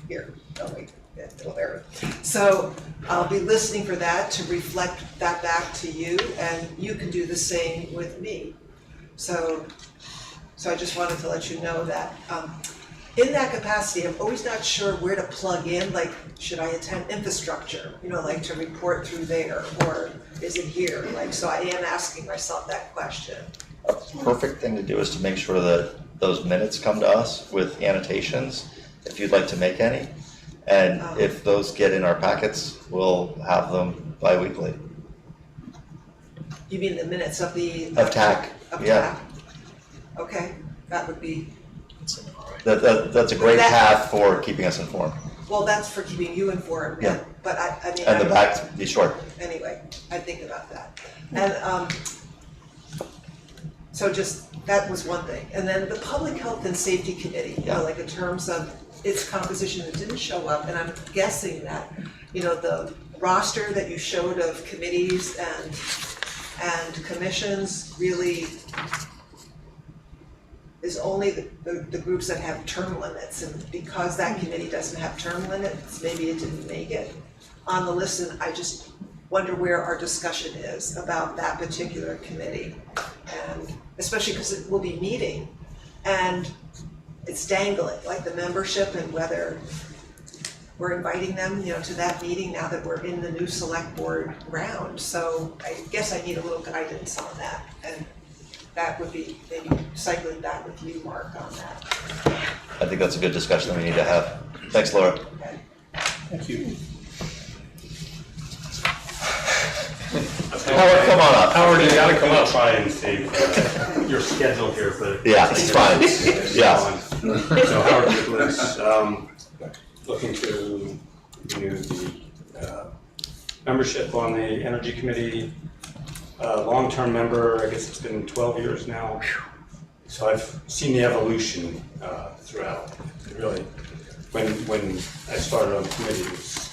here, don't we? in Middlebury. So I'll be listening for that to reflect that back to you, and you can do the same with me. So I just wanted to let you know that in that capacity, I'm always not sure where to plug in, like, should I attend infrastructure, like to report through there, or is it here? Like, so I am asking myself that question. A perfect thing to do is to make sure that those minutes come to us with annotations, if you'd like to make any. And if those get in our packets, we'll have them bi-weekly. You mean the minutes of the... Of TAC, yeah. TAC? Okay, that would be... That's a great path for keeping us informed. Well, that's for keeping you informed, Yeah. but I mean... And the back, be short. Anyway, I think about that. And so just, that was one thing. And then the Public Health and Safety Committee, like in terms of its composition, it didn't show up, and I'm guessing that, the roster that you showed of committees and commissions really is only the groups that have term limits, and because that committee doesn't have term limits, maybe it didn't make it on the list, and I just wonder where our discussion is about that particular committee, and especially because it will be meeting, and it's dangling, like the membership and whether we're inviting them, to that meeting now that we're in the new select board round. So I guess I need a little guidance on that, and that would be maybe cycling back with you, Mark, on that. I think that's a good discussion that we need to have. Thanks, Laura. Okay. Thank you. Howard, come on up. Howard, you gotta come up. Try and save your schedule here, but. Yeah, it's fine. Yeah. So Howard Nicholas, looking to renew the membership on the Energy Committee. Long-term member, I guess it's been 12 years now. So I've seen the evolution throughout. Really, when I started on the committee, it was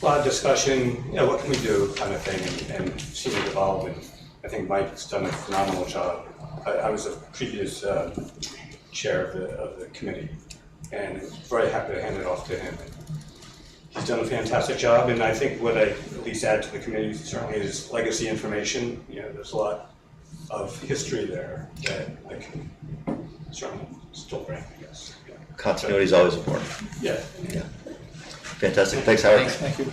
a lot of discussion, what can we do kind of thing, and seeing it evolve. And I think Mike's done a phenomenal job. I was a previous chair of the committee, and very happy to hand it off to him. He's done a fantastic job, and I think what I at least add to the committee certainly is legacy information. There's a lot of history there that I can certainly still bring, I guess. Yeah. Continuity is always important. Yeah. Fantastic. Thanks, Howard. Thank you.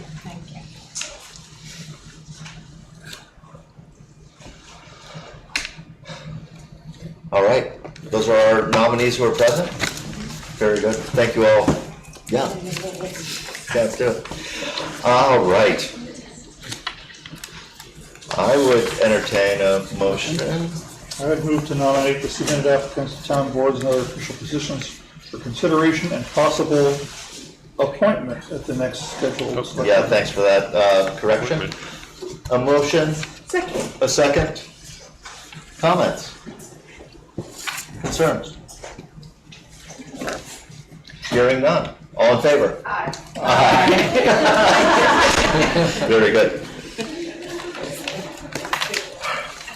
All right. Those are our nominees who are present. Very good. Thank you all. Yeah. Let's do it. All right. I would entertain a motion. I would move to nominate the submitted applicants to town boards and other official positions for consideration and possible appointment at the next scheduled select. Yeah, thanks for that correction. A motion? Second. A second? Comments? Concerns? Hearing none. All in favor? Aye. Very good.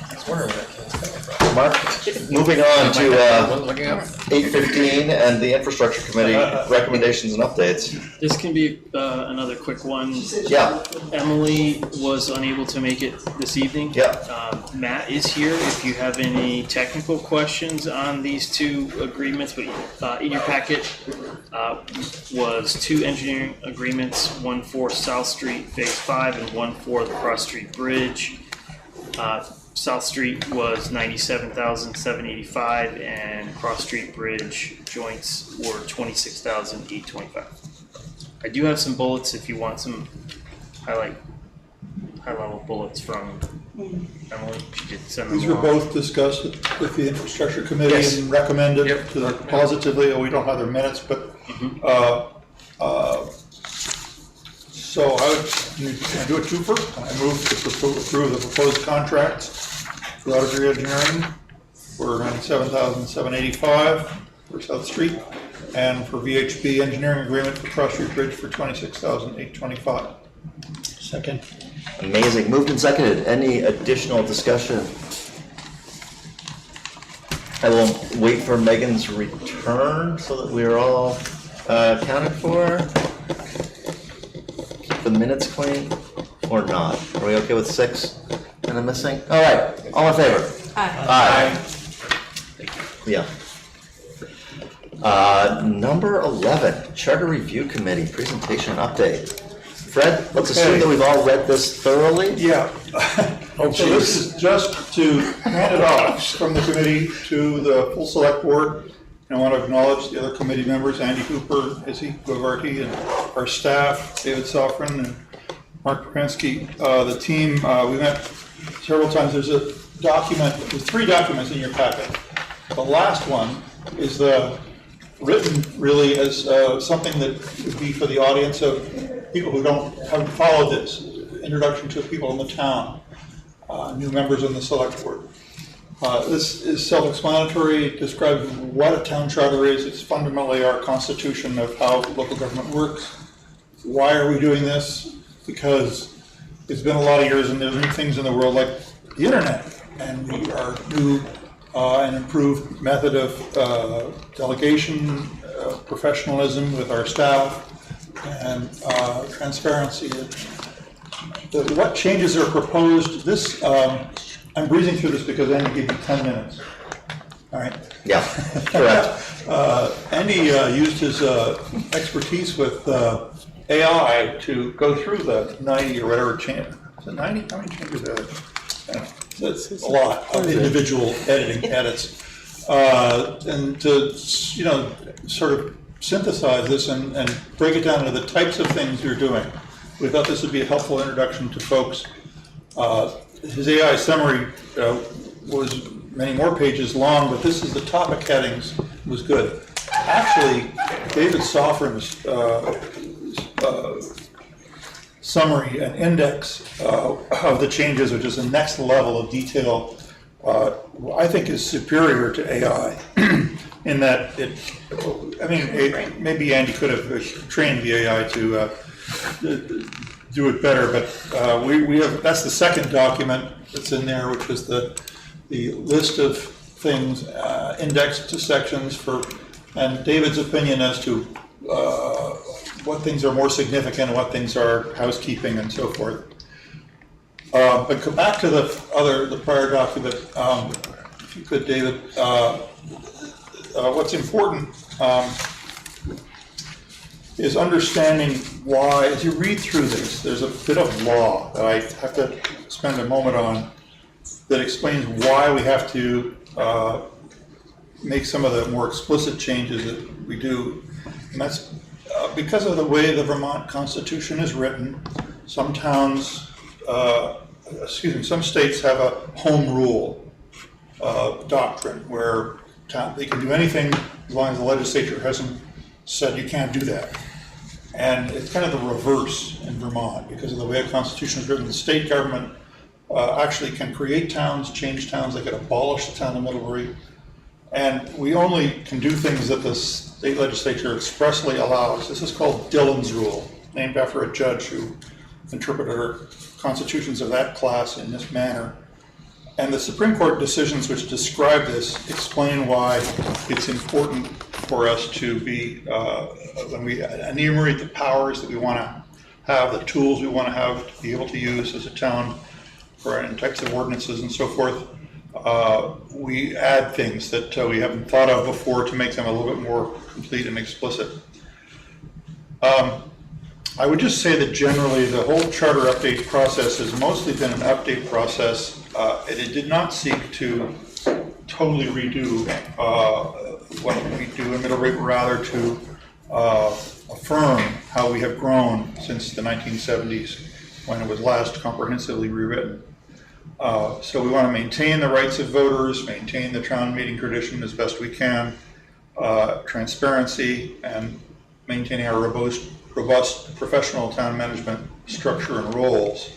I was wondering where that came from. Mark. Moving on to 8:15 and the Infrastructure Committee recommendations and updates. This can be another quick one. Yeah. Emily was unable to make it this evening. Yeah. Matt is here if you have any technical questions on these two agreements, but in your packet was two engineering agreements, one for South Street Phase 5 and one for the Cross Street Bridge. South Street was $97,785 and Cross Street Bridge joints were $26,825. I do have some bullets if you want some high-level bullets from Emily. She did send them These were along. both discussed with the Infrastructure Committee Yes. and recommended to them positively. We don't have their minutes, but so I would, can I do it two first? I move to approve the proposed contracts for Middlebury Adjourn for $97,785 for South Street, and for VHB engineering agreement for Cross Street Bridge for $26,825. Second. Amazing. Moved and seconded. Any additional discussion? I will wait for Megan's return so that we are all accounted for. Keep the minutes clean or not? Are we okay with 6 and the missing? All right. All in favor? Aye. Yeah. Number 11, Charter Review Committee presentation update. Fred, let's assume that we've all read this thoroughly. Yeah. So this is just to hand it off from the committee to the full select board. And I want to acknowledge the other committee members, Andy Cooper, Izzy Govarty, and our staff, David Sofrin and Mark Pransky. The team, we met several times. There's a document, there's 3 documents in your packet. The last one is written really as something that would be for the audience of people who haven't followed this. Introduction to people in the town, new members on the select board. This is self-explanatory. It describes what a town charter is. It's fundamentally our constitution of how local government works. Why are we doing this? Because it's been a lot of years and there's new things in the world like the internet. And we are new and improved method of delegation, professionalism with our staff, and transparency. What changes are proposed? This, I'm breezing through this because Andy gave me 10 minutes. All right? Yeah, correct. Andy used his expertise with AI to go through the 90 or whatever change. Is it 90? How many changes are there? It's a lot of individual edits. And to, sort of synthesize this and break it down into the types of things you're doing. We thought this would be a helpful introduction to folks. His AI summary was many more pages long, but this is the topic headings was good. Actually, David Sofrin's summary and index of the changes, which is the next level of detail, I think is superior to AI in that maybe Andy could have trained the AI to do it better, but we have, that's the second document that's in there, which is the list of things indexed to sections and David's opinion as to what things are more significant and what things are housekeeping and so forth. But go back to the prior document, if you could, David. What's important is understanding why, as you read through this, there's a bit of law that I have to spend a moment on that explains why we have to make some of the more explicit changes that we do. And that's because of the way the Vermont Constitution is written. Some towns, some states have a home rule doctrine where they can do anything as long as the legislature hasn't said you can't do that. And it's kind of the reverse in Vermont because of the way the Constitution is written. The state government actually can create towns, change towns. They can abolish the town of Middlebury. And we only can do things that the state legislature expressly allows. This is called Dillon's Rule, named after a judge who interpreted our constitutions of that class in this manner. And the Supreme Court decisions which describe this explain why it's important for us to be, when we enumerate the powers that we want to have, the tools we want to have to be able to use as a town for and types of ordinances and so forth, we add things that we haven't thought of before to make them a little bit more complete and explicit. I would just say that generally the whole charter update process has mostly been an update process, and it did not seek to totally redo what we do in Middlebury, but rather to affirm how we have grown since the 1970s when it was last comprehensively rewritten. So we want to maintain the rights of voters, maintain the town meeting tradition as best we can, transparency, and maintaining our robust professional town management structure and roles.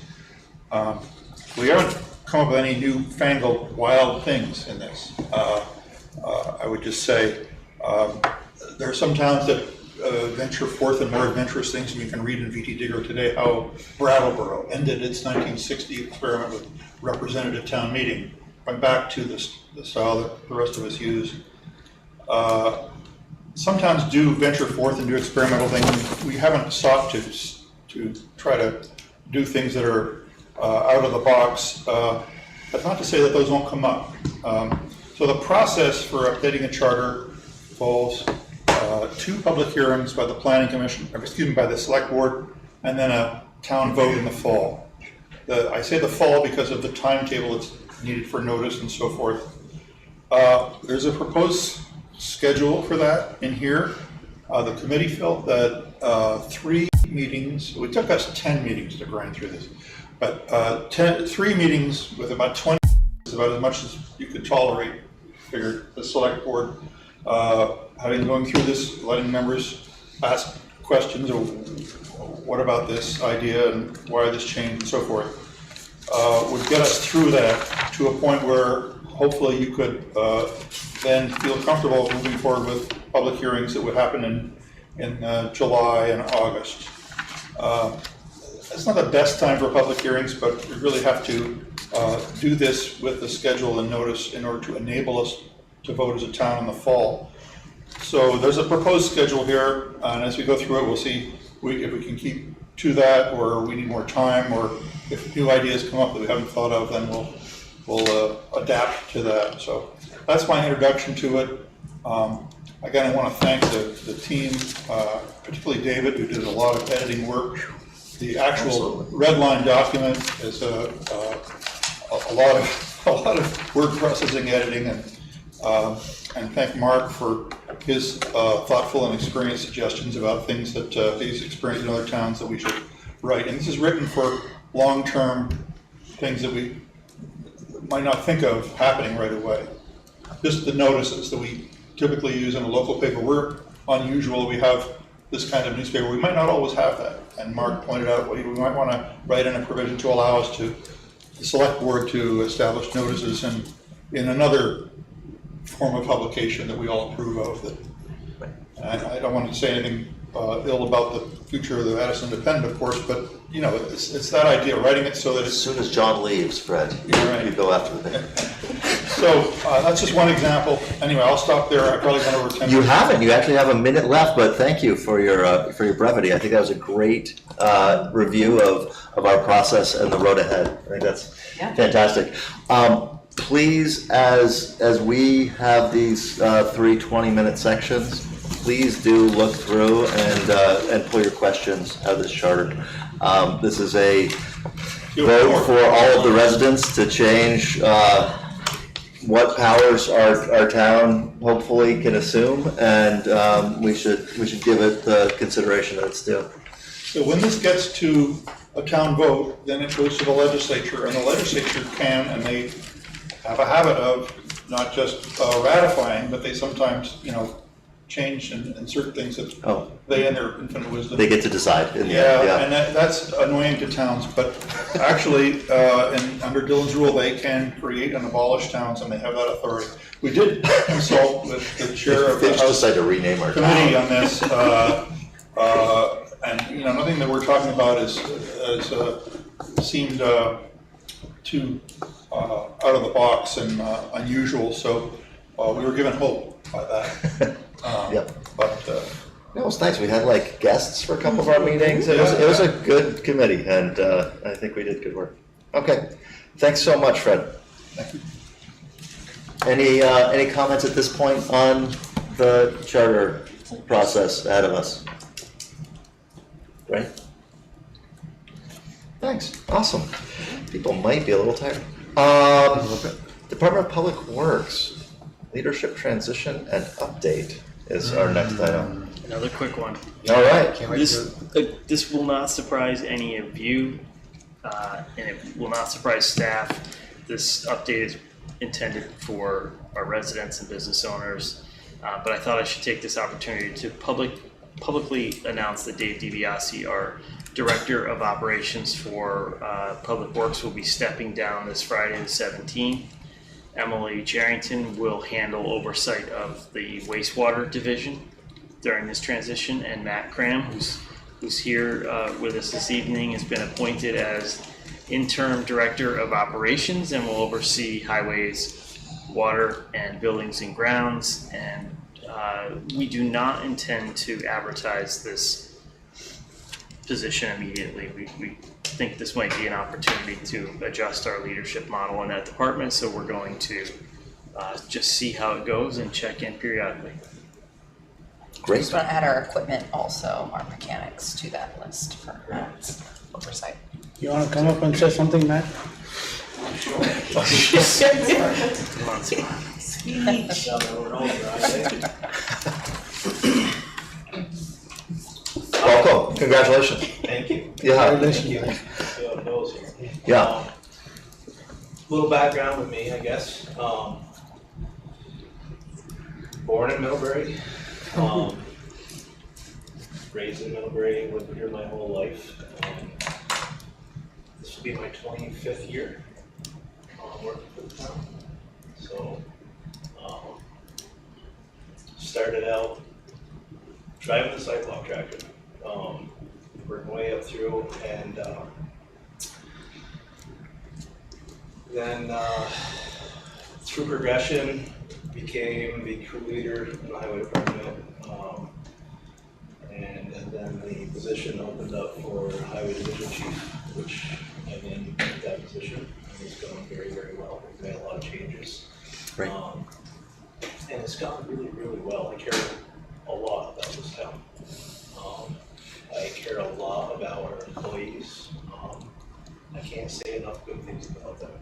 We haven't come up with any newfangled wild things in this. I would just say there are some towns that venture forth in more adventurous things, and you can read in VT Digger today how Brattleboro ended its 1960 experiment with representative town meeting, went back to the style that the rest of us use. Sometimes do venture forth and do experimental things. We haven't sought to try to do things that are out of the box, but not to say that those won't come up. So the process for updating a charter involves 2 public hearings by the Planning Commission, by the Select Board, and then a town vote in the fall. I say the fall because of the timetable that's needed for notice and so forth. There's a proposed schedule for that in here. The committee felt that 3 meetings, it took us 10 meetings to grind through this, but 3 meetings with about 20 is about as much as you could tolerate. Figured the Select Board, having going through this, letting members ask questions or what about this idea and why this change and so forth, would get us through that to a point where hopefully you could then feel comfortable moving forward with public hearings that would happen in July and August. It's not the best time for public hearings, but we really have to do this with the schedule and notice in order to enable us to vote as a town in the fall. So there's a proposed schedule here, and as we go through it, we'll see if we can keep to that, or we need more time, or if new ideas come up that we haven't thought of, then we'll adapt to that. So that's my introduction to it. Again, I want to thank the team, particularly David, who did a lot of editing work. The actual red line document is a lot of word processing, editing, and thank Mark for his thoughtful and experienced suggestions about things that he's experienced in other towns that we should write. And this is written for long-term things that we might not think of happening right away. Just the notices that we typically use in a local paper. We're unusual. We have this kind of newspaper. We might not always have that. And Mark pointed out we might want to write in a provision to allow us to, the Select Board, to establish notices in another form of publication that we all approve of. I don't want to say anything ill about the future of the Addison Independent, of course, but you know, it's that idea, writing it so that as soon as John leaves, Fred, you go after the So that's just one example. Anyway, I'll stop there. I probably went over 10 minutes. You haven't. You actually have a minute left, but thank you for your brevity. I think that was a great review of our process and the road ahead. I think that's fantastic. Please, as we have these 3 20-minute sections, please do look through and pull your questions out of this charter. This is a vote for all of the residents to change what powers our town hopefully can assume, and we should give it the consideration that it's due. So when this gets to a town vote, then it goes to the legislature, and the legislature can, and they have a habit of not just ratifying, but they sometimes, change and certain things that they, in their infinite wisdom, they get to decide. In the end, and that's annoying to towns. But actually, under Dylan's rule, they can create and abolish towns, and they have that authority. We did consult with the chair of the House decide to rename our committee town on this, and nothing that we're talking about is seemed too out of the box and unusual, so we were given hope by that. Yep. But it was nice. We had like guests for a couple of our meetings. It was a good committee, and I think we did good work. Okay, thanks so much, Fred. Thank you. Any comments at this point on the charter process ahead of us? Right? Thanks. Awesome. People might be a little tired. Department of Public Works, leadership transition and update is our next item. Another quick one. All right. This will not surprise any of you, and it will not surprise staff. This update is intended for our residents and business owners, but I thought I should take this opportunity to publicly announce that Dave DiBiase, our Director of Operations for Public Works, will be stepping down this Friday the 17th. Emily Charrington will handle oversight of the wastewater division during this transition, and Matt Cram, who's here with us this evening, has been appointed as Interim Director of Operations and will oversee highways, water, and buildings and grounds. And we do not intend to advertise this position immediately. We think this might be an opportunity to adjust our leadership model in that department, so we're going to just see how it goes and check in periodically. Great. Just want to add our equipment also, our mechanics to that list for Matt's oversight. You want to come up and say something, Matt? Welcome. Congratulations. Thank you. Yeah. Thank you. Yeah. Little background with me, I guess. Born in Middlebury. Raised in Middlebury, lived here my whole life. This will be my 25th year working for the town. So, started out driving the sidewalk tractor, working my way up through, and then through progression, became the crew leader in the highway department. And then the position opened up for highway division chief, which I'm in that position. And it's going very, very well. We've made a lot of changes. Right. And it's gone really, really well. I care a lot about this town. I care a lot about our employees. I can't say enough good things about them.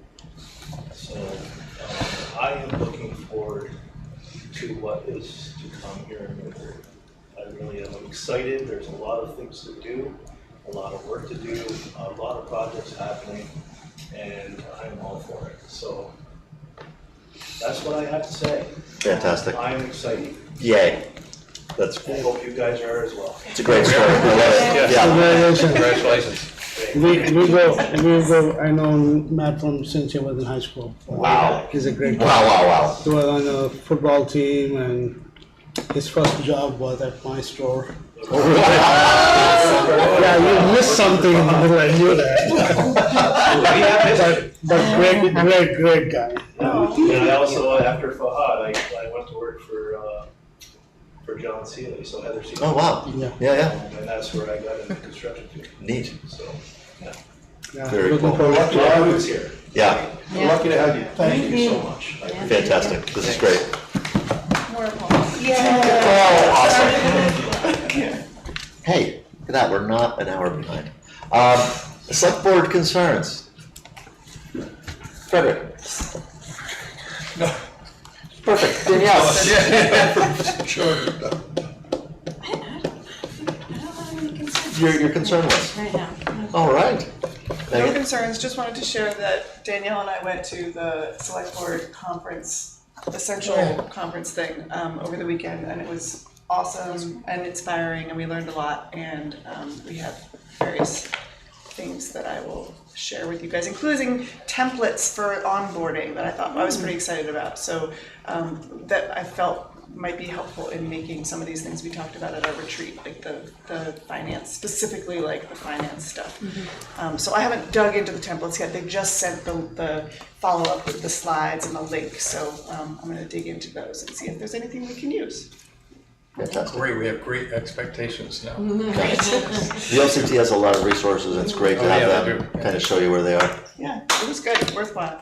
So I am looking forward to what is to come here in Middlebury. I really am. I'm excited. There's a lot of things to do, a lot of work to do, a lot of projects happening, and I'm all for it. So that's what I have to say. Fantastic. I'm excited. Yay. That's I hope you guys are as well. It's a great story. I love it. Yeah. Congratulations. We go, I know Matt from since he was in high school. Wow. He's a great guy. Wow. He was on a football team, and his first job was at my store. Yeah, you missed something in the middle, I knew that. but great guy. And I also, after Fahad, I went to work for John Seeley, so Heather Seeley. Oh, wow. Yeah. And that's where I got into construction too. Neat. So, yeah. Very cool. We're lucky to have you here. Yeah. We're lucky to have you. Thank you so much. Fantastic. This is great. Yeah. Oh, awesome. Hey, look at that. We're not an hour behind. Select board concerns. Frederick. No. Perfect. Danielle. Sure. Your concern was? Right now. All right. No concerns, just wanted to share that Danielle and I went to the Selectboard conference, essential conference thing over the weekend, and it was awesome and inspiring, and we learned a lot, and we have various things that I will share with you guys, including templates for onboarding that I thought I was pretty excited about. So that I felt might be helpful in making some of these things we talked about at our retreat, like the finance, specifically like the finance stuff. So I haven't dug into the templates yet. They just sent the follow-up with the slides and the link. So I'm gonna dig into those and see if there's anything we can use. Fantastic. Great, we have great expectations now. The LCT has a lot of resources. It's great to have them kind of show you where they are. Yeah, it was good, worthwhile.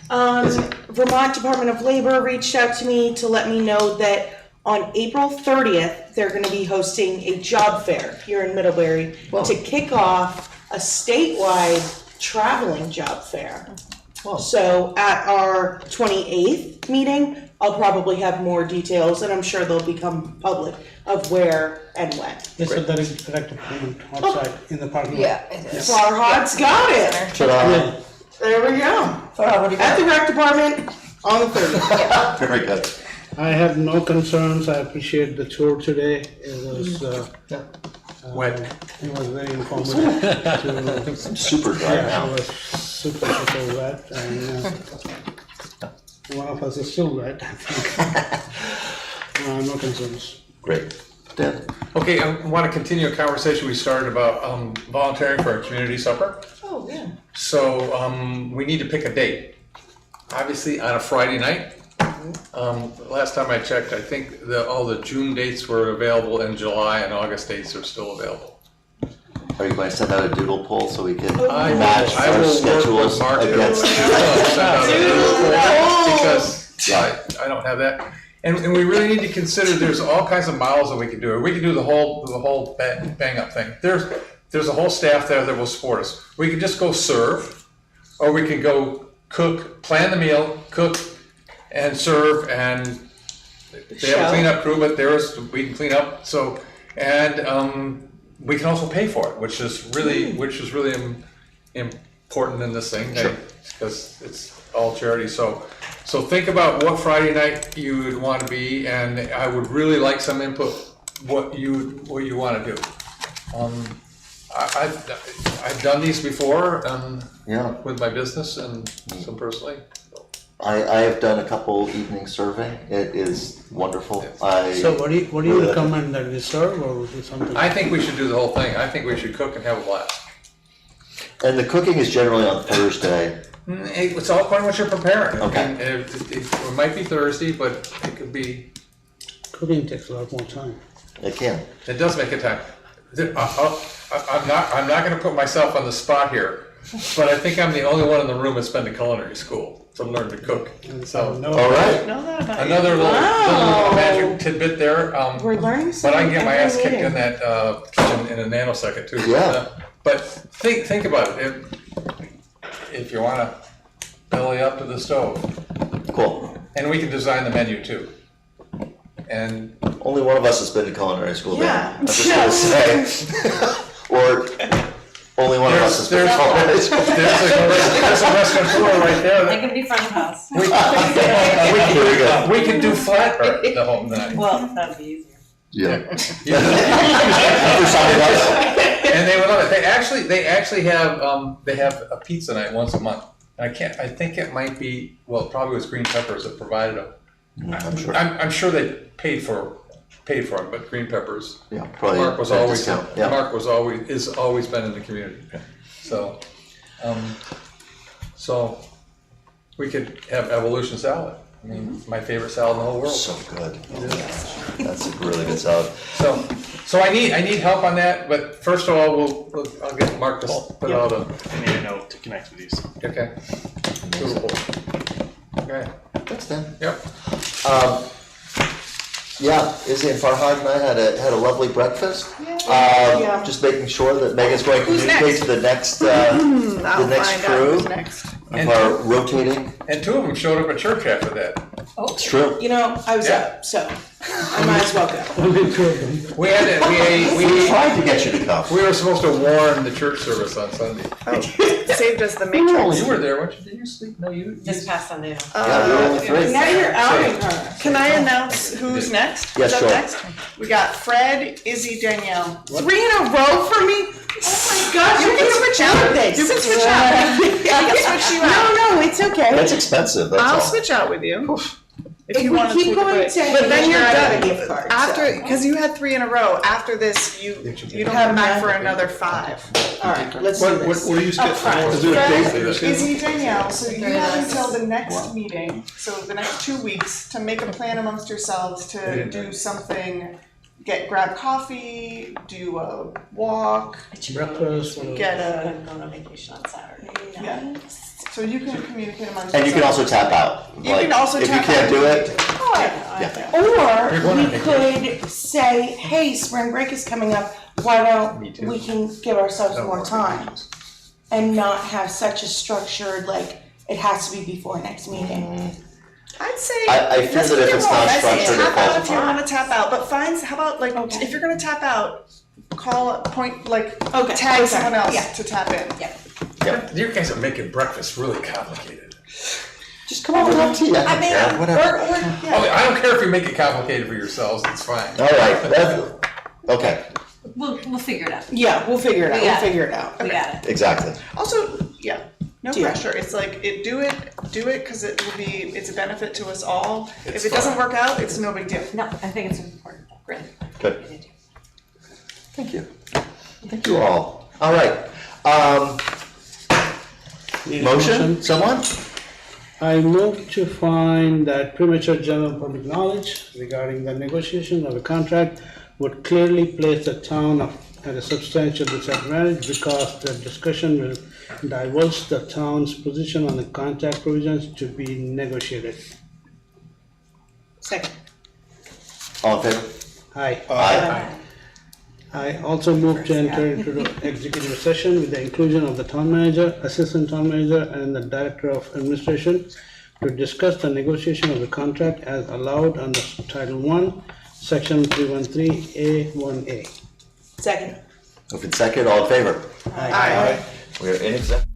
Vermont Department of Labor reached out to me to let me know that on April 30th, they're gonna be hosting a job fair here in Middlebury to kick off a statewide traveling job fair. So at our 28th meeting, I'll probably have more details, and I'm sure they'll become public of where and when. Yes, so there is direct appointment outside in the parking lot. Yeah, it is. Farhad's got it. Ta-da. There we go. At the rec department on the 30th. Very good. I have no concerns. I appreciate the tour today. It was wet. It was very informative. Super dry now. It was super wet, and one of us is still wet. I think. No concerns. Great. Dan? Okay, I want to continue a conversation we started about volunteering for a community supper. Oh, yeah. So we need to pick a date. Obviously on a Friday night. Last time I checked, I think all the June dates were available, and July and August dates are still available. Are you going to send out a doodle poll so we can I match will our work schedules with Mark against? Because I don't have that. And we really need to consider there's all kinds of models that we can do. Or we can do the whole bang up thing. There's a whole staff there that will support us. We can just go serve, or we can go cook, plan the meal, cook, and serve, and they have a cleanup crew, but we can clean up. So, and we can also pay for it, which is really important in this thing, because it's all charity. So think about what Friday night you would want to be, and I would really like some input what you want to do. I've done these before with my business and some personally. I have done a couple evening serving. It is wonderful. So what do you recommend, that we serve or do something? I think we should do the whole thing. I think we should cook and have a blast. And the cooking is generally on Thursday. It's all according to what you're preparing. Okay. I mean, it might be Thursday, but it could be. Cooking takes a lot more time. It can. It does make it time. I'm not going to put myself on the spot here, but I think I'm the only one in the room that's been to culinary school to learn to cook. So, all right. Another little magic tidbit there. We're learning but I can get my ass every kicked in meeting. that kitchen in a nanosecond too. Yeah. But think about it. If you want to belly up to the stove. Cool. And we can design the menu too. And only one of us has been to culinary school. Yeah. I'm just going to say. Or only one of us has been to culinary school. There's a restaurateur right there. It could be front of house. We can do flatbread the whole night. Well, that'd be easier. Yeah. And they would love it. They actually have they have a pizza night once a month. I think it might be, well, it probably was Green Peppers that provided them. I'm sure they paid for them, but Green Peppers. Yeah, probably. Mark was always is always been in the community. So, so we could have evolution salad. I mean, my favorite salad in the whole world. So good. That's a really good salad. So I need help on that, but first of all, I'll get Mark to put out a. I made a note to connect with these. Okay. Okay. Thanks, Dan. Yep. Yeah, Izzy and Farhad and I had a lovely breakfast. Just making sure that Megan's going to communicate to the next crew of our rotating. And two of them showed up at church after that. Oh, it's true. You know, I was up, so I might as well go. We tried to get you to come. We were supposed to warn the church service on Sunday. Saved us the matrix. Oh, you were there, weren't you? Did you sleep? No, you. This past Sunday. Yeah, we were only three. Now you're outing her. Can I announce who's next? Yes, Who's sure. up next? We got Fred, Izzy, Danielle. 3 in a row for me? Oh my gosh, you can switch out. You can switch out. I can switch you out. No, it's okay. That's expensive. That's I'll all. switch out with you. If If you we want to keep tweak it, going to but then you're out of done. the gift card, After, so. because you had 3 in a row, after this, you don't come back for another 5. All right, let's do this. What do you skip? Upfront. Is there a date that you Fred, skip? Izzy, Danielle, so you have until the next meeting, so the next 2 weeks, to make a plan amongst yourselves to do something. Grab coffee, do a walk, Breakfast. get a. I'm going on vacation on Saturday. Yeah. So you can communicate amongst And you can yourselves. also tap out. You can also If you tap can't out. do it, Yeah. Or we could say, hey, spring break is coming up, why don't we can give ourselves more time? And not have such a structured, like, it has to be before next meeting. I'd say. I fear let's that keep if it it's rolling. not I'd say structured, it tap falls out if you apart. want to tap out, but how about like, if you're gonna tap out, tag someone else to tap in. You guys are making breakfast really complicated. Just come over and have tea. I don't care. Whatever. I don't care if you make it complicated for yourselves, it's fine. All right. Okay. We'll figure it out. Yeah, we'll figure it out, We we'll got it. figure it out. We got it. Exactly. Also, no Deal. pressure. It's like, do it because it's a benefit to us all. It's If it doesn't fun. work out, it's no big deal. No, I think it's important. Great. Good. Thank you. Thank you all. All right. Motion, someone? I move to find that premature general public knowledge regarding the negotiation of a contract would clearly place the town at a substantial disadvantage because the discussion will divulge the town's position on the contract provisions to be negotiated. Second. All in favor? Aye. Aye. I also move to enter into the executive session with the inclusion of the town manager, assistant town manager, and the director of administration to discuss the negotiation of the contract as allowed under Title I, Section 313A1A. Second. Move in second, all in favor? Aye. We are in executive.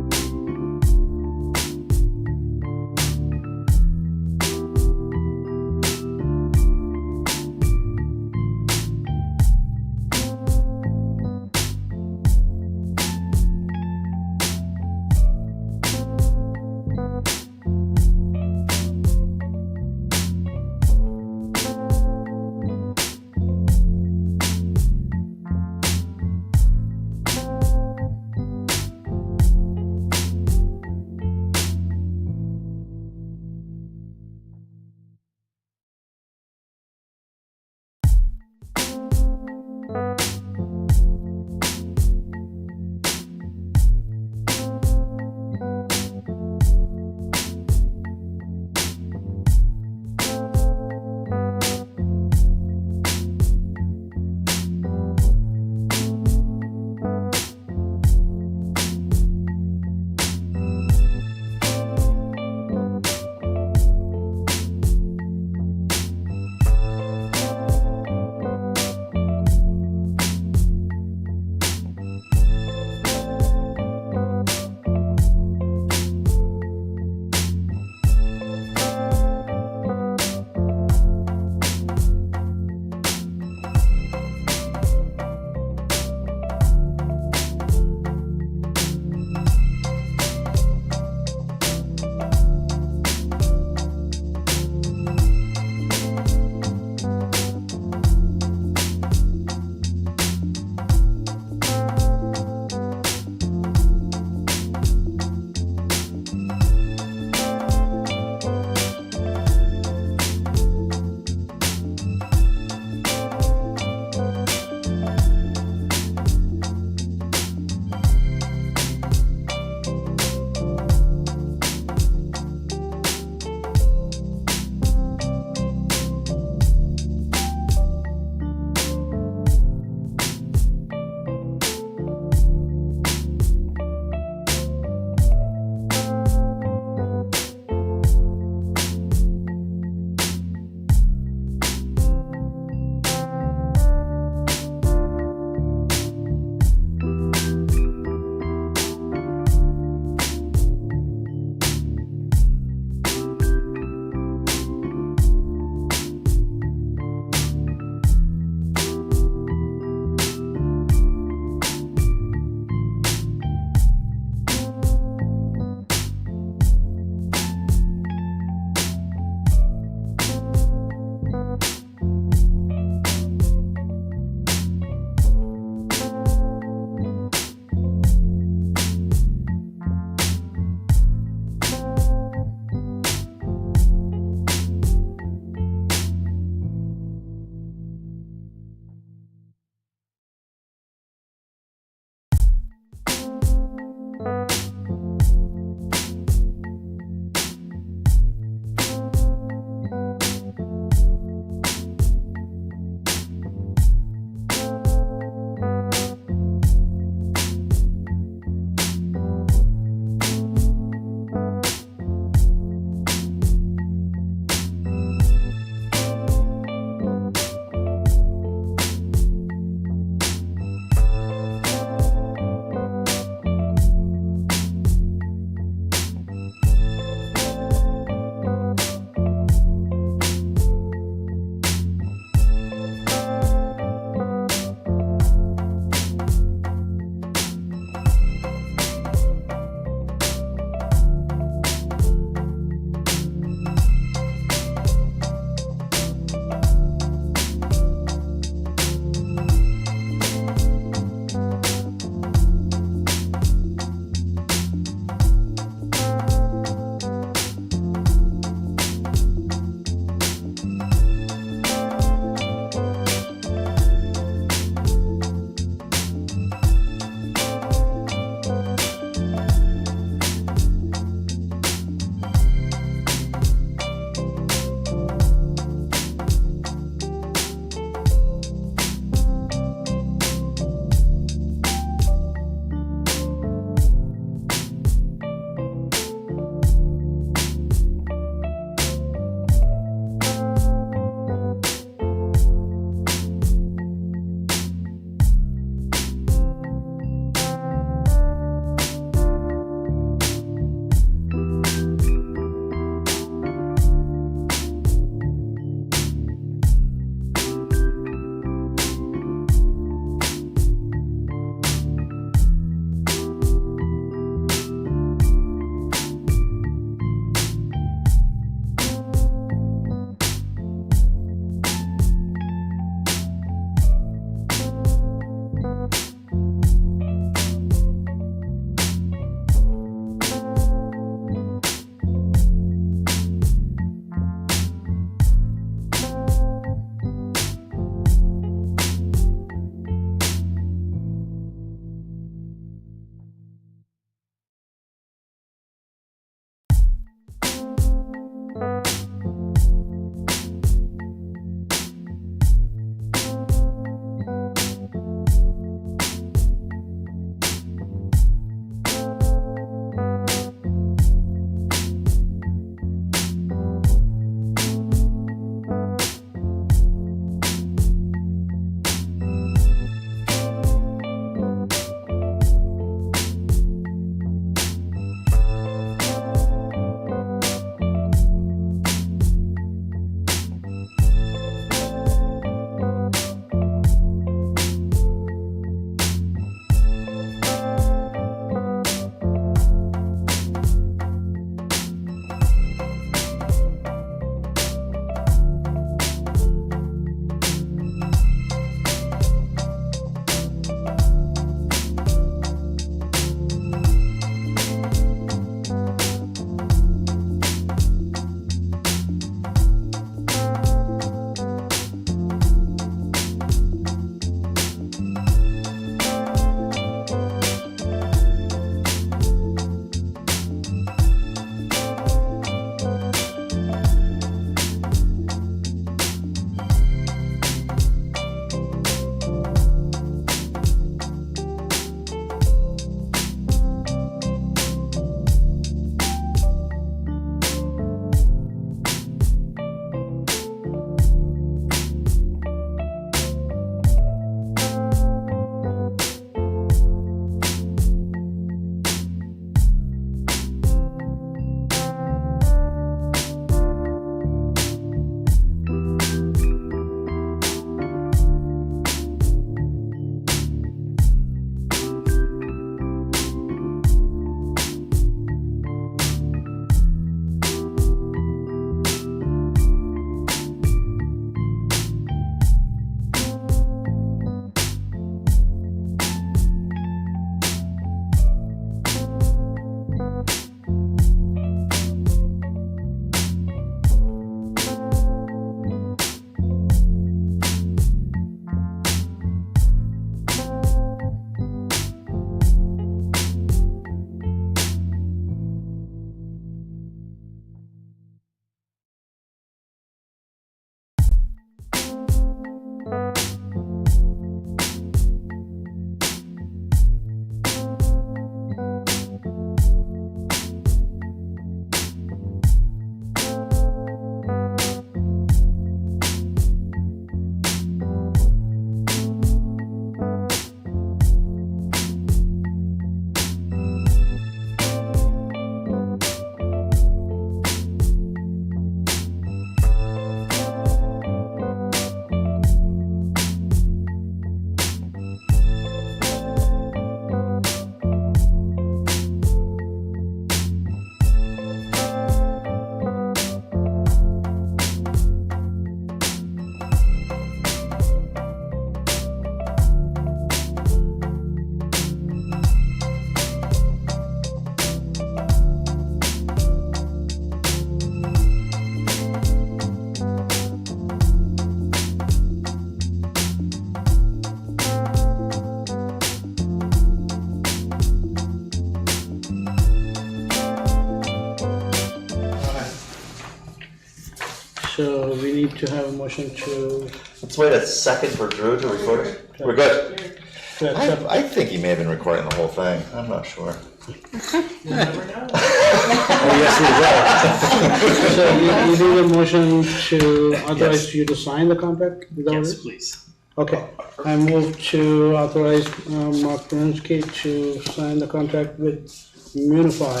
So we need to have a motion to. Let's wait a second for Drew to record it. We're good. I think he may have been recording the whole thing. I'm not sure. You'll never know. Oh, yes, we will. So you need a motion to authorize you to sign the contract? Is that Yes, it? please. Okay, I move to authorize Mark Polinsky to sign the contract with Munify.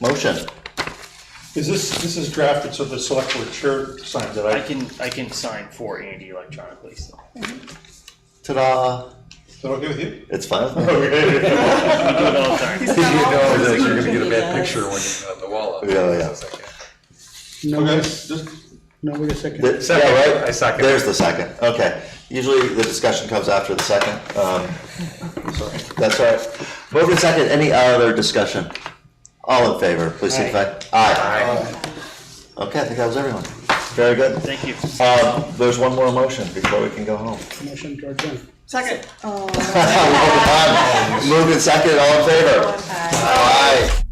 Motion. This is drafted so the select board chair signs it. I can sign for Andy electronically, so. Ta-da. Is that okay with you? It's fine with me. We do it all the time. You know that you're gonna get a bad picture when you have the wall up. Yeah. Nobody second. Yeah, right? I second. There's the second. Okay. Usually the discussion comes after the second. Sorry. That's all right. Move in second. Any other discussion? All in favor, please signify. Aye. Okay, I think that was everyone. Very good. Thank you. There's one more motion before we can go home. Motion to adjourn. Second. Move in second. All in favor? Aye.